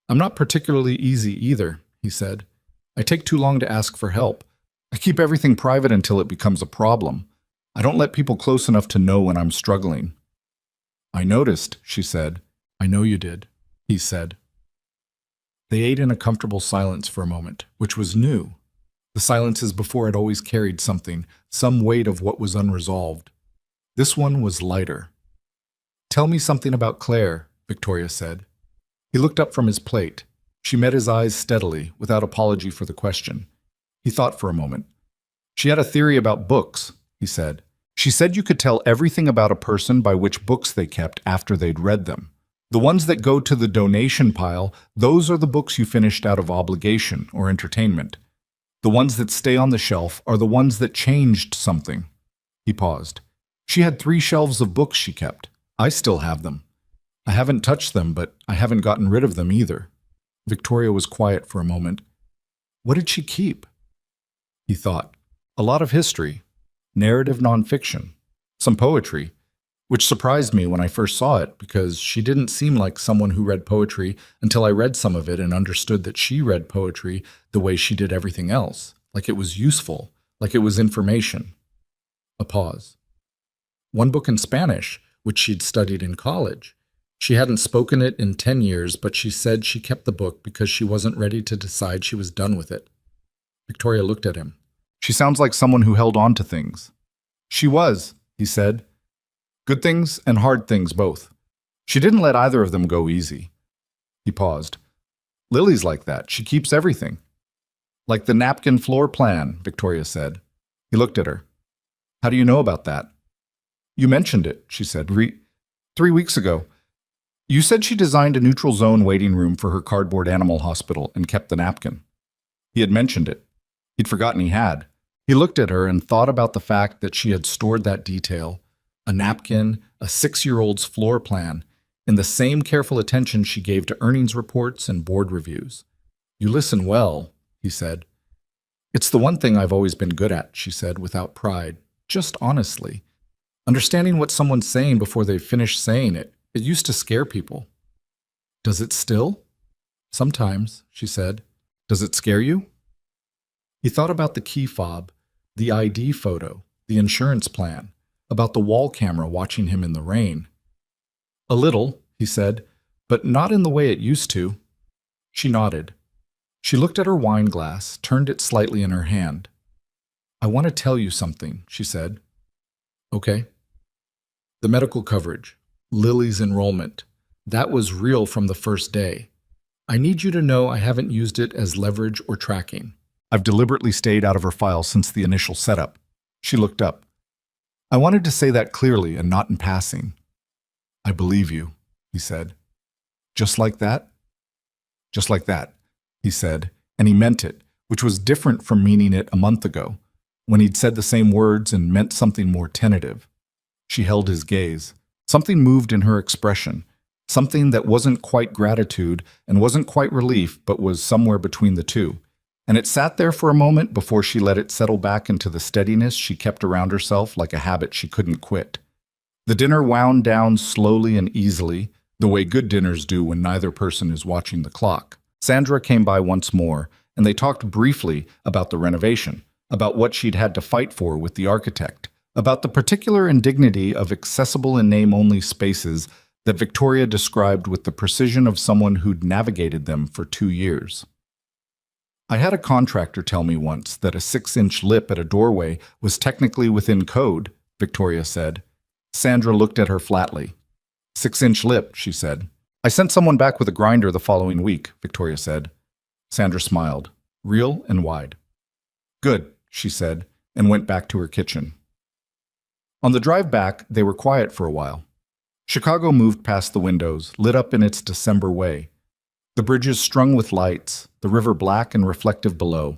Speaker 1: I'm not particularly easy either, he said. I take too long to ask for help. I keep everything private until it becomes a problem. I don't let people close enough to know when I'm struggling. I noticed, she said. I know you did, he said. They ate in a comfortable silence for a moment, which was new. The silences before had always carried something, some weight of what was unresolved. This one was lighter. Tell me something about Claire, Victoria said. He looked up from his plate. She met his eyes steadily, without apology for the question. He thought for a moment. She had a theory about books, he said. She said you could tell everything about a person by which books they kept after they'd read them. The ones that go to the donation pile, those are the books you finished out of obligation or entertainment. The ones that stay on the shelf are the ones that changed something. He paused. She had 3 shelves of books she kept. I still have them. I haven't touched them, but I haven't gotten rid of them either. Victoria was quiet for a moment. What did she keep? He thought. A lot of history, narrative nonfiction, some poetry, which surprised me when I first saw it because she didn't seem like someone who read poetry until I read some of it and understood that she read poetry the way she did everything else, like it was useful, like it was information. A pause. One book in Spanish, which she'd studied in college. She hadn't spoken it in 10 years, but she said she kept the book because she wasn't ready to decide she was done with it. Victoria looked at him. She sounds like someone who held on to things. She was, he said. Good things and hard things both. She didn't let either of them go easy. He paused. Lily's like that. She keeps everything. Like the napkin floor plan, Victoria said. He looked at her. How do you know about that? You mentioned it, she said. 3 weeks ago. You said she designed a neutral zone waiting room for her cardboard animal hospital and kept the napkin. He had mentioned it. He'd forgotten he had. He looked at her and thought about the fact that she had stored that detail, a napkin, a 6-year-old's floor plan, in the same careful attention she gave to earnings reports and board reviews. You listen well, he said. It's the one thing I've always been good at, she said without pride, just honestly. Understanding what someone's saying before they've finished saying it. It used to scare people. Does it still? Sometimes, she said. Does it scare you? He thought about the key fob, the ID photo, the insurance plan, about the wall camera watching him in the rain. A little, he said, but not in the way it used to. She nodded. She looked at her wine glass, turned it slightly in her hand. I want to tell you something, she said. Okay. The medical coverage, Lily's enrollment, that was real from the first day. I need you to know I haven't used it as leverage or tracking. I've deliberately stayed out of her file since the initial setup. She looked up. I wanted to say that clearly and not in passing. I believe you, he said. Just like that? Just like that, he said, and he meant it, which was different from meaning it a month ago, when he'd said the same words and meant something more tentative. She held his gaze. Something moved in her expression, something that wasn't quite gratitude and wasn't quite relief, but was somewhere between the two. And it sat there for a moment before she let it settle back into the steadiness she kept around herself like a habit she couldn't quit. The dinner wound down slowly and easily, the way good dinners do when neither person is watching the clock. Sandra came by once more, and they talked briefly about the renovation, about what she'd had to fight for with the architect, about the particular indignity of accessible in name-only spaces that Victoria described with the precision of someone who'd navigated them for 2 years. I had a contractor tell me once that a 6-inch lip at a doorway was technically within code, Victoria said. Sandra looked at her flatly. 6-inch lip, she said. I sent someone back with a grinder the following week, Victoria said. Sandra smiled, real and wide. Good, she said, and went back to her kitchen. On the drive back, they were quiet for a while. Chicago moved past the windows, lit up in its December way. The bridges strung with lights, the river black and reflective below,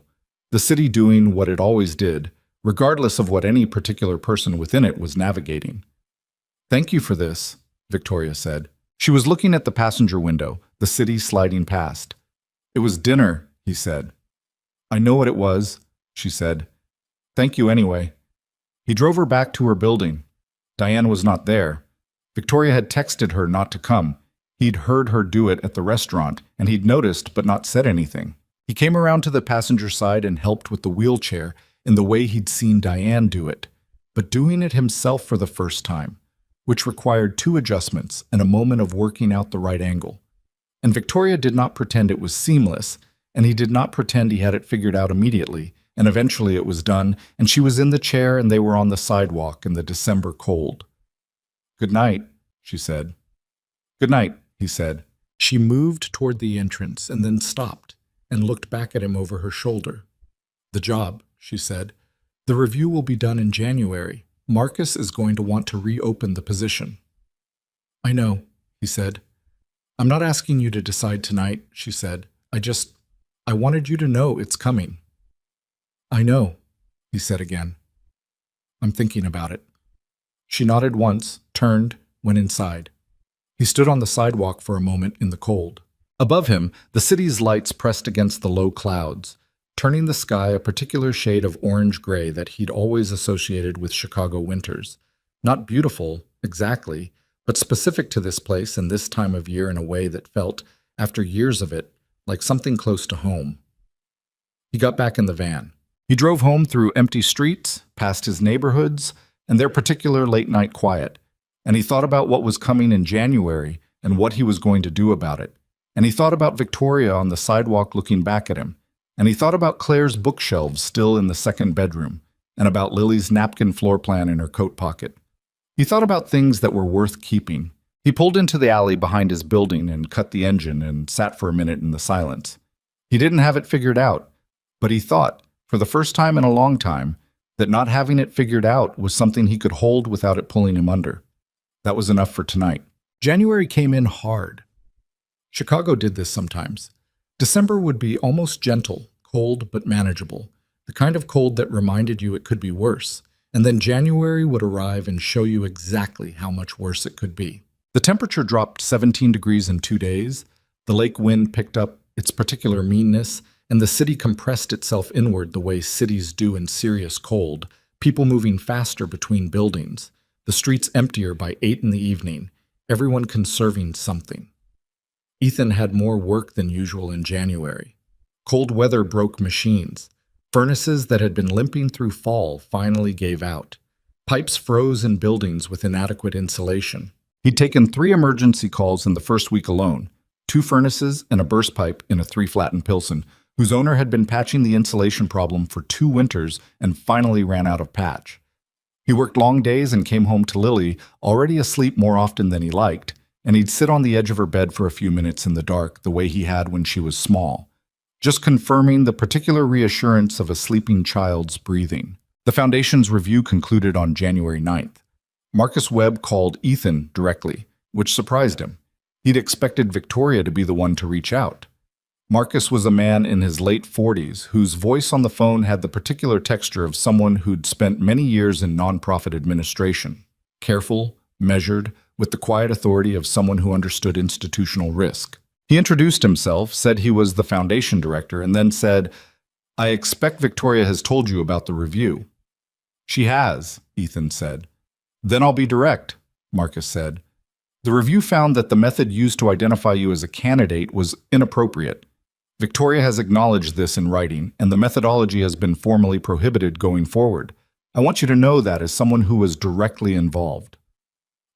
Speaker 1: the city doing what it always did, regardless of what any particular person within it was navigating. Thank you for this, Victoria said. She was looking at the passenger window, the city sliding past. It was dinner, he said. I know what it was, she said. Thank you anyway. He drove her back to her building. Diane was not there. Victoria had texted her not to come. He'd heard her do it at the restaurant, and he'd noticed but not said anything. He came around to the passenger side and helped with the wheelchair in the way he'd seen Diane do it, but doing it himself for the first time, which required 2 adjustments and a moment of working out the right angle. And Victoria did not pretend it was seamless, and he did not pretend he had it figured out immediately, and eventually it was done, and she was in the chair and they were on the sidewalk in the December cold. Good night, she said. Good night, he said. She moved toward the entrance and then stopped and looked back at him over her shoulder. The job, she said. The review will be done in January. Marcus is going to want to reopen the position. I know, he said. I'm not asking you to decide tonight, she said. I wanted you to know it's coming. I know, he said again. I'm thinking about it. She nodded once, turned, went inside. He stood on the sidewalk for a moment in the cold. Above him, the city's lights pressed against the low clouds, turning the sky a particular shade of orange-gray that he'd always associated with Chicago winters. Not beautiful, exactly, but specific to this place and this time of year in a way that felt, after years of it, like something close to home. He got back in the van. He drove home through empty streets, past his neighborhoods, and their particular late-night quiet, and he thought about what was coming in January and what he was going to do about it. And he thought about Victoria on the sidewalk looking back at him, and he thought about Claire's bookshelves still in the second bedroom, and about Lily's napkin floor plan in her coat pocket. He thought about things that were worth keeping. He pulled into the alley behind his building and cut the engine and sat for a minute in the silence. He didn't have it figured out, But he thought, for the first time in a long time, that not having it figured out was something he could hold without it pulling him under. That was enough for tonight. January came in hard. Chicago did this sometimes. December would be almost gentle, cold but manageable, the kind of cold that reminded you it could be worse. And then January would arrive and show you exactly how much worse it could be. The temperature dropped 17 degrees in 2 days, the lake wind picked up its particular meanness, and the city compressed itself inward the way cities do in serious cold, people moving faster between buildings, the streets emptier by 8 in the evening, everyone conserving something. Ethan had more work than usual in January. Cold weather broke machines. Furnaces that had been limping through fall finally gave out. Pipes froze in buildings with inadequate insulation. He'd taken 3 emergency calls in the first week alone, 2 furnaces and a burst pipe in a 3-flat in Pilsen, whose owner had been patching the insulation problem for 2 winters and finally ran out of patch. He worked long days and came home to Lily, already asleep more often than he liked, and he'd sit on the edge of her bed for a few minutes in the dark the way he had when she was small, just confirming the particular reassurance of a sleeping child's breathing. The Foundation's review concluded on January 9th. Marcus Webb called Ethan directly, which surprised him. He'd expected Victoria to be the one to reach out. Marcus was a man in his late 40s whose voice on the phone had the particular texture of someone who'd spent many years in nonprofit administration, careful, measured, with the quiet authority of someone who understood institutional risk. He introduced himself, said he was the Foundation director, and then said, "I expect Victoria has told you about the review." "She has," Ethan said. "Then I'll be direct," Marcus said. "The review found that the method used to identify you as a candidate was inappropriate. Victoria has acknowledged this in writing, and the methodology has been formally prohibited going forward. I want you to know that as someone who was directly involved."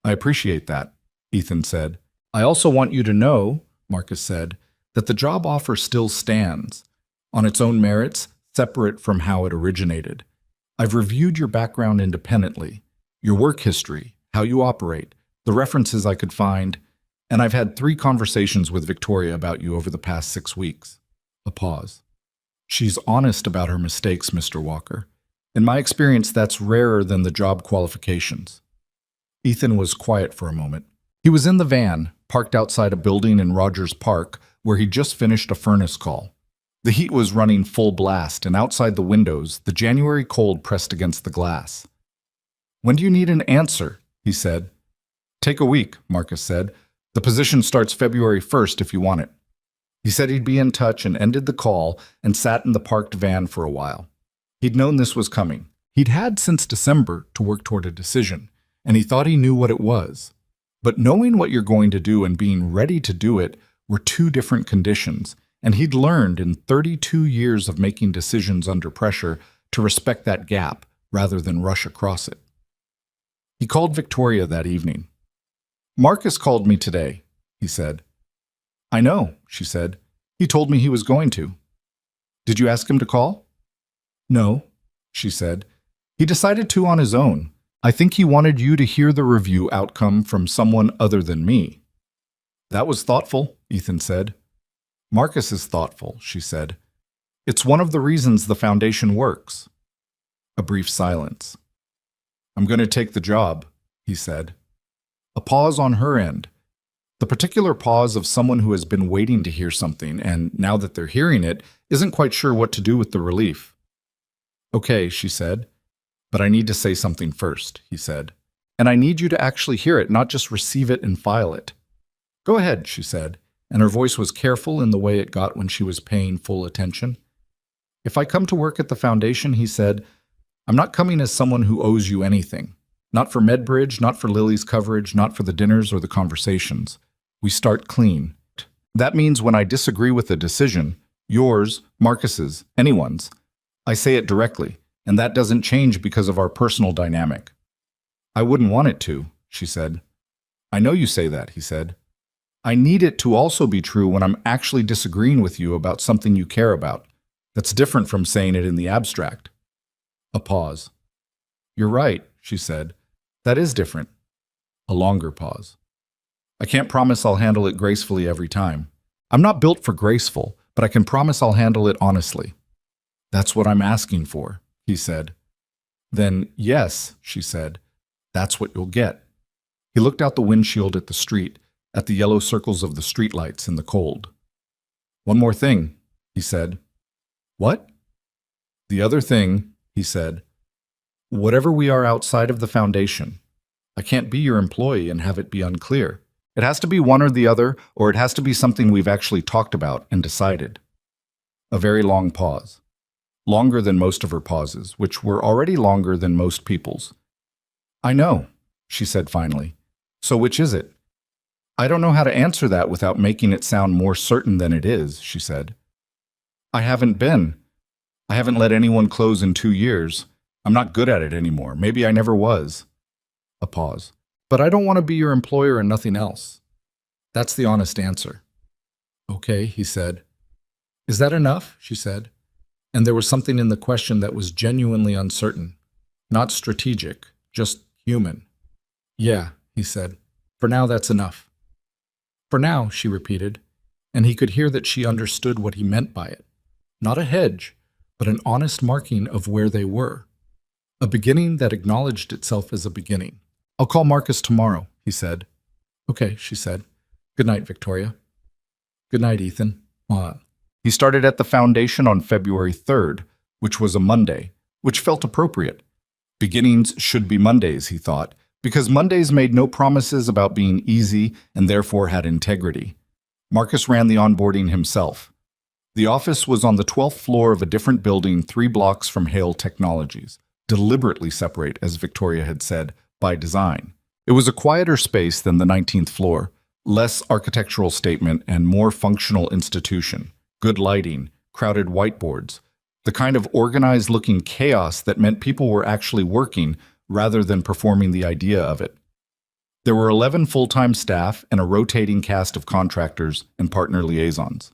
Speaker 1: "I appreciate that," Ethan said. "I also want you to know," Marcus said, "that the job offer still stands, on its own merits, separate from how it originated. I've reviewed your background independently, your work history, how you operate, the references I could find, and I've had 3 conversations with Victoria about you over the past 6 weeks." A pause. "She's honest about her mistakes, Mr. Walker. In my experience, that's rarer than the job qualifications." Ethan was quiet for a moment. He was in the van, parked outside a building in Rogers Park, where he'd just finished a furnace call. The heat was running full blast, and outside the windows, the January cold pressed against the glass. "When do you need an answer?" he said. "Take a week," Marcus said. "The position starts February 1st if you want it." He said he'd be in touch and ended the call and sat in the parked van for a while. He'd known this was coming. He'd had since December to work toward a decision, and he thought he knew what it was. But knowing what you're going to do and being ready to do it were 2 different conditions, and he'd learned in 32 years of making decisions under pressure to respect that gap rather than rush across it. He called Victoria that evening. "Marcus called me today," he said. "I know," she said. "He told me he was going to." "Did you ask him to call?" "No," she said. "He decided to on his own. I think he wanted you to hear the review outcome from someone other than me." "That was thoughtful," Ethan said. "Marcus is thoughtful," she said. "It's one of the reasons the Foundation works." A brief silence. "I'm going to take the job," he said. A pause on her end. The particular pause of someone who has been waiting to hear something and, now that they're hearing it, isn't quite sure what to do with the relief. "Okay," she said. "But I need to say something first," he said. "And I need you to actually hear it, not just receive it and file it." "Go ahead," she said, and her voice was careful in the way it got when she was paying full attention. "If I come to work at the Foundation," he said, "I'm not coming as someone who owes you anything. Not for Medbridge, not for Lily's coverage, not for the dinners or the conversations. We start clean. That means when I disagree with a decision, yours, Marcus's, anyone's, I say it directly, and that doesn't change because of our personal dynamic." "I wouldn't want it to," she said. "I know you say that," he said. "I need it to also be true when I'm actually disagreeing with you about something you care about. That's different from saying it in the abstract." A pause. "You're right," she said. "That is different." A longer pause. "I can't promise I'll handle it gracefully every time. I'm not built for graceful, but I can promise I'll handle it honestly." That's what I'm asking for, he said. Then, yes, she said, that's what you'll get. He looked out the windshield at the street, at the yellow circles of the streetlights in the cold. One more thing, he said. What? The other thing, he said. Whatever we are outside of the foundation, I can't be your employee and have it be unclear. It has to be one or the other, or it has to be something we've actually talked about and decided. A very long pause. Longer than most of her pauses, which were already longer than most people's. I know, she said finally. So which is it? I don't know how to answer that without making it sound more certain than it is, she said. I haven't been. I haven't let anyone close in 2 years. I'm not good at it anymore. Maybe I never was. A pause. But I don't want to be your employer and nothing else. That's the honest answer. Okay, he said. Is that enough? She said. And there was something in the question that was genuinely uncertain. Not strategic, just human. Yeah, he said. For now, that's enough. For now, she repeated, and he could hear that she understood what he meant by it. Not a hedge, but an honest marking of where they were. A beginning that acknowledged itself as a beginning. I'll call Marcus tomorrow, he said. Okay, she said. Good night, Victoria. Good night, Ethan. He started at the foundation on February 3rd, which was a Monday, which felt appropriate. Beginnings should be Mondays, he thought, because Mondays made no promises about being easy and therefore had integrity. Marcus ran the onboarding himself. The office was on the 12th floor of a different building 3 blocks from Hale Technologies, deliberately separate, as Victoria had said, by design. It was a quieter space than the 19th floor, less architectural statement and more functional institution, good lighting, crowded whiteboards, the kind of organized-looking chaos that meant people were actually working rather than performing the idea of it. There were 11 full-time staff and a rotating cast of contractors and partner liaisons.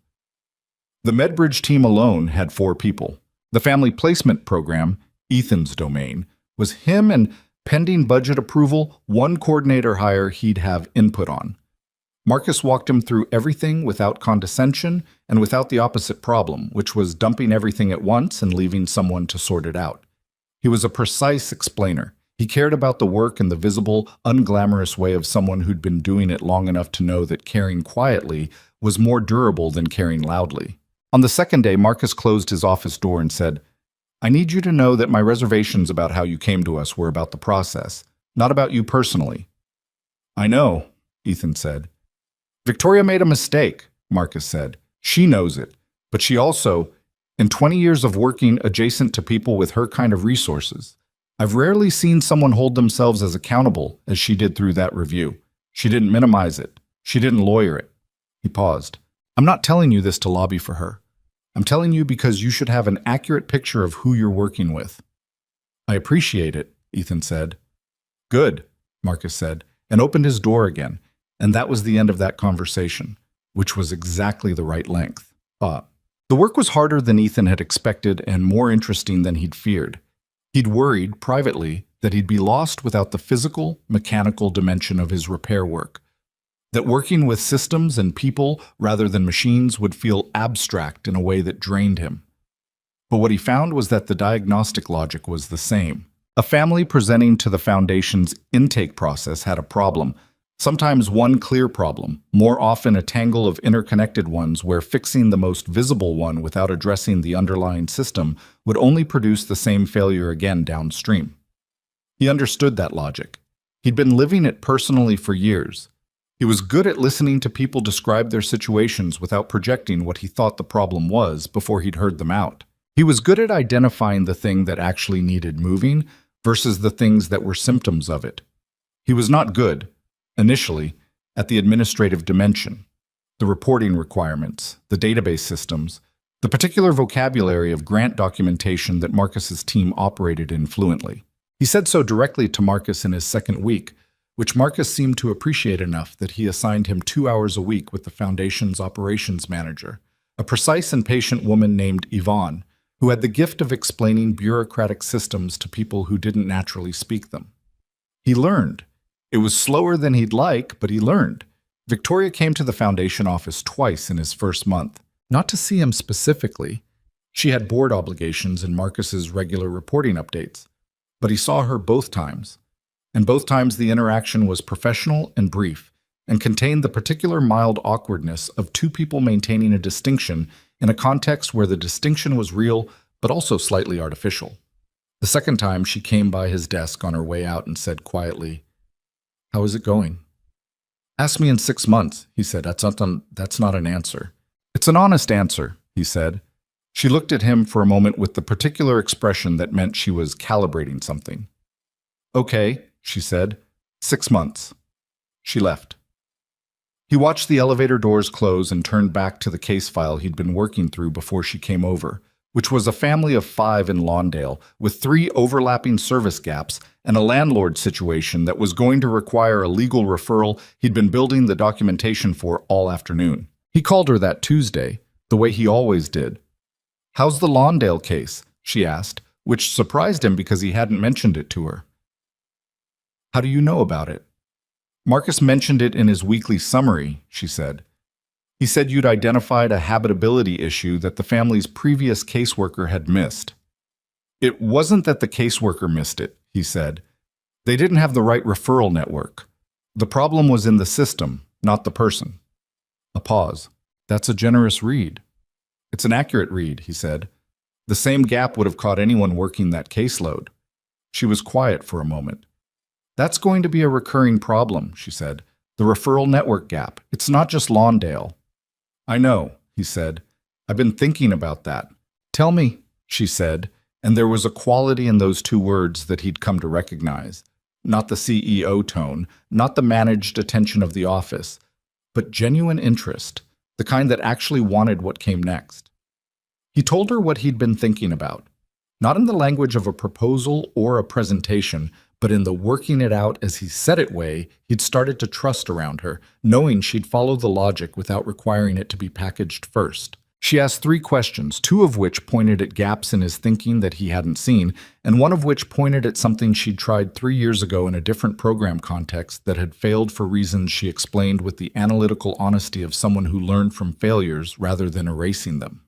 Speaker 1: The MedBridge team alone had 4 people. The family placement program, Ethan's domain, was him and, pending budget approval, 1 coordinator hire he'd have input on. Marcus walked him through everything without condescension and without the opposite problem, which was dumping everything at once and leaving someone to sort it out. He was a precise explainer. He cared about the work in the visible, unglamorous way of someone who'd been doing it long enough to know that caring quietly was more durable than caring loudly. On the second day, Marcus closed his office door and said, I need you to know that my reservations about how you came to us were about the process, not about you personally. I know, Ethan said. Victoria made a mistake, Marcus said. She knows it, but she also, in 20 years of working adjacent to people with her kind of resources, I've rarely seen someone hold themselves as accountable as she did through that review. She didn't minimize it. She didn't lawyer it. He paused. I'm not telling you this to lobby for her. I'm telling you because you should have an accurate picture of who you're working with. I appreciate it, Ethan said. Good, Marcus said, and opened his door again, and that was the end of that conversation, which was exactly the right length. The work was harder than Ethan had expected and more interesting than he'd feared. He'd worried, privately, that he'd be lost without the physical, mechanical dimension of his repair work, that working with systems and people rather than machines would feel abstract in a way that drained him. But what he found was that the diagnostic logic was the same. A family presenting to the Foundation's intake process had a problem, sometimes one clear problem, more often a tangle of interconnected ones where fixing the most visible one without addressing the underlying system would only produce the same failure again downstream. He understood that logic. He'd been living it personally for years. He was good at listening to people describe their situations without projecting what he thought the problem was before he'd heard them out. He was good at identifying the thing that actually needed moving versus the things that were symptoms of it. He was not good, initially, at the administrative dimension, the reporting requirements, the database systems, the particular vocabulary of grant documentation that Marcus's team operated in fluently. He said so directly to Marcus in his second week, which Marcus seemed to appreciate enough that he assigned him 2 hours a week with the Foundation's operations manager, a precise and patient woman named Yvonne, who had the gift of explaining bureaucratic systems to people who didn't naturally speak them. He learned. It was slower than he'd like, but he learned. Victoria came to the Foundation office twice in his first month, not to see him specifically. She had board obligations and Marcus's regular reporting updates, but he saw her both times, and both times the interaction was professional and brief, and contained the particular mild awkwardness of two people maintaining a distinction in a context where the distinction was real but also slightly artificial. The second time, she came by his desk on her way out and said quietly, "How is it going?" "Ask me in 6 months," he said. That's not an answer." "It's an honest answer," he said. She looked at him for a moment with the particular expression that meant she was calibrating something. "Okay," she said. 6 months." She left. He watched the elevator doors close and turned back to the case file he'd been working through before she came over, which was a family of 5 in Lawndale, with 3 overlapping service gaps and a landlord situation that was going to require a legal referral he'd been building the documentation for all afternoon. He called her that Tuesday, the way he always did. "How's the Lawndale case?" she asked, which surprised him because he hadn't mentioned it to her. "How do you know about it?" "Marcus mentioned it in his weekly summary," she said. "He said you'd identified a habitability issue that the family's previous caseworker had missed." "It wasn't that the caseworker missed it," he said. "They didn't have the right referral network. The problem was in the system, not the person." A pause. "That's a generous read." "It's an accurate read," he said. "The same gap would have caught anyone working that caseload." She was quiet for a moment. "That's going to be a recurring problem," she said. "The referral network gap. It's not just Lawndale." "I know," he said. "I've been thinking about that." "Tell me," she said, and there was a quality in those 2 words that he'd come to recognize. Not the CEO tone, not the managed attention of the office, but genuine interest, the kind that actually wanted what came next. He told her what he'd been thinking about, not in the language of a proposal or a presentation, but in the working it out as he said it way he'd started to trust around her, knowing she'd follow the logic without requiring it to be packaged first. She asked 3 questions, 2 of which pointed at gaps in his thinking that he hadn't seen, and 1 of which pointed at something she'd tried 3 years ago in a different program context that had failed for reasons she explained with the analytical honesty of someone who learned from failures rather than erasing them.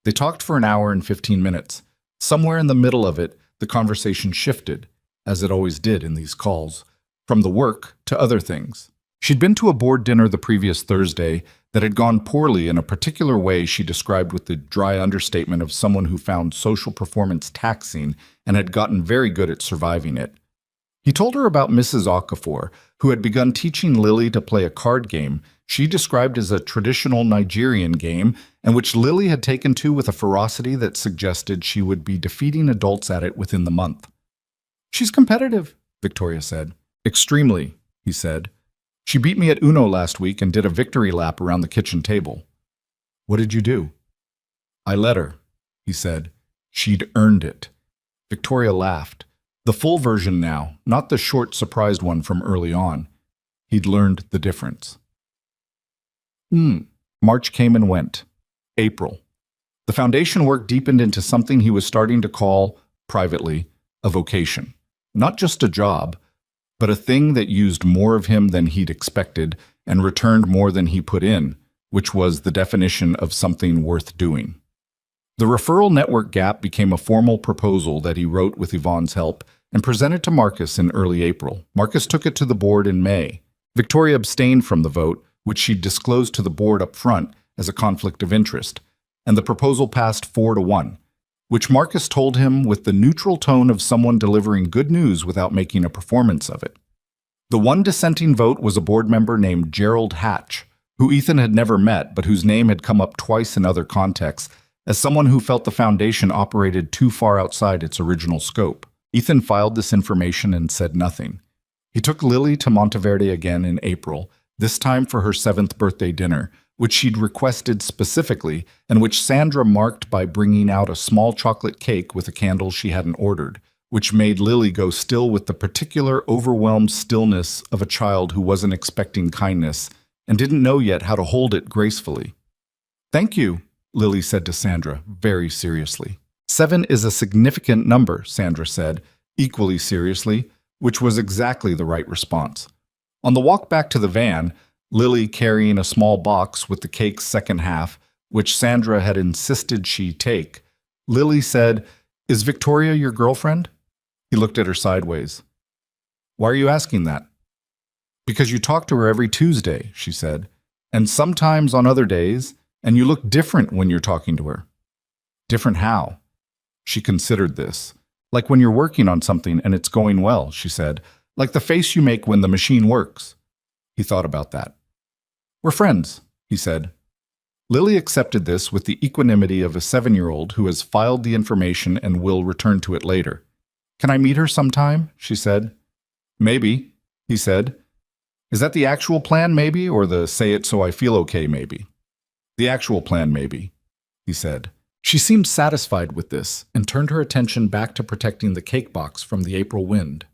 Speaker 1: They talked for an hour and 15 minutes. Somewhere in the middle of it, the conversation shifted, as it always did in these calls, from the work to other things. She'd been to a board dinner the previous Thursday that had gone poorly in a particular way she described with the dry understatement of someone who found social performance taxing and had gotten very good at surviving it. He told her about Mrs. Okafor, who had begun teaching Lily to play a card game she described as a traditional Nigerian game, and which Lily had taken to with a ferocity that suggested she would be defeating adults at it within the month. "She's competitive," Victoria said. "Extremely," he said. "She beat me at Uno last week and did a victory lap around the kitchen table." "What did you do?" "I let her," he said. "She'd earned it." Victoria laughed. The full version now, not the short, surprised one from early on. He'd learned the difference. March came and went. April. The foundation work deepened into something he was starting to call, privately, a vocation. Not just a job, but a thing that used more of him than he'd expected and returned more than he put in, which was the definition of something worth doing. The referral network gap became a formal proposal that he wrote with Yvonne's help and presented to Marcus in early April. Marcus took it to the board in May. Victoria abstained from the vote, which she disclosed to the board up front as a conflict of interest, and the proposal passed 4-1, which Marcus told him with the neutral tone of someone delivering good news without making a performance of it. The one dissenting vote was a board member named Gerald Hatch, who Ethan had never met but whose name had come up twice in other contexts as someone who felt the foundation operated too far outside its original scope. Ethan filed this information and said nothing. He took Lily to Monteverde again in April, this time for her 7th birthday dinner, which she'd requested specifically and which Sandra marked by bringing out a small chocolate cake with a candle she hadn't ordered, which made Lily go still with the particular overwhelmed stillness of a child who wasn't expecting kindness and didn't know yet how to hold it gracefully. "Thank you," Lily said to Sandra, very seriously. 7 is a significant number, Sandra said, equally seriously, which was exactly the right response. On the walk back to the van, Lily carrying a small box with the cake's second half, which Sandra had insisted she take, Lily said, "Is Victoria your girlfriend?" He looked at her sideways. "Why are you asking that?" "Because you talk to her every Tuesday," she said, "and sometimes on other days, and you look different when you're talking to her." "Different how?" She considered this. "Like when you're working on something and it's going well," she said. "Like the face you make when the machine works." He thought about that. "We're friends," he said. Lily accepted this with the equanimity of a 7-year-old who has filed the information and will return to it later. "Can I meet her sometime?" she said. "Maybe," he said. "Is that the actual plan, maybe, or the say it so I feel okay, maybe?" "The actual plan, maybe," he said. She seemed satisfied with this and turned her attention back to protecting the cake box from the April wind.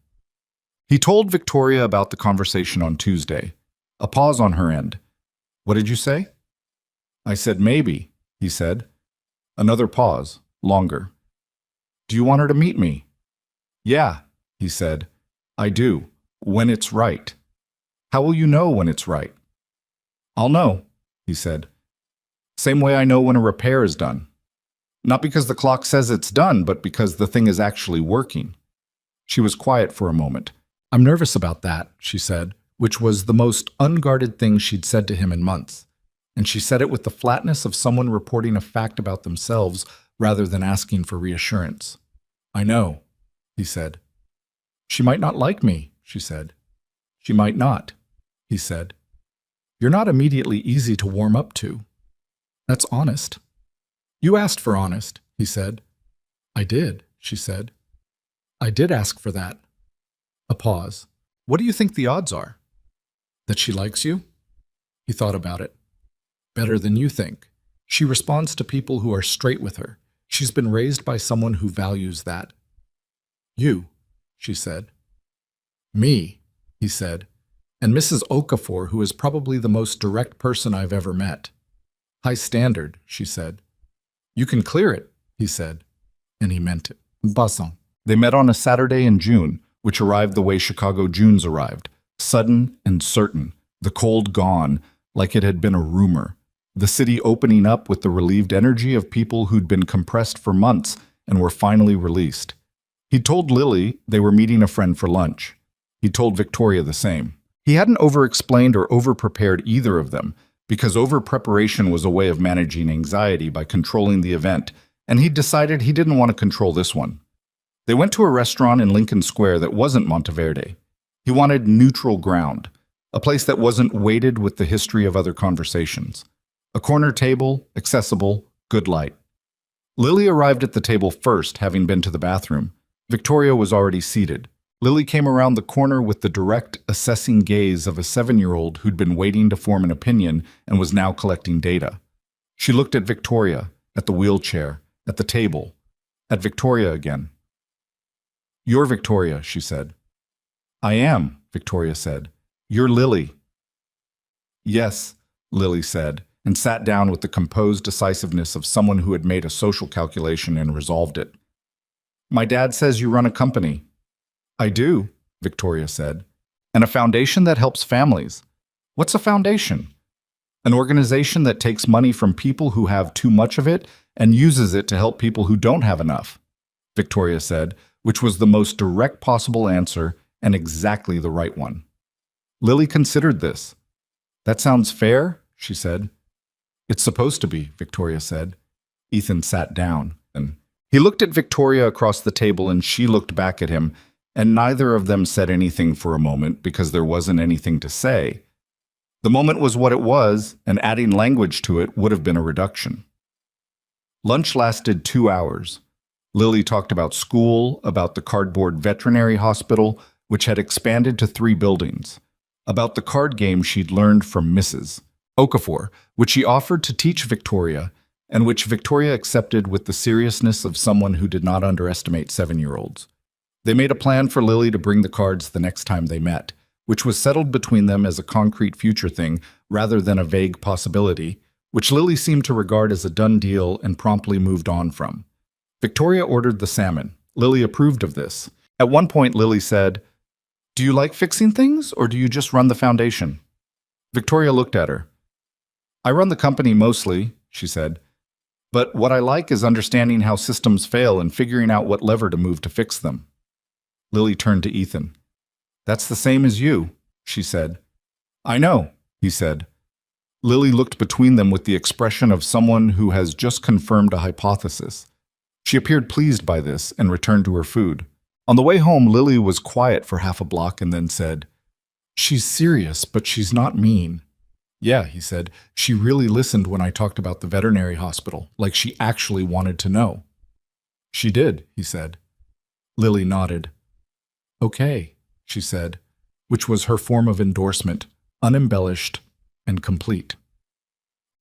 Speaker 1: He told Victoria about the conversation on Tuesday. A pause on her end. "What did you say?" "I said maybe," he said. Another pause, longer. "Do you want her to meet me?" "Yeah," he said. "I do, when it's right." "How will you know when it's right?" "I'll know," he said. "Same way I know when a repair is done. Not because the clock says it's done, but because the thing is actually working." She was quiet for a moment. "I'm nervous about that," she said, which was the most unguarded thing she'd said to him in months. And she said it with the flatness of someone reporting a fact about themselves rather than asking for reassurance. "I know," he said. "She might not like me," she said. "She might not," he said. "You're not immediately easy to warm up to." "That's honest." "You asked for honest," he said. "I did," she said. "I did ask for that." A pause. "What do you think the odds are?" "That she likes you?" He thought about it. "Better than you think. She responds to people who are straight with her. She's been raised by someone who values that." "You," she said. "Me," he said. "And Mrs. Okafor, who is probably the most direct person I've ever met." "High standard," she said. "You can clear it," he said. And he meant it. Passant. They met on a Saturday in June, which arrived the way Chicago Junes arrived. Sudden and certain, the cold gone, like it had been a rumor. The city opening up with the relieved energy of people who'd been compressed for months and were finally released. He told Lily they were meeting a friend for lunch. He told Victoria the same. He hadn't over-explained or over-prepared either of them, because over-preparation was a way of managing anxiety by controlling the event, and he'd decided he didn't want to control this one. They went to a restaurant in Lincoln Square that wasn't Monteverde. He wanted neutral ground, a place that wasn't weighted with the history of other conversations. A corner table, accessible, good light. Lily arrived at the table first, having been to the bathroom. Victoria was already seated. Lily came around the corner with the direct, assessing gaze of a 7-year-old who'd been waiting to form an opinion and was now collecting data. She looked at Victoria, at the wheelchair, at the table, at Victoria again. "You're Victoria," she said. "I am," Victoria said. "You're Lily." "Yes," Lily said, and sat down with the composed decisiveness of someone who had made a social calculation and resolved it. "My dad says you run a company." "I do," Victoria said. "And a foundation that helps families." "What's a foundation?" "An organization that takes money from people who have too much of it and uses it to help people who don't have enough," Victoria said, which was the most direct possible answer and exactly the right one. Lily considered this. "That sounds fair," she said. "It's supposed to be," Victoria said. Ethan sat down. And he looked at Victoria across the table and she looked back at him, and neither of them said anything for a moment because there wasn't anything to say. The moment was what it was, and adding language to it would have been a reduction. Lunch lasted 2 hours. Lily talked about school, about the cardboard veterinary hospital, which had expanded to 3 buildings, about the card game she'd learned from Mrs. Okafor, which she offered to teach Victoria, and which Victoria accepted with the seriousness of someone who did not underestimate 7-year-olds. They made a plan for Lily to bring the cards the next time they met, which was settled between them as a concrete future thing rather than a vague possibility, which Lily seemed to regard as a done deal and promptly moved on from. Victoria ordered the salmon. Lily approved of this. At one point, Lily said, "Do you like fixing things, or do you just run the foundation?" Victoria looked at her. "I run the company mostly," she said. But what I like is understanding how systems fail and figuring out what lever to move to fix them. Lily turned to Ethan. That's the same as you, she said. I know, he said. Lily looked between them with the expression of someone who has just confirmed a hypothesis. She appeared pleased by this and returned to her food. On the way home, Lily was quiet for half a block and then said, She's serious, but she's not mean. Yeah, he said. She really listened when I talked about the veterinary hospital, like she actually wanted to know. She did, he said. Lily nodded. Okay, she said, which was her form of endorsement, unembellished and complete.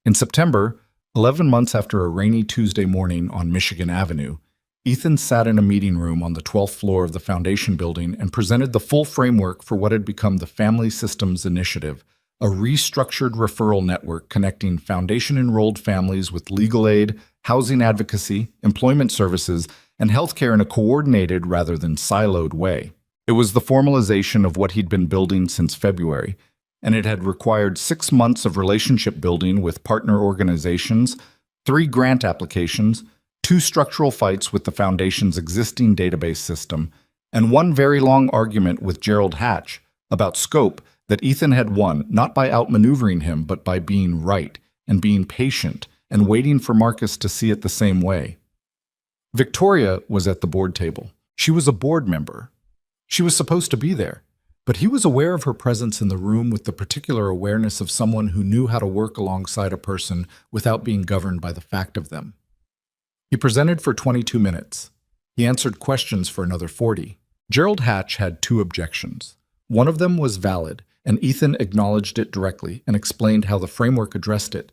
Speaker 1: In September, 11 months after a rainy Tuesday morning on Michigan Avenue, Ethan sat in a meeting room on the 12th floor of the Foundation building and presented the full framework for what had become the Family Systems Initiative, a restructured referral network connecting Foundation-enrolled families with legal aid, housing advocacy, employment services, and healthcare in a coordinated rather than siloed way. It was the formalization of what he'd been building since February, and it had required 6 months of relationship building with partner organizations, 3 grant applications, 2 structural fights with the Foundation's existing database system, and 1 very long argument with Gerald Hatch about scope that Ethan had won not by outmaneuvering him but by being right and being patient and waiting for Marcus to see it the same way. Victoria was at the board table. She was a board member. She was supposed to be there, but he was aware of her presence in the room with the particular awareness of someone who knew how to work alongside a person without being governed by the fact of them. He presented for 22 minutes. He answered questions for another 40. Gerald Hatch had 2 objections. One of them was valid, and Ethan acknowledged it directly and explained how the framework addressed it.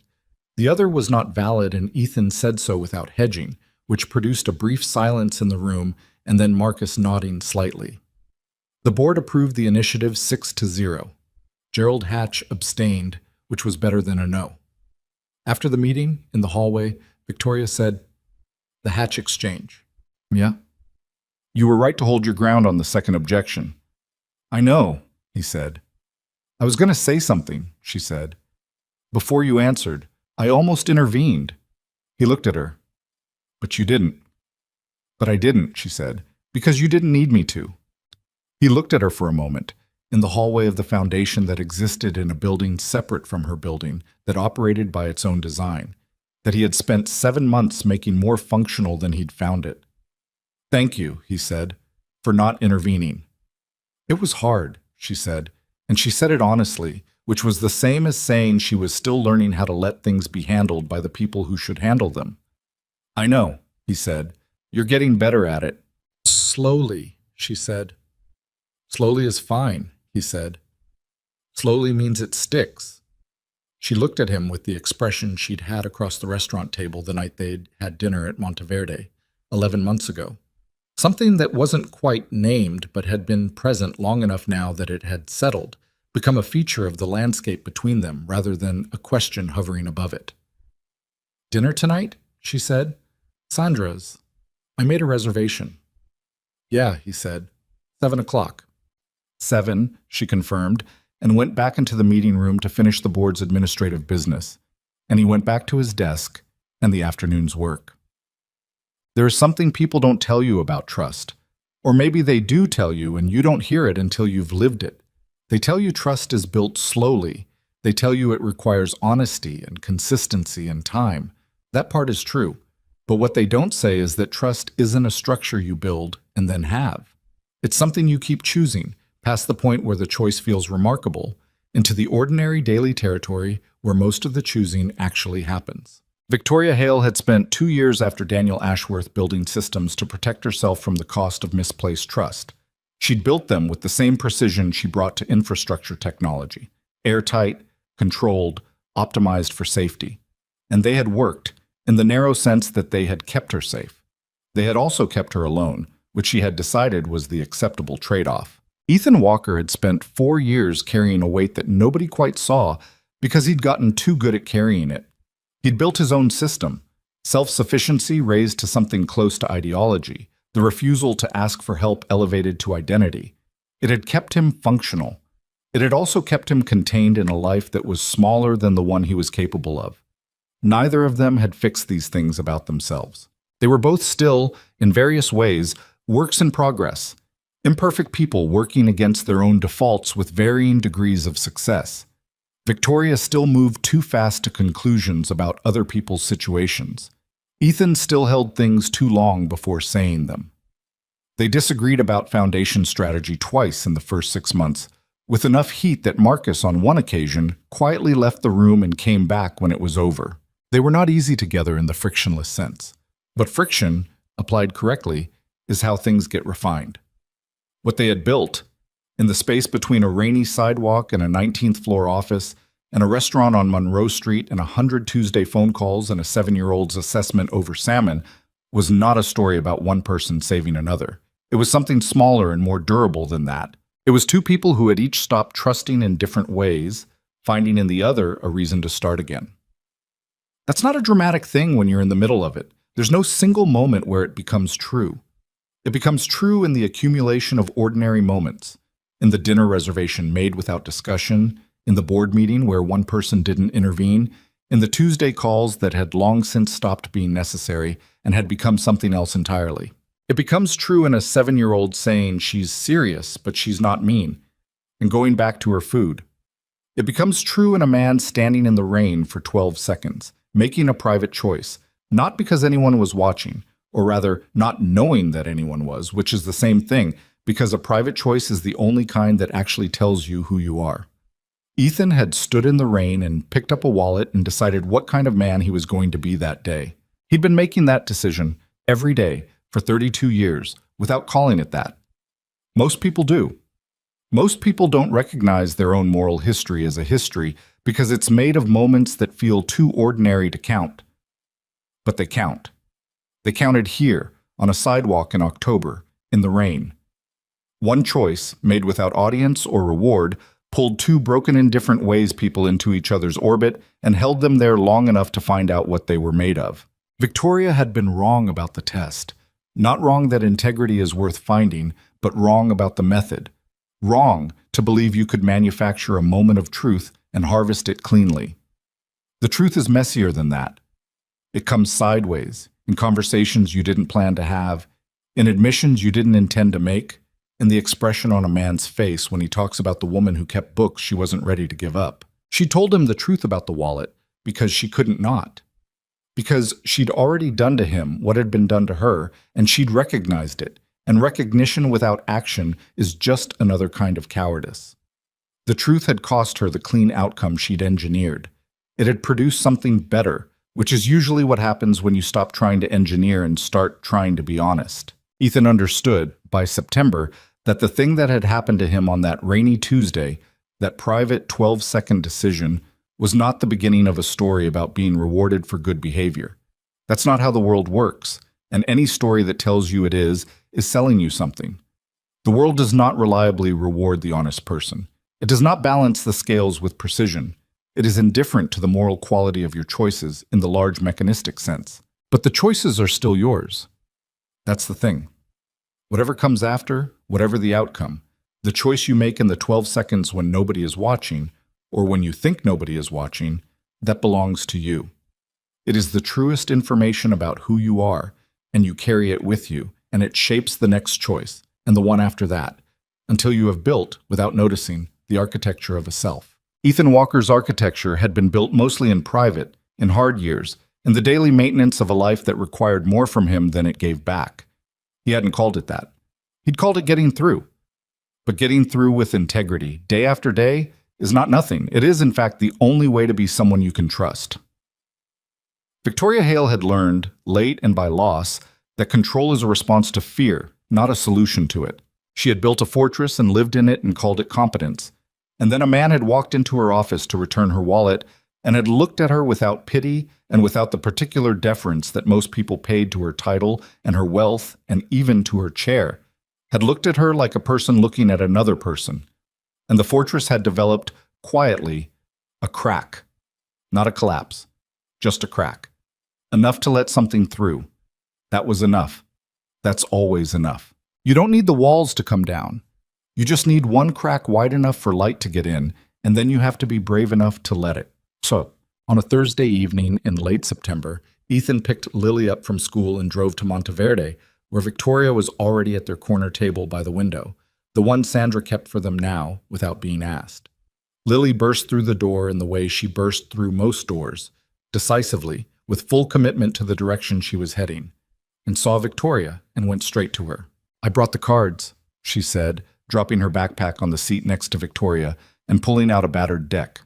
Speaker 1: The other was not valid, and Ethan said so without hedging, which produced a brief silence in the room and then Marcus nodding slightly. The board approved the initiative 6-0. Gerald Hatch abstained, which was better than a no. After the meeting, in the hallway, Victoria said, The Hatch exchange. Yeah? You were right to hold your ground on the second objection. I know, he said. I was going to say something, she said. Before you answered, I almost intervened. He looked at her. But you didn't. But I didn't, she said, because you didn't need me to. He looked at her for a moment, in the hallway of the Foundation that existed in a building separate from her building, that operated by its own design, that he had spent 7 months making more functional than he'd found it. Thank you, he said, for not intervening. It was hard, she said, and she said it honestly, which was the same as saying she was still learning how to let things be handled by the people who should handle them. I know, he said. You're getting better at it. Slowly, she said. Slowly is fine, he said. Slowly means it sticks. She looked at him with the expression she'd had across the restaurant table the night they'd had dinner at Monteverde, 11 months ago. Something that wasn't quite named but had been present long enough now that it had settled, become a feature of the landscape between them rather than a question hovering above it. Dinner tonight? She said. Sandra's. I made a reservation. Yeah, he said. 7 o'clock. 7, she confirmed, and went back into the meeting room to finish the board's administrative business. And he went back to his desk and the afternoon's work. There is something people don't tell you about trust. Or maybe they do tell you and you don't hear it until you've lived it. They tell you trust is built slowly. They tell you it requires honesty and consistency and time. That part is true. But what they don't say is that trust isn't a structure you build and then have. It's something you keep choosing, past the point where the choice feels remarkable, into the ordinary daily territory where most of the choosing actually happens. Victoria Hale had spent 2 years after Daniel Ashworth building systems to protect herself from the cost of misplaced trust. She'd built them with the same precision she brought to infrastructure technology, airtight, controlled, optimized for safety. And they had worked, in the narrow sense that they had kept her safe. They had also kept her alone, which she had decided was the acceptable trade-off. Ethan Walker had spent 4 years carrying a weight that nobody quite saw because he'd gotten too good at carrying it. He'd built his own system, self-sufficiency raised to something close to ideology, the refusal to ask for help elevated to identity. It had kept him functional. It had also kept him contained in a life that was smaller than the one he was capable of. Neither of them had fixed these things about themselves. They were both still, in various ways, works in progress, imperfect people working against their own defaults with varying degrees of success. Victoria still moved too fast to conclusions about other people's situations. Ethan still held things too long before saying them. They disagreed about foundation strategy twice in the first 6 months, with enough heat that Marcus, on one occasion, quietly left the room and came back when it was over. They were not easy together in the frictionless sense. But friction, applied correctly, is how things get refined. What they had built, in the space between a rainy sidewalk and a 19th floor office, and a restaurant on Monroe Street and 100 Tuesday phone calls and a 7-year-old's assessment over salmon, was not a story about one person saving another. It was something smaller and more durable than that. It was two people who had each stopped trusting in different ways, finding in the other a reason to start again. That's not a dramatic thing when you're in the middle of it. There's no single moment where it becomes true. It becomes true in the accumulation of ordinary moments, in the dinner reservation made without discussion, in the board meeting where one person didn't intervene, in the Tuesday calls that had long since stopped being necessary and had become something else entirely. It becomes true in a 7-year-old saying she's serious but she's not mean, and going back to her food. It becomes true in a man standing in the rain for 12 seconds, making a private choice, not because anyone was watching, or rather, not knowing that anyone was, which is the same thing, because a private choice is the only kind that actually tells you who you are. Ethan had stood in the rain and picked up a wallet and decided what kind of man he was going to be that day. He'd been making that decision every day for 32 years without calling it that. Most people do. Most people don't recognize their own moral history as a history because it's made of moments that feel too ordinary to count. But they count. They counted here, on a sidewalk in October, in the rain. One choice, made without audience or reward, pulled two broken in different ways people into each other's orbit and held them there long enough to find out what they were made of. Victoria had been wrong about the test. Not wrong that integrity is worth finding, but wrong about the method. Wrong to believe you could manufacture a moment of truth and harvest it cleanly. The truth is messier than that. It comes sideways, in conversations you didn't plan to have, in admissions you didn't intend to make, in the expression on a man's face when he talks about the woman who kept books she wasn't ready to give up. She told him the truth about the wallet because she couldn't not. Because she'd already done to him what had been done to her, and she'd recognized it, and recognition without action is just another kind of cowardice. The truth had cost her the clean outcome she'd engineered. It had produced something better, which is usually what happens when you stop trying to engineer and start trying to be honest. Ethan understood, by September, that the thing that had happened to him on that rainy Tuesday, that private 12-second decision, was not the beginning of a story about being rewarded for good behavior. That's not how the world works, and any story that tells you it is selling you something. The world does not reliably reward the honest person. It does not balance the scales with precision. It is indifferent to the moral quality of your choices in the large mechanistic sense. But the choices are still yours. That's the thing. Whatever comes after, whatever the outcome, the choice you make in the 12 seconds when nobody is watching, or when you think nobody is watching, that belongs to you. It is the truest information about who you are, and you carry it with you, and it shapes the next choice, and the one after that, until you have built, without noticing, the architecture of a self. Ethan Walker's architecture had been built mostly in private, in hard years, in the daily maintenance of a life that required more from him than it gave back. He hadn't called it that. He'd called it getting through. But getting through with integrity, day after day, is not nothing. It is, in fact, the only way to be someone you can trust. Victoria Hale had learned, late and by loss, that control is a response to fear, not a solution to it. She had built a fortress and lived in it and called it competence. And then a man had walked into her office to return her wallet and had looked at her without pity and without the particular deference that most people paid to her title and her wealth and even to her chair, had looked at her like a person looking at another person. And the fortress had developed, quietly, a crack. Not a collapse, just a crack. Enough to let something through. That was enough. That's always enough. You don't need the walls to come down. You just need one crack wide enough for light to get in, and then you have to be brave enough to let it. So, On a Thursday evening in late September, Ethan picked Lily up from school and drove to Monteverde, where Victoria was already at their corner table by the window, the one Sandra kept for them now without being asked. Lily burst through the door in the way she burst through most doors, decisively, with full commitment to the direction she was heading, and saw Victoria and went straight to her. "I brought the cards," she said, dropping her backpack on the seat next to Victoria and pulling out a battered deck.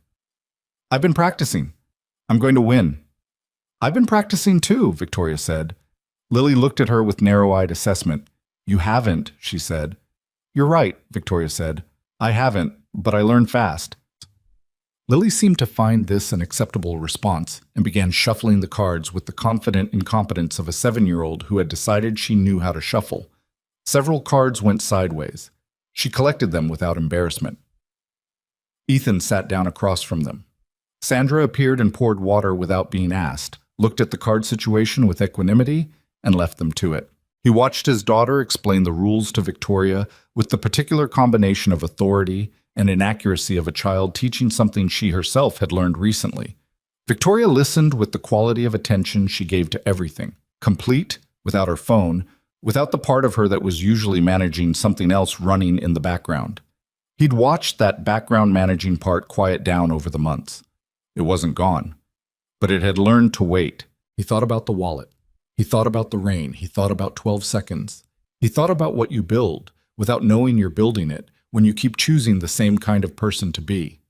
Speaker 1: "I've been practicing. I'm going to win." "I've been practicing too," Victoria said. Lily looked at her with narrow-eyed assessment. "You haven't," she said. "You're right," Victoria said. "I haven't, but I learn fast." Lily seemed to find this an acceptable response and began shuffling the cards with the confident incompetence of a 7-year-old who had decided she knew how to shuffle. Several cards went sideways. She collected them without embarrassment. Ethan sat down across from them. Sandra appeared and poured water without being asked, looked at the card situation with equanimity, and left them to it. He watched his daughter explain the rules to Victoria with the particular combination of authority and inaccuracy of a child teaching something she herself had learned recently. Victoria listened with the quality of attention she gave to everything, complete, without her phone, without the part of her that was usually managing something else running in the background. He'd watched that background managing part quiet down over the months. It wasn't gone, but it had learned to wait. He thought about the wallet. He thought about the rain. He thought about 12 seconds. He thought about what you build without knowing you're building it when you keep choosing the same kind of person to be.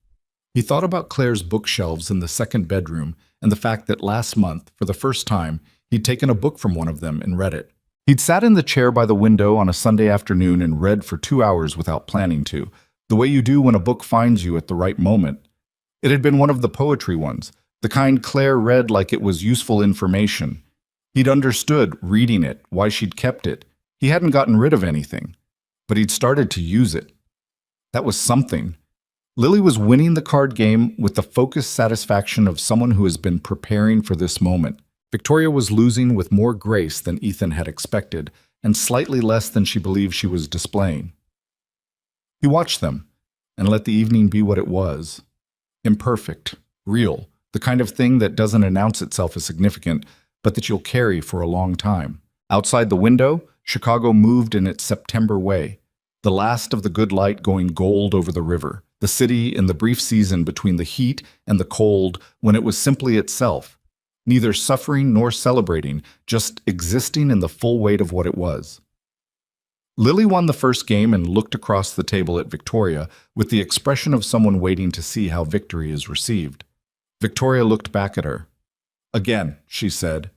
Speaker 1: He thought about Claire's bookshelves in the second bedroom and the fact that last month, for the first time, he'd taken a book from one of them and read it. He'd sat in the chair by the window on a Sunday afternoon and read for 2 hours without planning to, the way you do when a book finds you at the right moment. It had been one of the poetry ones, the kind Claire read like it was useful information. He'd understood, reading it, why she'd kept it. He hadn't gotten rid of anything, but he'd started to use it. That was something. Lily was winning the card game with the focused satisfaction of someone who has been preparing for this moment. Victoria was losing with more grace than Ethan had expected, and slightly less than she believed she was displaying. He watched them, and let the evening be what it was. Imperfect, real, the kind of thing that doesn't announce itself as significant, but that you'll carry for a long time. Outside the window, Chicago moved in its September way, the last of the good light going gold over the river, the city in the brief season between the heat and the cold when it was simply itself, neither suffering nor celebrating, just existing in the full weight of what it was. Lily won the first game and looked across the table at Victoria with the expression of someone waiting to see how victory is received. Victoria looked back at her. "Again," she said.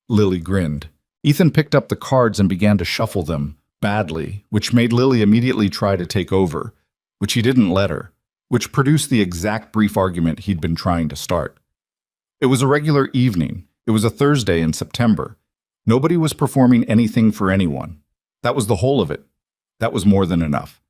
Speaker 1: Lily grinned. Ethan picked up the cards and began to shuffle them, badly, which made Lily immediately try to take over, which he didn't let her, which produced the exact brief argument he'd been trying to start. It was a regular evening. It was a Thursday in September. Nobody was performing anything for anyone. That was the whole of it. That was more than enough.